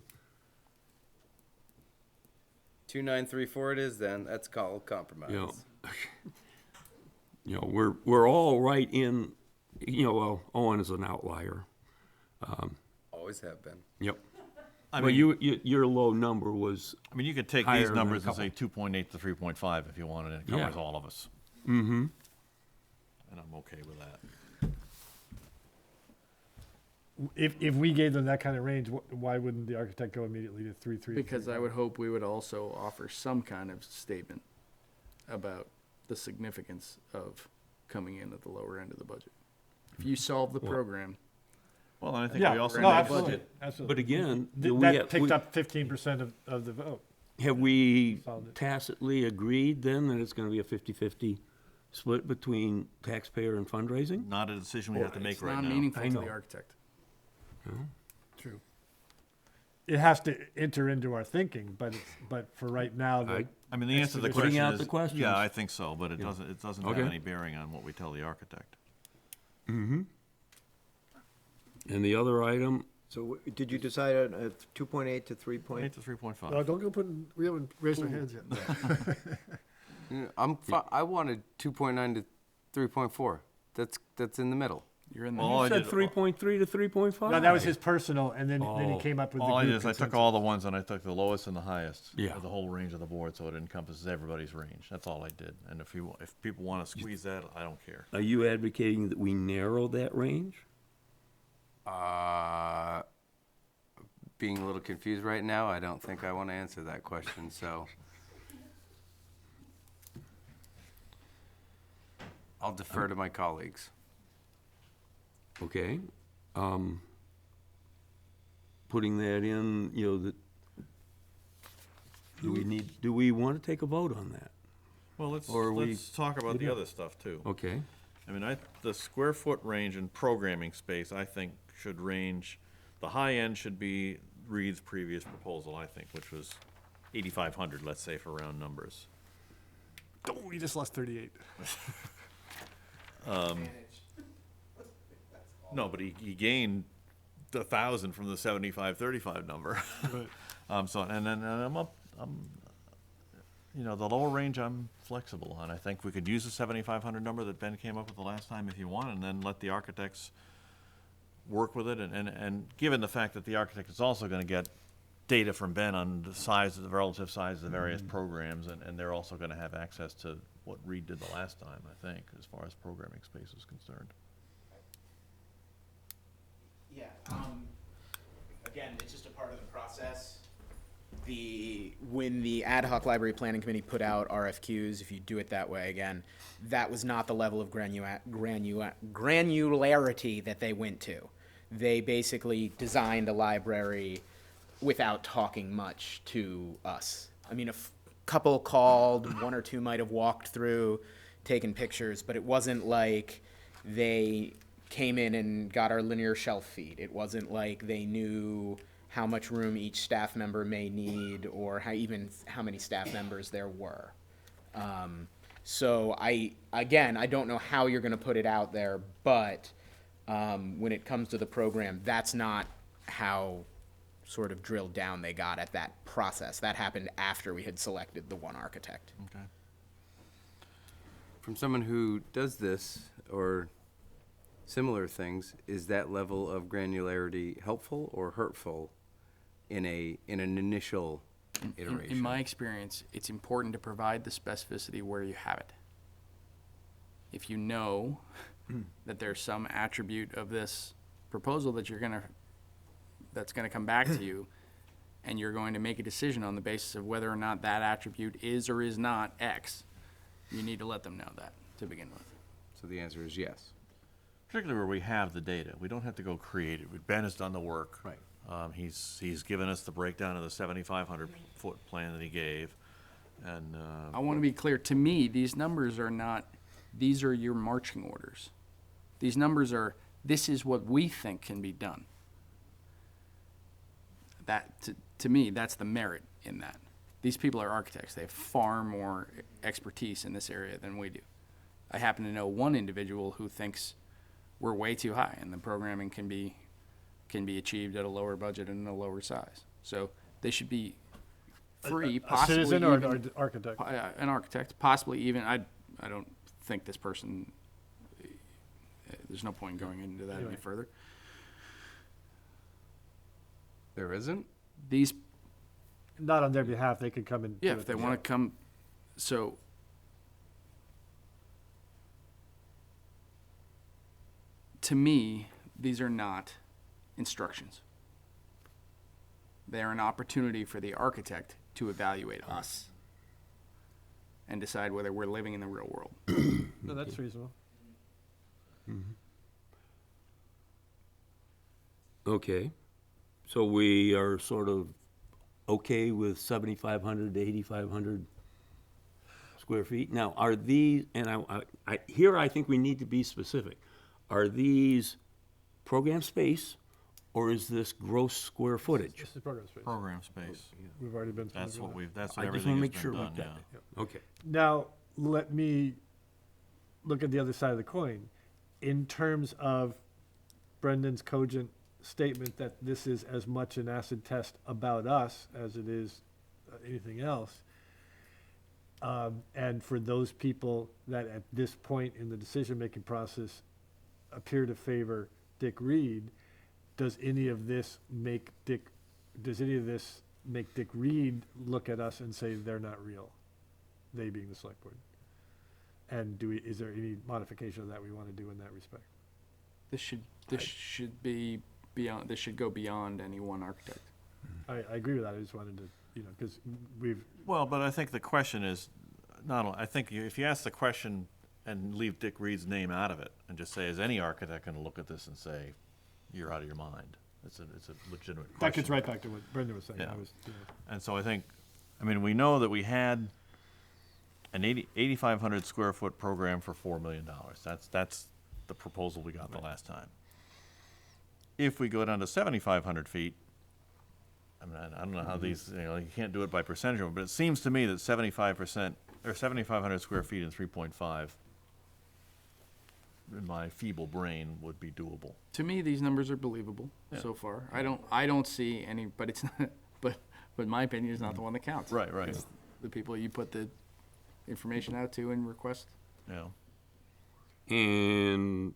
2934 it is then. That's called compromise. You know, you know, we're all right in, you know, well, Owen is an outlier. Always have been. Yep. I But mean, your low number was, I mean, you could take higher these than a numbers and say couple. 2.8 to 3.5 if you wanted, and it Yeah. covers all of us. mm-hmm. And I'm okay with that. If we gave them that kind of range, why wouldn't the architect go immediately to 3.3? Because I would hope we would also offer some kind of statement about the significance of coming in at the lower end of the budget. If you solve the program, Well, and I think Yeah, we also no, need absolutely, budget. absolutely. But again, That picked up 15% of the vote. have we Solved it. tacitly agreed then that it's going to be a 50-50 split between taxpayer and fundraising? Not a decision we have to make it's right not now. meaningful I to know. the architect. True. It has to enter into our thinking, but for right now, I mean, the answer to the Putting question out is, the questions. yeah, I think so, but it doesn't have Okay. any bearing on what we tell the architect. Mm-hmm. And the other item, So did you decide on 2.8 to 3.? 8 to 3.5. don't go putting, we haven't raised our hands yet. I wanted 2.9 to 3.4. That's in the middle. You're in the. All I you said did- 3.3 to 3.5? No, that was his personal, and then he Oh. came up with the All I group did is I took consensus. all the ones and I took the lowest and the highest Yeah. of the whole range of the board, so it encompasses everybody's range. That's all I did. And if people want to squeeze that, I don't care. Are you advocating that we narrow that range? Being a little confused right now, I don't think I want to answer that question, so. I'll defer to my colleagues. Okay. Putting that in, you know, that, do we want to take a vote on that? Well, let's Or we- talk about the Yeah. other stuff too. Okay. I mean, the square foot range in programming space, I think, should range, the high end should be Reed's previous proposal, I think, which was 8,500, let's say, for round numbers. Oh, we just lost 38. No, but he gained 1,000 from the 75-35 number. So, and then you know, the lower range I'm flexible on. I think we could use the 7,500 number that Ben came up with the last time if you want, and then let the architects work with it. And given the fact that the architect is also gonna get data from Ben on the size of the relative size of the various programs, and they're also gonna have access to what Reed did the last time, I think, as far as programming space is concerned. Yeah, again, it's just a part of the process. When the ad hoc library planning committee put out RFQs, if you do it that way again, that was not the level of granularity that they went to. They basically designed a library without talking much to us. I mean, couple called, one or two might have walked through, taken pictures, but it wasn't like they came in and got our linear shelf feet. It wasn't like they knew how much room each staff member may need or how many staff members there were. So I don't know how you're gonna put it out there, but when it comes to the program, that's not how sort of drilled down they got at that process. That happened after we had selected the one architect. Okay. From someone who does this or similar things, is that level of granularity helpful or hurtful in an initial iteration? In my experience, it's important to provide the specificity where you have it. If you know that there's some attribute of this proposal that that's gonna come back to you, and you're going to make a decision on the basis of whether or not that attribute is or is not X, you need to let them know that to begin with. So the answer is yes. Particularly where we have the data. We don't have to go create it. Ben has done the work. Right. He's given us the breakdown of the 7,500 foot plan that he gave. And, I want to be clear, to me, these numbers are not, these are your marching orders. These numbers are, this is what we think can be done. That, to me, that's the merit in that. These people are architects. They have far more expertise in this area than we do. I happen to know one individual who thinks we're way too high and the programming can be achieved at a lower budget and a lower size. So they should be free, A possibly citizen or even, an architect? an architect, possibly even, I don't think this person, there's no point in going into that any Anyway. further. There isn't? These, Not on their behalf, they could come and. yeah, do if it they want to come, so. To me, these are not instructions. They are an opportunity for the architect to evaluate us and decide whether we're living in the real world. No, that's reasonable. Okay, so we are sort of okay with 7,500 to 8,500 square feet. Now, are these, and here I think we need to be specific. Are these program space, or is this gross square footage? This is program space. program space. We've already been. That's through what that. that's I what just everything wanna has make sure been about done, that. yeah. Okay. Now, let me look at the other side of the coin. In terms of Brendan's cogent statement that this is as much an acid test about us as it is anything else, and for those people that at this point in the decision-making process appear to favor Dick Reed, does any of this make Dick Reed look at us and say they're not real? They being the select board. And is there any modification of that we want to do in that respect? This should go beyond any one architect. I agree with that. I just wanted to, because we've, Well, but I think the question is, I think if you ask the question and leave Dick Reed's name out of it and just say, is any architect going to look at this and say, you're out of your mind? It's a legitimate question. that gets right back to what Brendan was saying. Yeah. I And so I think, we know that we had an 8,500 square foot program for $4 million. That's the proposal we got the last time. If we go down to 7,500 feet, I don't know how these, you can't do it by percentage, but it seems to me that 75% or 7,500 square feet and 3.5 in my feeble brain would be doable. To me, these numbers are believable Yeah. so far. I don't see any, but it's not, but my opinion is not the one that counts. Right. It's the people you put the information out to and request. Yeah. And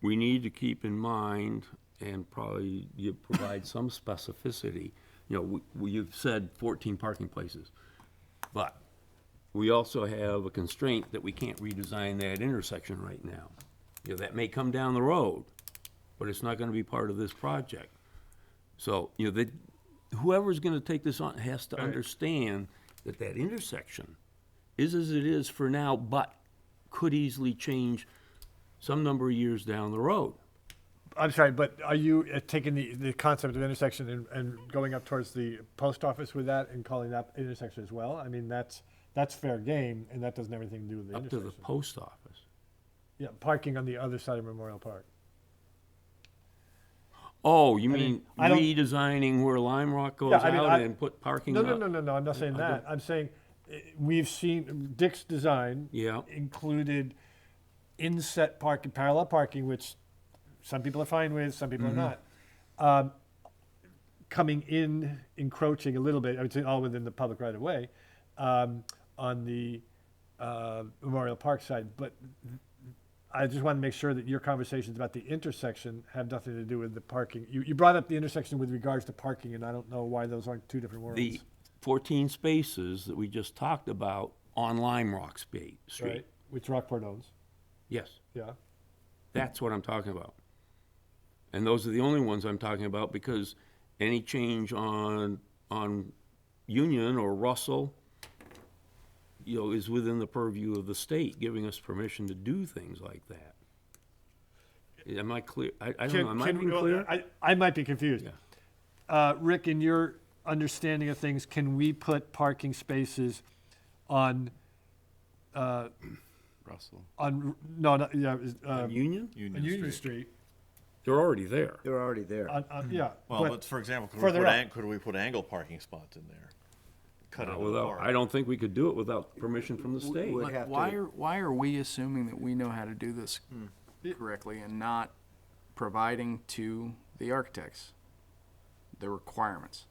we need to keep in mind, and probably you provide some specificity, you've said 14 parking places, but we also have a constraint that we can't redesign that intersection right now. That may come down the road, but it's not gonna be part of this project. So, whoever's gonna take this on has to understand that that intersection is as it is for now, but could easily change some number of years down the road. I'm sorry, but are you taking the concept of intersection and going up towards the post office with that and calling that intersection as well? I mean, that's fair game, and that doesn't have anything to do with the Up to intersection. the post office. Yeah, parking on the other side of Memorial Park. Oh, you I mean mean, I don't- redesigning where Lime Rock goes Yeah, I mean, out and put parking No, up? no, I'm not saying I that. don't- I'm saying, we've seen, Dick's design Yeah. included inset parking, parallel parking, which some people are fine with, some people are not. Coming in, encroaching a little bit, I would say all within the public right of way, on the Memorial Park side. But I just want to make sure that your conversations about the intersection have nothing to do with the parking. You brought up the intersection with regards to parking, and I don't know why those aren't two different worlds. The 14 spaces that we just talked about on Lime Rock Street. Right, which Rockport owns, Yes, yeah. that's what I'm talking about. And those are the only ones I'm talking about, because any change on Union or Russell, you know, is within the purview of the state, giving us permission to do things like that. Am I clear? I don't know, am I being clear? I might be confused. Rick, in your understanding of things, can we put parking spaces on, Russell. on, no, no, yeah, Union? on Union Street? They're already there. They're already there. Yeah. Well, but for example, further up. could we put angle parking spots in there? Cut it Not without, apart. I don't think we could do it without permission from the state. Would have Why are we assuming that we know how to do this correctly and not providing to the architects the requirements?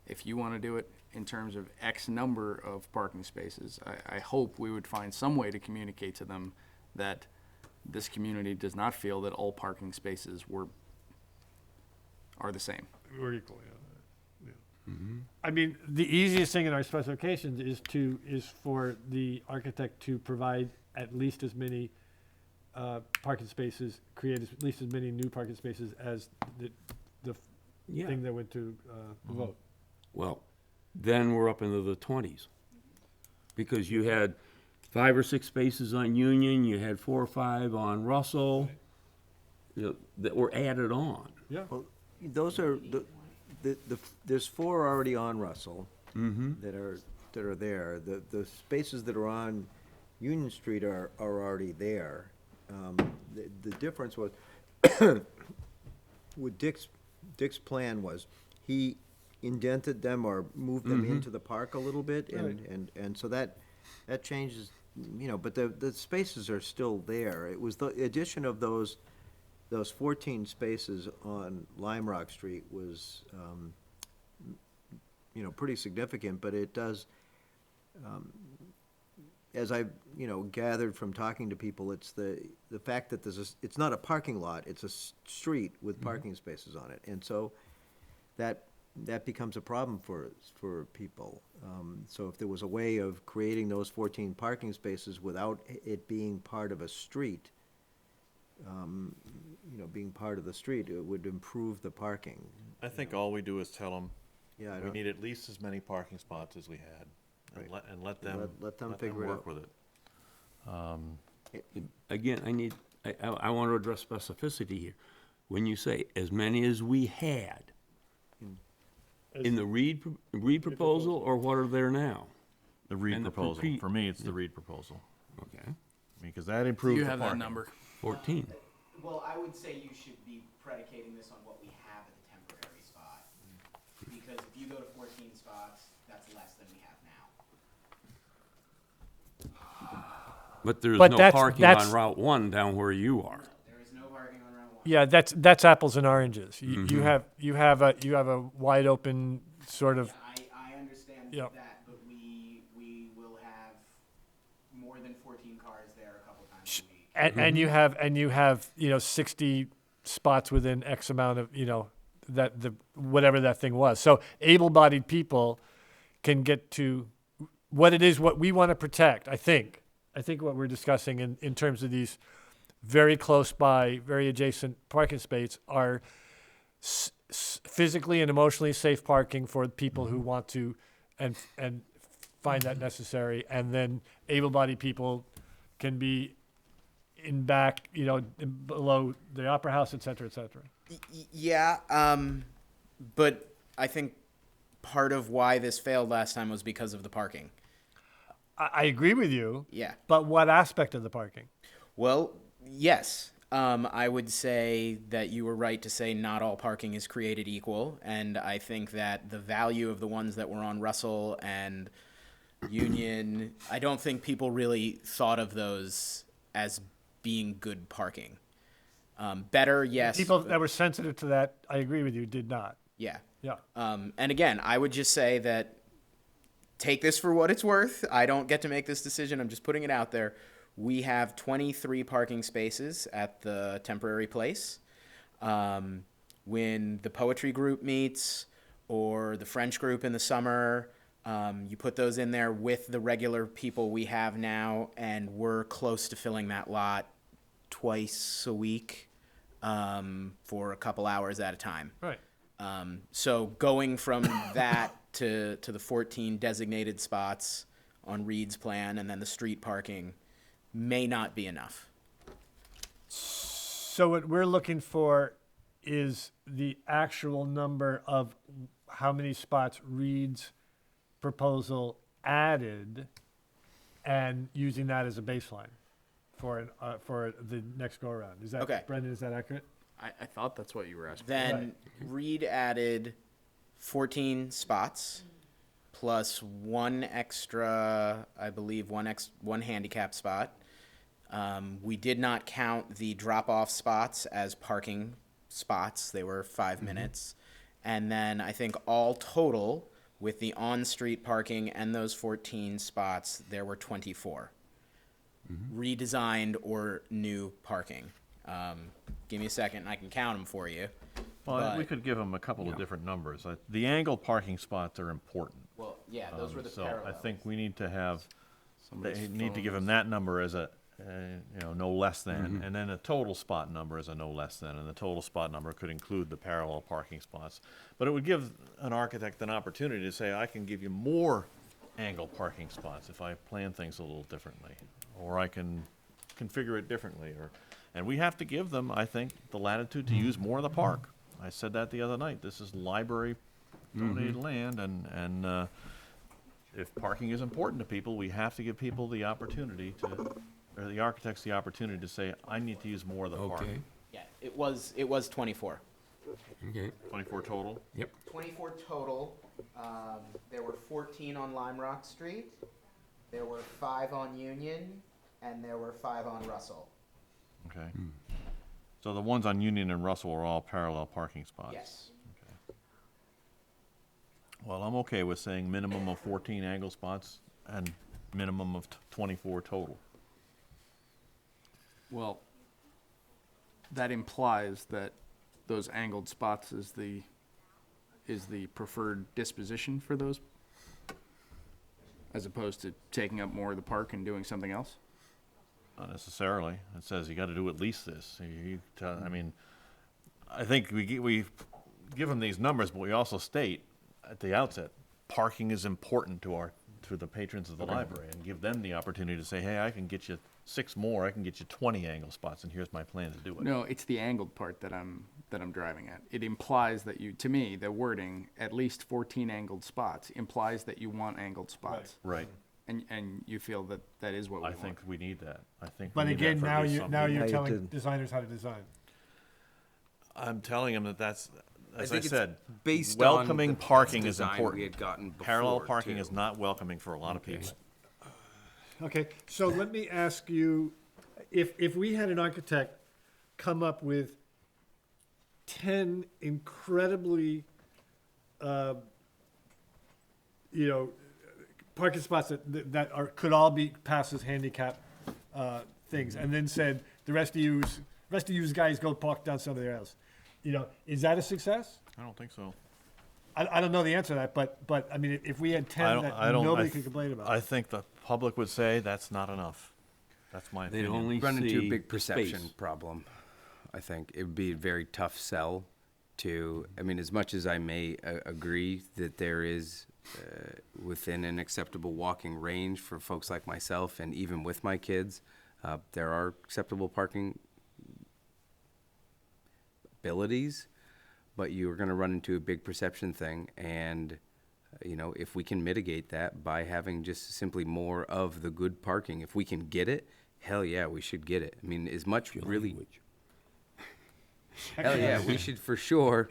If you want to do it in terms of X number of parking spaces, I hope we would find some way to communicate to them that this community does not feel that all parking spaces are the same. We're equal, yeah. I mean, the easiest thing in our specifications is for the architect to provide at least as many parking spaces, create at least as many new parking spaces as the Yeah. thing that went to the vote. Well, then we're up into the 20s. Because you had 5 or 6 spaces on Union, you had 4 or 5 on Russell, you know, that were added on. Yeah. Well, those are, there's 4 already on Russell that are there. The spaces that are on Union Street are already there. The difference was, what Dick's plan was, he indented them or moved them into the park a little bit, and so that changes, you know, but the spaces are still there. It was the addition of those 14 spaces on Lime Rock Street was, you know, pretty significant, but it does, as I've, you know, gathered from talking to people, it's the fact that it's not a parking lot, it's a street with parking spaces on it, and so that becomes a problem for people. So if there was a way of creating those 14 parking spaces without it being part of a street, you know, being part of the street, it would improve the parking. I think all we do is tell them, Yeah, I we don't, need at least as many parking spots as we had. And Right. let them, let them figure it work out. with it. Again, I want to address specificity here. When you say as many as we had, in the Reed proposal, or what are there now? The Reed And the proposal, pre- for me, it's the Reed proposal, Okay, because that improves You the have that parking. number. 14. Well, I would say you should be predicating this on what we have at the temporary spot. Because if you go to 14 spots, that's less than we have now. But there's But no that's- parking that's- on Route 1 down where you are. There is no parking on Route 1. Yeah, that's apples and oranges. You have a wide open sort of, I understand Yep. that, but we will have more than 14 cars there a couple times a week. and you have, you know, 60 spots within X amount of, you know, that whatever that thing was. So able-bodied people can get to what we want to protect, I think what we're discussing in terms of these very close by, very adjacent parking spaces are physically and emotionally safe parking for people who want to and find that necessary. And then able-bodied people can be in back, you know, below the Opera House, et cetera, et cetera. Yeah, but I think part of why this failed last time was because of the parking. I agree with you. Yeah. But what aspect of the parking? Well, yes. I would say that you were right to say not all parking is created equal, and I think that the value of the ones that were on Russell and Union, I don't think people really thought of those as being good parking. Better, yes. People that were sensitive to that, I agree with you, did not. Yeah. Yeah. And again, I would just say that take this for what it's worth. I don't get to make this decision. I'm just putting it out there. We have 23 parking spaces at the temporary place. When the poetry group meets or the French group in the summer, you put those in there with the regular people we have now, and we're close to filling that lot twice a week. for a couple hours at a time. Right. So going from that to the 14 designated spots on Reed's plan and then the street parking may not be enough. So what we're looking for is the actual number of how many spots Reed's proposal added, and using that as a baseline for the next go around. Is that Okay. Brendan? Is that accurate? I thought that's what you were asking. Then Reed added 14 spots plus one extra, I believe, one handicap spot. We did not count the drop-off spots as parking spots. They were 5 minutes. And then I think all total, with the on-street parking and those 14 spots, there were 24. Redesigned or new parking. Give me a second and I can count them for you. Well, we But- could give them a couple of different numbers. The angled parking spots are important. Well, yeah, those were the So parallels. I think we need to have, Somebody's they need to give phone them that number as a, no less than, and then a total spot number as a no less than, and the total spot number could include the parallel parking spots. But it would give an architect an opportunity to say, I can give you more angled parking spots if I plan things a little differently, or I can configure it differently, and we have to give them, I think, the latitude to use more of the park. I said that the other night. This is library donated land, and if parking is important to people, we have to give people the opportunity to, or the architects the opportunity to say, I need to use more of the park. Okay, Yeah, it was 24. okay, 24 total? yep. 24 total. There were 14 on Lime Rock Street. There were 5 on Union, and there were 5 on Russell. Okay. So the ones on Union and Russell are all parallel parking spots? Yes. Well, I'm okay with saying minimum of 14 angle spots and minimum of 24 total. Well, that implies that those angled spots is the preferred disposition for those, as opposed to taking up more of the park and doing something else? Not necessarily. It says you gotta do at least this. I mean, I think we give them these numbers, but we also state at the outset, parking is important to the patrons of the library, and give them the opportunity to say, hey, I can get you 6 more, I can get you 20 angle spots, and here's my plan to do it. No, it's the angled part that I'm driving at. It implies that to me, the wording, at least 14 angled spots, implies that you want angled spots. Right. And you feel that that is what we I want. think we need that. I think we But need that again, for now at least you're, some now people. you're I telling did- designers how to design. I'm telling them that's, as I think it's said, based on welcoming the parking is design we important. had gotten Parallel before, parking too. is not welcoming for a lot of people. Okay, so let me ask you, if we had an architect come up with 10 incredibly, parking spots that could all be passed as handicap things, and then said, the rest of you guys go park down somewhere else. Is that a success? I don't think so. I don't know the answer to that, but I mean, if we had 10 that nobody could complain about. I think the public would say that's not enough. That's my They'd opinion. only Run into a see big perception space. problem. I think it would be a very tough sell to. I mean, as much as I may agree that there is within an acceptable walking range for folks like myself, and even with my kids, there are acceptable parking abilities, but you're going to run into a big perception thing. And, if we can mitigate that by having just simply more of the good parking, if we can get it, hell yeah, we should get it. I mean, as much really. Hell yeah, we should for sure.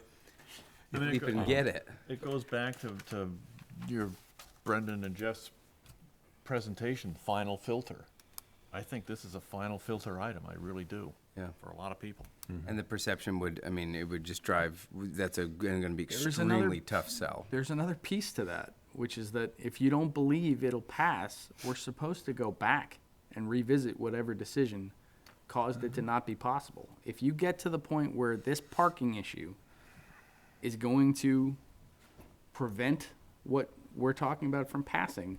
I mean, If we can get it. It goes back to your Brendan and Jeff's presentation, final filter. I think this is a final filter item, I really do. Yeah. For a lot of people. And the perception would, it would just drive, that's going to be There's another- extremely tough sell. There's another piece to that, which is that if you don't believe it'll pass, we're supposed to go back and revisit whatever decision caused it to not be possible. If you get to the point where this parking issue is going to prevent what we're talking about from passing,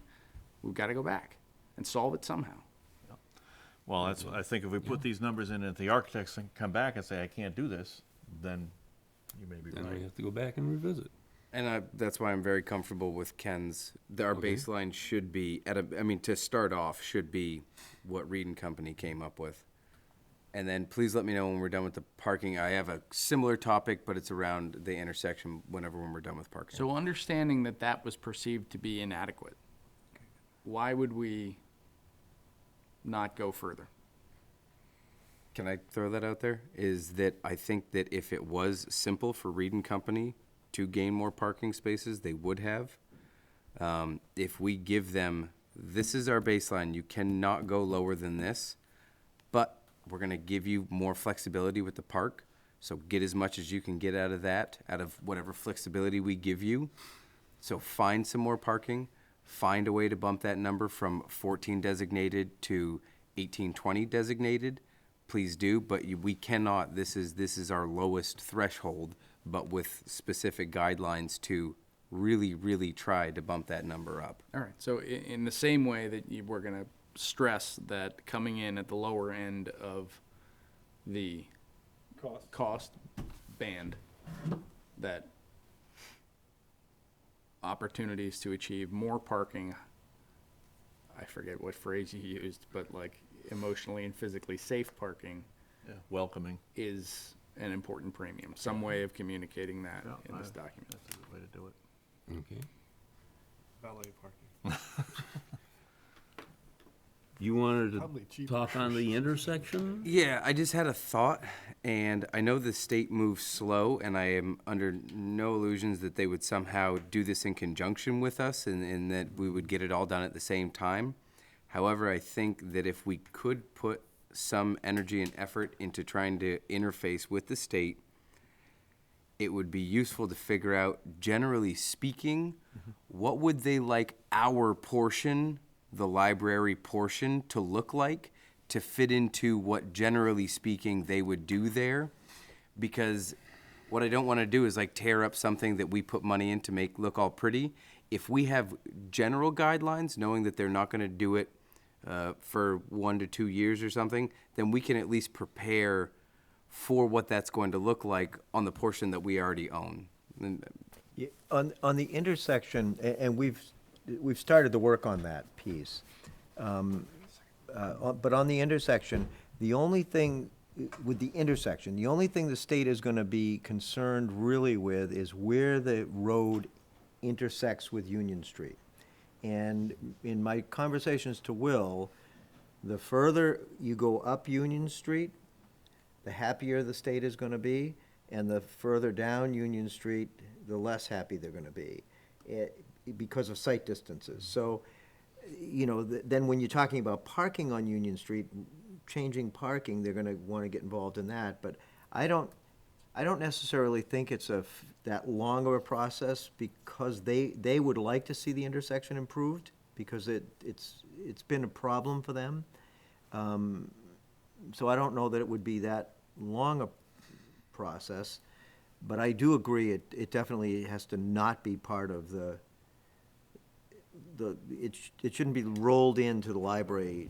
we've got to go back and solve it somehow. Well, that's, I think if we put these numbers in, if the architects can come back and say, I can't do this, then you may be Then we right. have to go back and revisit. And that's why I'm very comfortable with Ken's, our baseline should be, to start off, should be what Reed and Company came up with. And then please let me know when we're done with the parking. I have a similar topic, but it's around the intersection when we're done with parking. So understanding that that was perceived to be inadequate, why would we not go further? Can I throw that out there? Is that I think that if it was simple for Reed and Company to gain more parking spaces, they would have. If we give them, this is our baseline, you cannot go lower than this, but we're gonna give you more flexibility with the park. So get as much as you can get out of that, out of whatever flexibility we give you. So find some more parking, find a way to bump that number from 14 designated to 18, 20 designated. Please do, but we cannot, this is our lowest threshold, but with specific guidelines to really, really try to bump that number up. All right, so in the same way that we're gonna stress that coming in at the lower end of the cost band, that opportunities to achieve more parking, I forget what phrase you used, but like emotionally and physically safe parking Yeah, welcoming. is an important premium. Some way of communicating that Yeah, in this document. That's a good way to do it. Okay. Valet parking. You wanted Probably to cheaper. talk on the intersection? Yeah, I just had a thought, and I know the state moves slow, and I am under no illusions that they would somehow do this in conjunction with us and that we would get it all done at the same time. However, I think that if we could put some energy and effort into trying to interface with the state, it would be useful to figure out, generally speaking, what would they like our portion, the library portion, to look like to fit into what, generally speaking, they would do there. Because what I don't want to do is like tear up something that we put money in to make look all pretty. If we have general guidelines, knowing that they're not going to do it for 1 to 2 years or something, then we can at least prepare for what that's going to look like on the portion that we already own. And Yeah, on the intersection, and we've started to work on that piece. But on the intersection, the only thing, with the intersection, the only thing the state is gonna be concerned really with is where the road intersects with Union Street. And in my conversations to Will, the further you go up Union Street, the happier the state is gonna be, and the further down Union Street, the less happy they're gonna be, because of sight distances. So, then when you're talking about parking on Union Street, changing parking, they're gonna wanna get involved in that, but I don't necessarily think it's that long of a process, because they would like to see the intersection improved, because it's been a problem for them. So I don't know that it would be that long a process, but I do agree, it definitely has to not be part of it shouldn't be rolled into the library.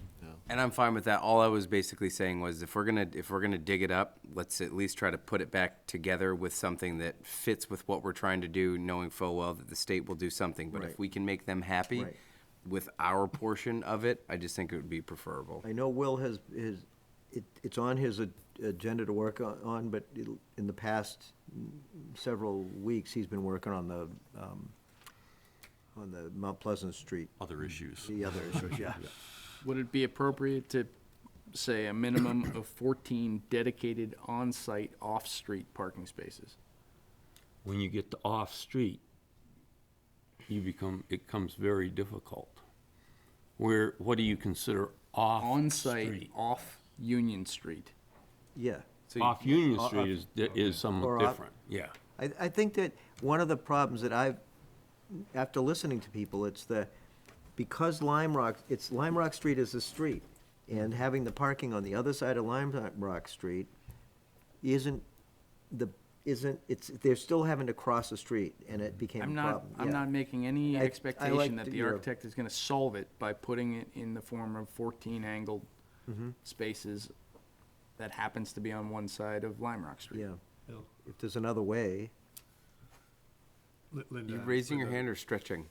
And I'm fine with that. All I was basically saying was if we're gonna dig it up, let's at least try to put it back together with something that fits with what we're trying to do, knowing full well that the state will do something. But if Right. we can make them happy Right. with our portion of it, I just think it would be preferable. I know Will it's on his agenda to work on, but in the past several weeks, he's been working on the Mount Pleasant Street, Other issues. the other issues, yeah. Would it be appropriate to say a minimum of 14 dedicated on-site, off-street parking spaces? When you get to off-street, it becomes very difficult. What do you consider On-site, off-street? off Union Street. Yeah. So Off Union Street is Or somewhat off- different, yeah. I think that one of the problems that after listening to people, because Lime Rock Street is a street, and having the parking on the other side of Lime Rock Street they're still having to cross the street, and it became a problem. I'm Yeah. not making any I expectation like that the your- architect is gonna solve it by putting it in the form of 14 angled spaces that happens to be on one side of Lime Rock Street. Yeah. If there's another way. Linda. You raising your hand or stretching?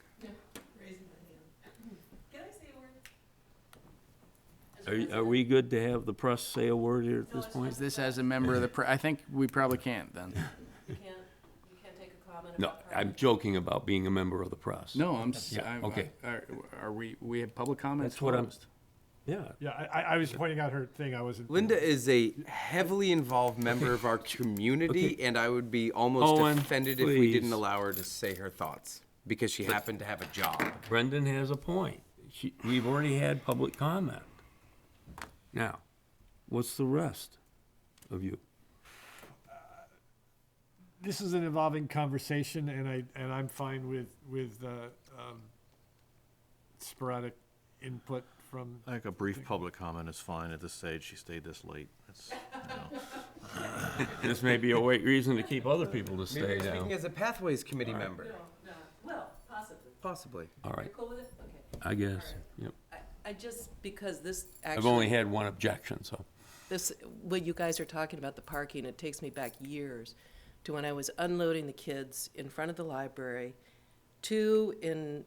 Are we good to have the press say a word here at this point? Is this as a member of the I think we probably can't then. You can't take a comment No, I'm joking about being a member of the press. No, Yeah, okay. Are we have public comments That's what I'm- closed? Yeah. Yeah, I was pointing out her thing, I wasn't. Linda is a heavily involved member of our community, Okay. and I would be almost Owen, offended if we didn't please. allow her to say her thoughts because she happened to have a job. Brendan has a point. We've already had public comment. Now, what's the rest of you? This is an evolving conversation, and I'm fine with sporadic input from. I think a brief public comment is fine at this stage. She stayed this late. It's, This may be a reason to keep other people to Maybe stay you're speaking down. as a Pathways Committee member. Well, possibly. Possibly. All right, Cool with it? Okay. I guess, yep. I just, because this actually. I've only had one objection, so. This, what you guys are talking about, the parking, it takes me back years to when I was unloading the kids in front of the library, 2 in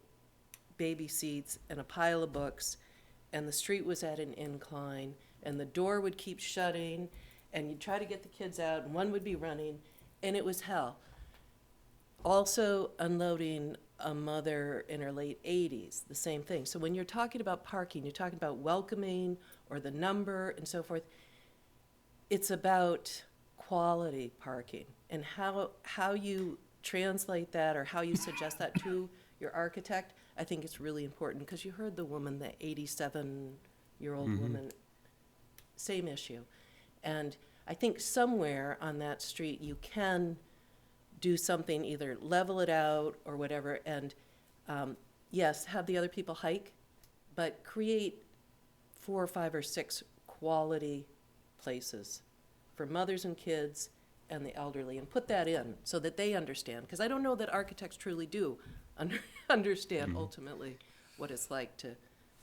baby seats and a pile of books, and the street was at an incline, and the door would keep shutting, and you'd try to get the kids out, and one would be running, and it was hell. Also unloading a mother in her late 80s, the same thing. So when you're talking about parking, you're talking about welcoming or the number and so forth. It's about quality parking and how you translate that or how you suggest that to your architect. I think it's really important because you heard the woman, the 87-year-old woman, same issue. And I think somewhere on that street you can do something, either level it out or whatever, and yes, have the other people hike, but create 4 or 5 or 6 quality places for mothers and kids and the elderly, and put that in so that they understand, because I don't know that architects truly do understand ultimately what it's like to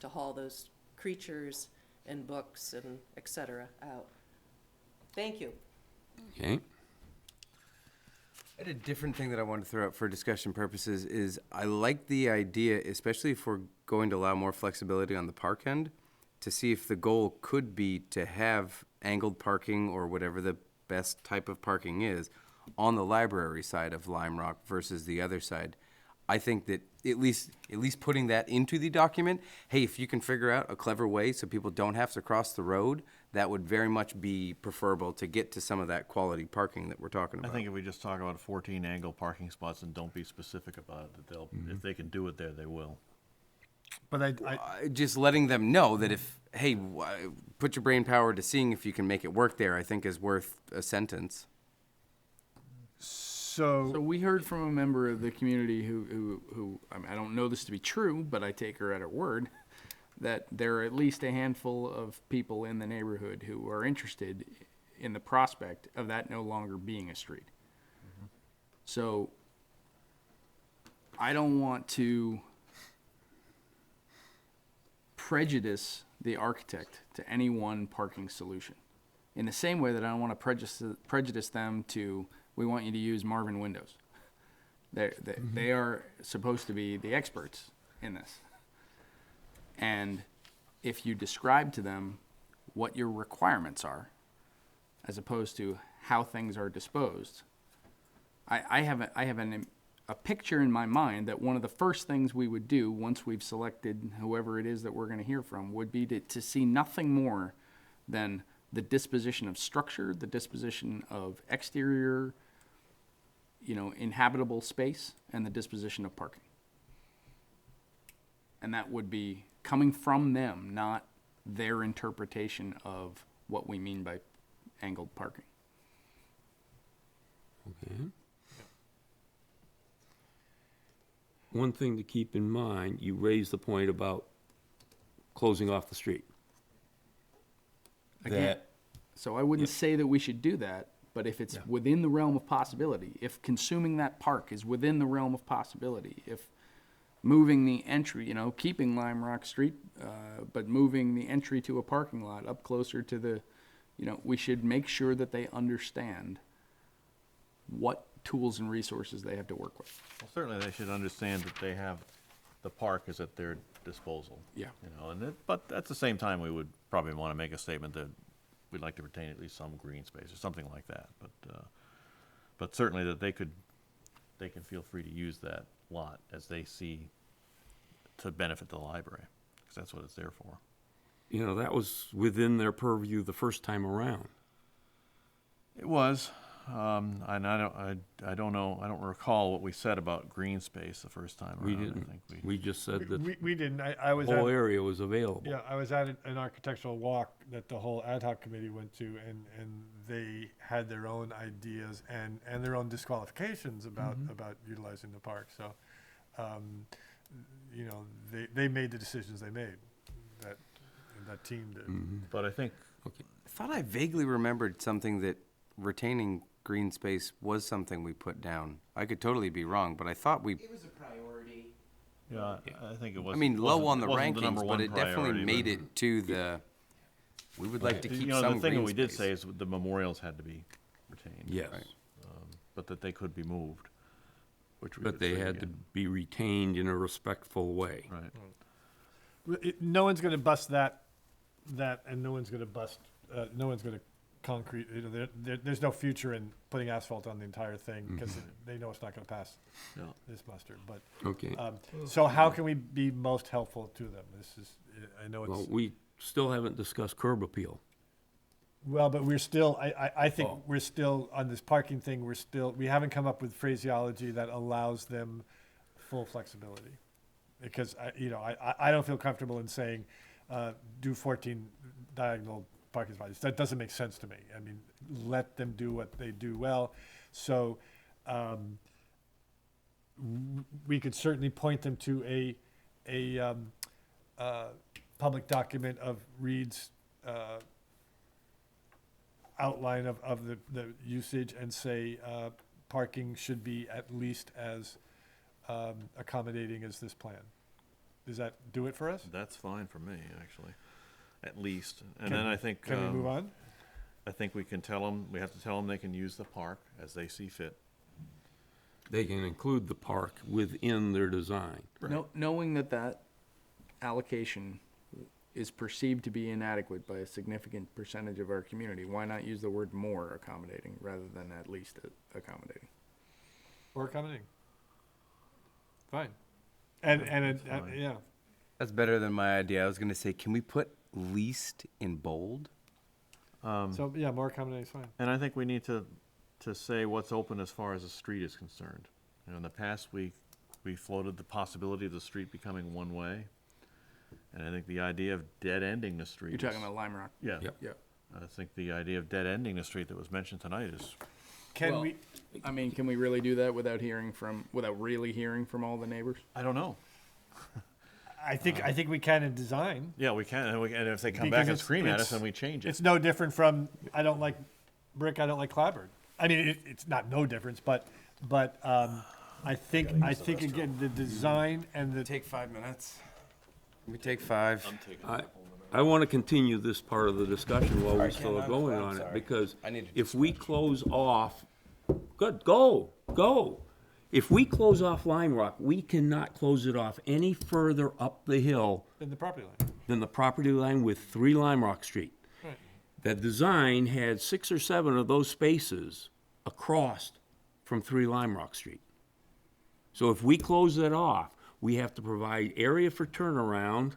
haul those creatures and books and et cetera out. Thank you. Okay. I had a different thing that I wanted to throw out for discussion purposes is I like the idea, especially if we're going to allow more flexibility on the park end, to see if the goal could be to have angled parking or whatever the best type of parking is on the library side of Lime Rock versus the other side. I think that at least putting that into the document, hey, if you can figure out a clever way so people don't have to cross the road, that would very much be preferable to get to some of that quality parking that we're talking I about. think if we just talk about 14 angle parking spots and don't be specific about it, that they'll, if they can do it there, they will. But Just letting them know that if, hey, put your brain power to seeing if you can make it work there, I think is worth a sentence. So we heard from a member of the community who I mean, I don't know this to be true, but I take her at her word, that there are at least a handful of people in the neighborhood who are interested in the prospect of that no longer being a street. So I don't want to prejudice the architect to any one parking solution. In the same way that I don't want to prejudice them to, we want you to use Marvin windows. They are supposed to be the experts in this. And if you describe to them what your requirements are, as opposed to how things are disposed, I have a picture in my mind that one of the first things we would do once we've selected whoever it is that we're going to hear from would be to see nothing more than the disposition of structure, the disposition of exterior, inhabitable space, and the disposition of parking. And that would be coming from them, not their interpretation of what we mean by angled parking. Okay. One thing to keep in mind, you raised the point about closing off the street. Again, so I wouldn't say that we should do that, but if it's within the realm of possibility, if consuming that park is within the realm of possibility, if moving the entry, keeping Lime Rock Street, but moving the entry to a parking lot up closer to the, we should make sure that they understand what tools and resources they have to work with. Well, certainly they should understand that they have, the park is at their disposal. Yeah. But at the same time, we would probably want to make a statement that we'd like to retain at least some green space or something like that. But certainly that they can feel free to use that lot as they see to benefit the library, because that's what it's there for. That was within their purview the first time around. It was, and I don't know, I don't recall what we said about green space the first time around. We I didn't. think We just said that We didn't. I the was whole at, area was available. yeah, I was at an architectural walk that the whole ad hoc committee went to, and they had their own ideas and their own disqualifications about utilizing the park. So, they made the decisions they made. That team did. But I think, I thought I vaguely remembered something that retaining green space was something we put down. I could totally be wrong, but I thought we, It was a priority. yeah, I think it was. I mean, low on the wasn't rankings, number but one it definitely priority, made but- it to the, we would like to keep some The green thing that we did space. say is the memorials had to be retained. Yes. Right. But that they could be moved, which we But would they say had to again. be retained in a respectful way. Right. No one's going to bust that, and no one's going to bust. No one's going to concrete. There's no future in putting asphalt on the entire thing because they know it's not going to pass Yeah. this muster. But Okay. so how can we be most helpful to them? This is, I know it's Well, we still haven't discussed curb appeal. well, but we're still. I think Oh. we're still on this parking thing. We haven't come up with phraseology that allows them full flexibility. Because I don't feel comfortable in saying do 14 diagonal parking spots. That doesn't make sense to me. I mean, let them do what they do well. So we could certainly point them to a public document of Reed's outline of the usage and say parking should be at least as accommodating as this plan. Does that do it for us? That's fine for me, actually, at least. And Can- then I think. Can we move on? I think we can tell them, we have to tell them they can use the park as they see fit. They can include the park within their design. Knowing that allocation is perceived to be inadequate by a significant percentage of our community, why not use the word more accommodating rather than at least accommodating? Or accommodating? Fine. And yeah. That's better than my idea. I was going to say, can we put least in bold? So, yeah, more accommodating is fine. And I think we need to say what's open as far as the street is concerned. In the past, we floated the possibility of the street becoming one-way. And I think the idea of dead-ending the street. You're talking is- about Lime Rock? Yeah. Yep. Yep. I think the idea of dead-ending the street that was mentioned tonight is, Can we? I mean, can we really do that without really hearing from all the neighbors? I don't know. I think we can in design. Yeah, we can, and if they come Because back and it's- scream at it's- us, then we change it. It's no different from I don't like brick, I don't like clapboard. I mean, it's not no difference, but I think again the design and the Take 5 minutes. We take 5. I want to continue this part of the discussion while we're still Ken, going I'm on it, sorry. because I need to if we close off, good, go. If we close off Lime Rock, we cannot close it off any further up the hill in the property line. than the property line with 3 Lime Rock Street. Right. That design had 6 or 7 of those spaces across from 3 Lime Rock Street. So if we close that off, we have to provide area for turnaround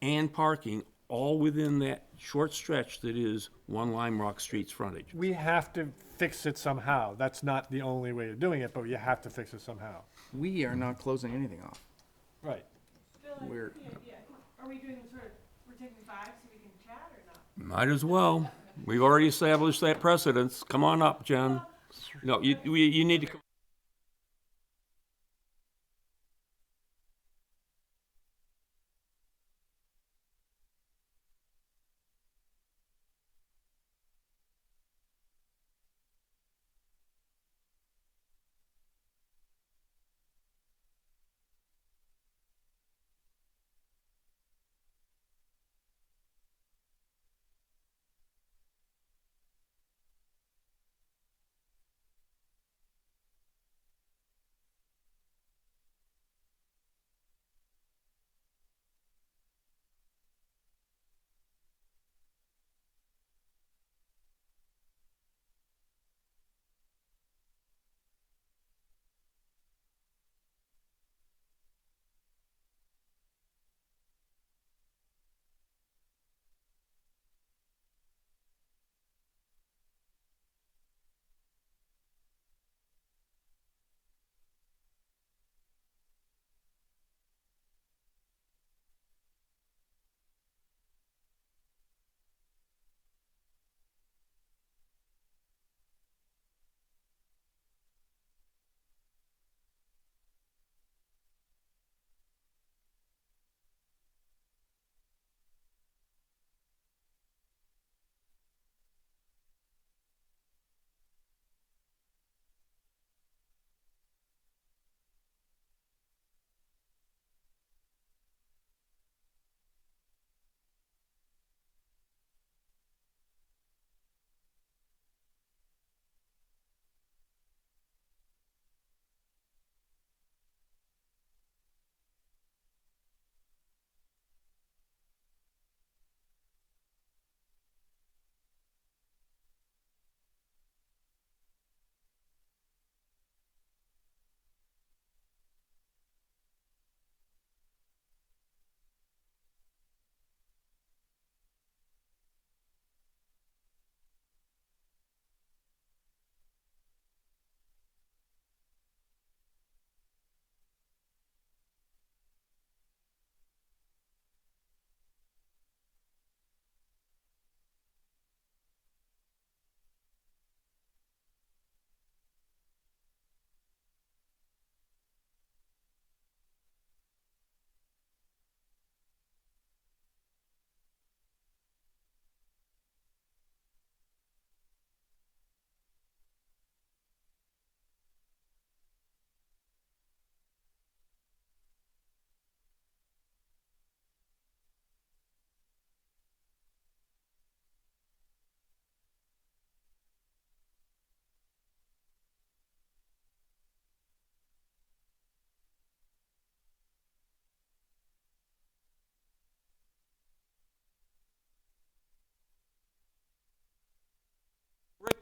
and parking all within that short stretch that is 1 Lime Rock Street's frontage. We have to fix it somehow. That's not the only way of doing it, but you have to fix it somehow. We are not closing anything off. Right. We're, Are we doing we're taking 5 so we can chat or not? Might as well. We've already established that precedence. Come on up, Jen. No, you need to come.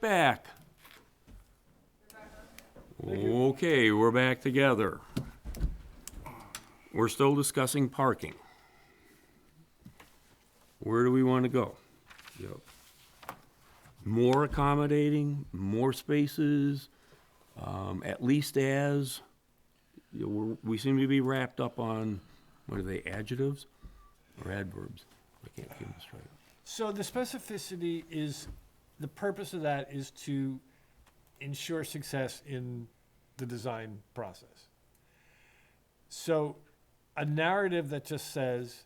back. Okay, we're back together. We're still discussing parking. Where do we want to go? Yep. More accommodating, more spaces, at least as, we seem to be wrapped up on, what are they, adjectives or adverbs? I can't keep them straight. So the specificity is, the purpose of that is to ensure success in the design process. So a narrative that just says,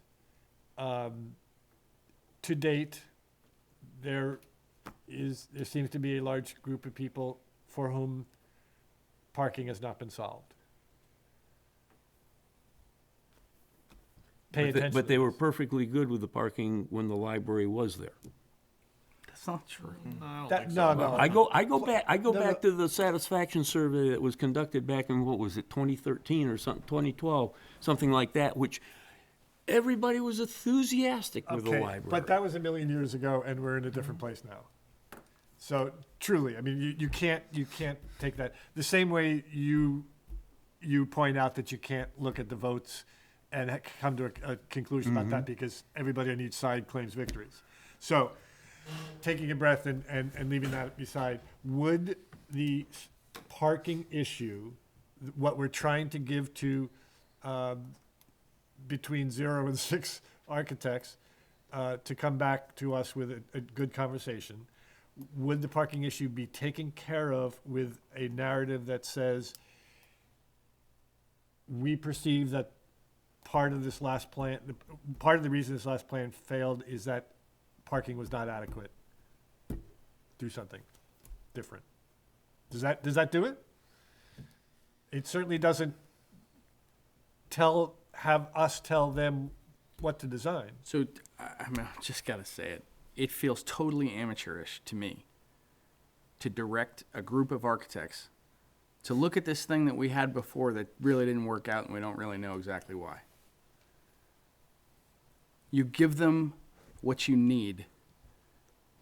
to date, there seems to be a large group of people for whom parking has not been solved. Pay attention. But to they were this. perfectly good with the parking when the library was there. That's not true. I go back No, back to the satisfaction survey that was conducted back in, what was it, 2013 or something, 2012, something like that, which everybody was enthusiastic with the library. But that was a million years ago, and we're in a different place now. So truly, I mean, you can't take that the same way you point out that you can't look at the votes and come to a conclusion about that because everybody on each side claims victories. So taking a breath and leaving that beside, would the parking issue, what we're trying to give to between 0 and 6 architects to come back to us with a good conversation, would the parking issue be taken care of with a narrative that says, we perceive that part of this last plan, part of the reason this last plan failed is that parking was not adequate? Do something different. Does that do it? It certainly doesn't have us tell them what to design. So, I mean, I just gotta say it. It feels totally amateurish to me to direct a group of architects to look at this thing that we had before that really didn't work out and we don't really know exactly why. You give them what you need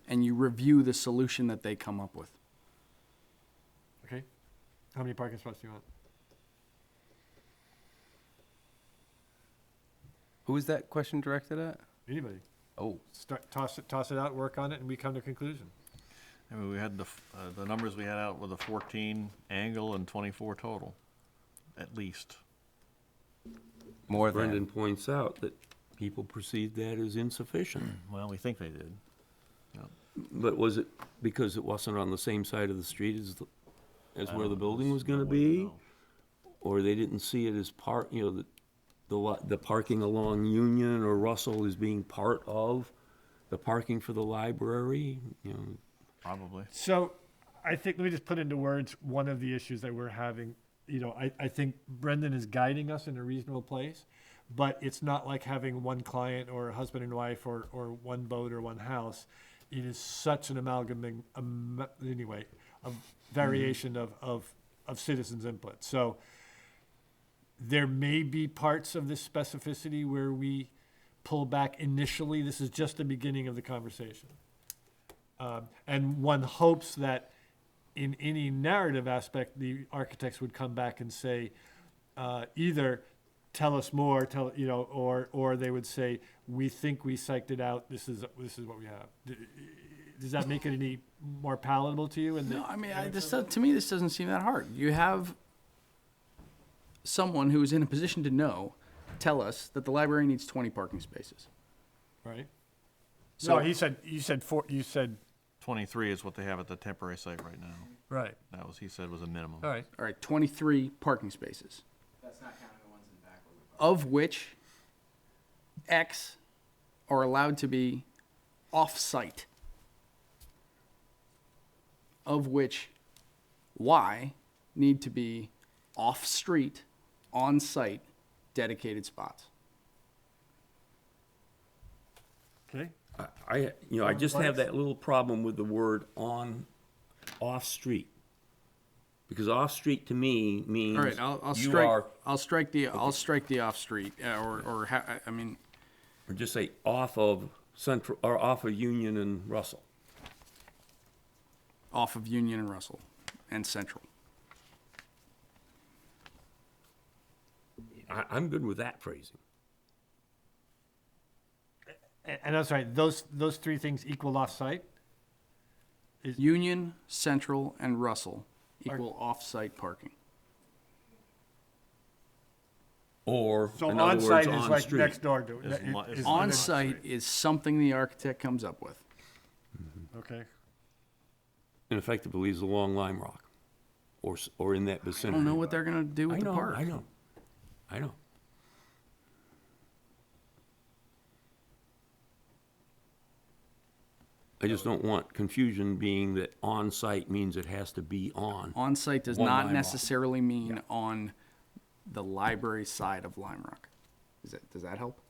and you review the solution that they come up with. Okay? How many parking spots do you want? Who is that question directed at? Anybody? Oh. Toss it out, work on it, and we come to a conclusion. I mean, we had the numbers we had out with a 14 angle and 24 total, at least. More than. Brendan points out that people perceived that as insufficient. Well, we think they did. But was it because it wasn't on the same side of the street as where the building was gonna be? Or they didn't see it as part, the parking along Union or Russell as being part of the parking for the library, Probably. So I think, let me just put into words one of the issues that we're having. I think Brendan is guiding us in a reasonable place, but it's not like having one client or a husband and wife or one boat or one house. It is such an amalgaming, a variation of citizens' input. So there may be parts of this specificity where we pull back initially. This is just the beginning of the conversation. And one hopes that in any narrative aspect, the architects would come back and say, either tell us more, or they would say, we think we psyched it out. This is what we have. Does that make it any more palatable to you? No, I mean, to me, this doesn't seem that hard. You have someone who is in a position to know tell us that the library needs 20 parking spaces. Right. So No, you said 23 is what they have at the temporary site right now. right. That was, he said, was a minimum. All right. All right, 23 parking spaces, That's not counting the ones in the back. of which X are allowed to be off-site, of which Y need to be off-street, on-site, dedicated spots. Okay. I just have that little problem with the word off-street. Because off-street to me means All right, I'll you strike. are, I'll strike the off-street, I mean, or just say off of Central, or off of Union and Russell. off of Union and Russell and Central. I'm good with that phrasing. And I'm sorry, those three things equal off-site? Union, Central, and Russell equal off-site parking. Or, So in other words, on-site is on like street. next door to. Is On-site is something the architect comes up with. Okay. And effectively is along Lime Rock, or in that I vicinity. don't know what they're gonna do with the park. I know. I just don't want confusion being that on-site means it has to be on. On-site does One not Lime Rock. necessarily mean on the library side of Lime Rock. Does that help?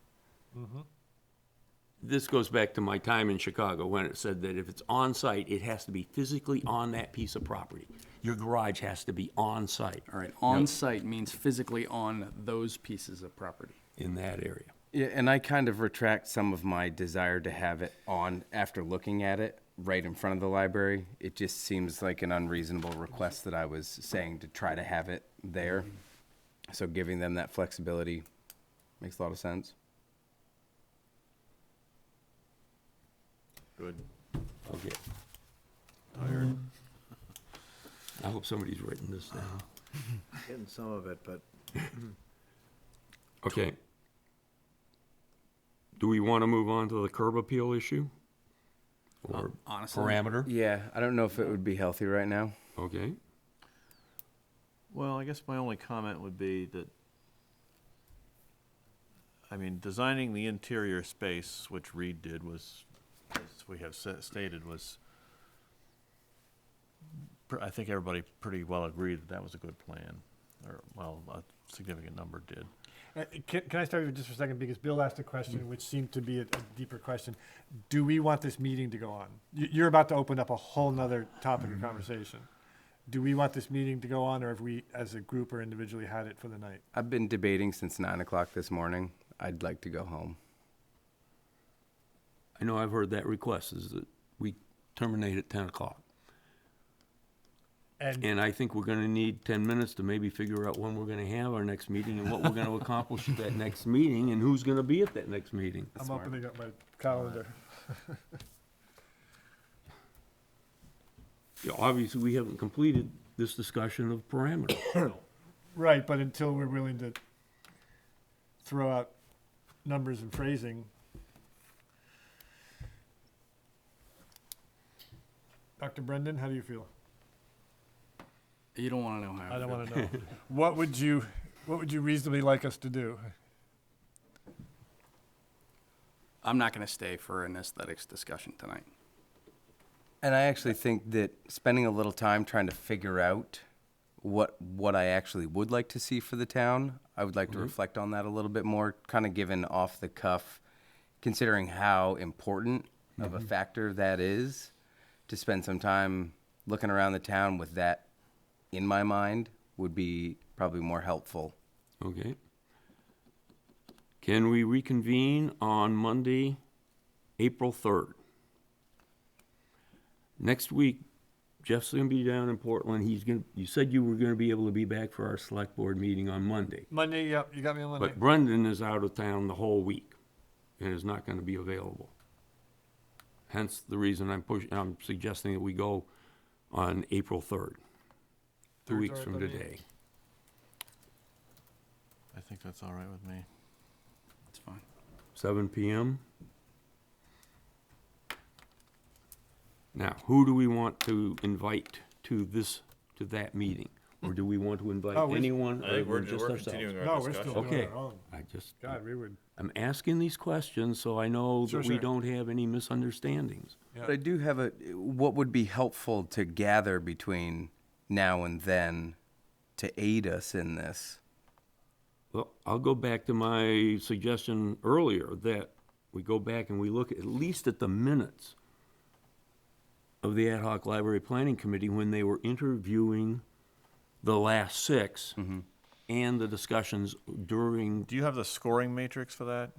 This goes back to my time in Chicago when it said that if it's on-site, it has to be physically on that piece of property. Your garage has to be on-site. All right, on-site means physically on those pieces of property. In that area. Yeah, and I kind of retract some of my desire to have it on after looking at it right in front of the library. It just seems like an unreasonable request that I was saying to try to have it there. So giving them that flexibility makes a lot of sense. Good. Okay. Tired. I hope somebody's written this down. Getting some of it, but Okay. Do we want to move on to the curb appeal issue? Or Honestly, parameter? Yeah, I don't know if it would be healthy right now. Okay. Well, I guess my only comment would be that, I mean, designing the interior space, which Reed did, was, as we have stated, was, I think everybody pretty well agreed that that was a good plan, or, well, a significant number did. Can I start with just for a second, because Bill asked a question which seemed to be a deeper question. Do we want this meeting to go on? You're about to open up a whole nother topic of conversation. Do we want this meeting to go on, or have we, as a group or individually, had it for the night? I've been debating since 9 o'clock this morning. I'd like to go home. I know I've heard that request, is that we terminate at 10 o'clock. And I think we're gonna need 10 minutes to maybe figure out when we're gonna have our next meeting and what we're gonna accomplish at that next meeting and who's gonna be at that next meeting. I'm opening up my calendar. Yeah, obviously, we haven't completed this discussion of parameters. Right, but until we're willing to throw out numbers and phrasing. Dr. Brendan, how do you feel? You don't want to know how. I don't want to know. What would you reasonably like us to do? I'm not going to stay for an aesthetics discussion tonight. And I actually think that spending a little time trying to figure out what I actually would like to see for the town, I would like to reflect on that a little bit more, kind of given off the cuff, considering how important of a factor that is, to spend some time looking around the town with that in my mind would be probably more helpful. Okay. Can we reconvene on Monday, April 3rd? Next week, Jeff's gonna be down in Portland. You said you were gonna be able to be back for our select board meeting on Monday. Monday, yep, you got me on Monday. But Brendan is out of town the whole week and is not gonna be available. Hence the reason I'm suggesting that we go on April 3rd, 2 weeks from today. I think that's all right with me. It's fine. 7 PM. Now, who do we want to invite to that meeting? Or do we want to invite anyone? I think or we're just ourselves? continuing our No, we're discussion. still doing Okay. our own. God, we would. I'm asking these questions so I know Sure, that we sure. don't have any misunderstandings. But I do have what would be helpful to gather between now and then to aid us in this? Well, I'll go back to my suggestion earlier that we go back and we look at least at the minutes of the Ad hoc Library Planning Committee when they were interviewing the last 6 and the discussions during. Do you have the scoring matrix for that?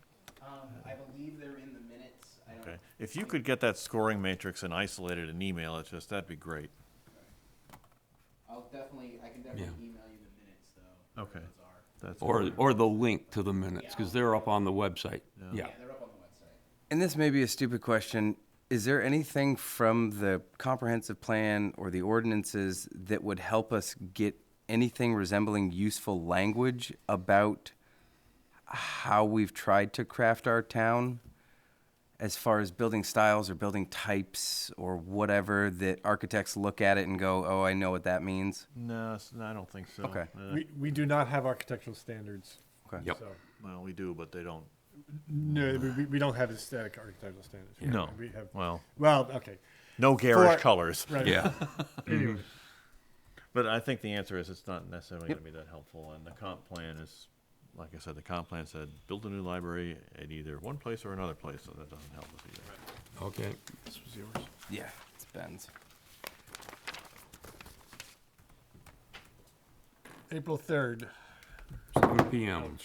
I believe they're in the minutes. I don't Okay. If you could get that scoring matrix and isolate it and email it, that'd be great. I can definitely email you the minutes though. Okay. That's Or the link to the minutes, because they're up on the website. Yeah. They're up on the website. And this may be a stupid question. Is there anything from the comprehensive plan or the ordinances that would help us get anything resembling useful language about how we've tried to craft our town as far as building styles or building types or whatever that architects look at it and go, oh, I know what that means? No, I don't think so. Okay. We do not have architectural standards. Okay. Yep. So, Well, we do, but they don't. no, we don't have aesthetic architectural standards. No. We have, Well, okay. no garish For- colors. Right. Yeah. Anyway, But I think the answer is it's not necessarily going to be that helpful. And the comp plan is, like I said, the comp plan said build a new library at either one place or another place, so that doesn't help us either. Okay. this was yours. Yeah, it's Ben's. April 3rd. 7 PM.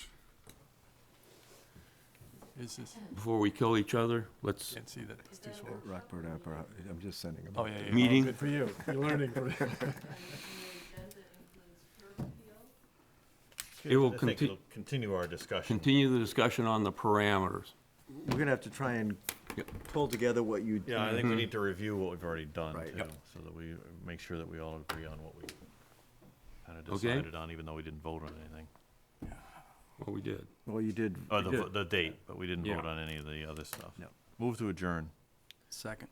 Is this? Before we kill each other, let's, Can't see that. It's too small. Rockport Opera, I'm just sending them. Oh, yeah, yeah. Meeting. Oh, good for you. You're learning from it will I think continue, it'll continue our discussion. continue the discussion on the parameters. We're gonna have to try and pull together what you. Yeah, I think we need to review what we've already done Right. too, Yep. so that we make sure that we all agree on what we kind of Okay. decided on, even though we didn't vote on anything. Well, we did. Well, you did. Or you did. the date, but we didn't Yeah. vote on any of the other stuff. No. Move to adjourn. Second.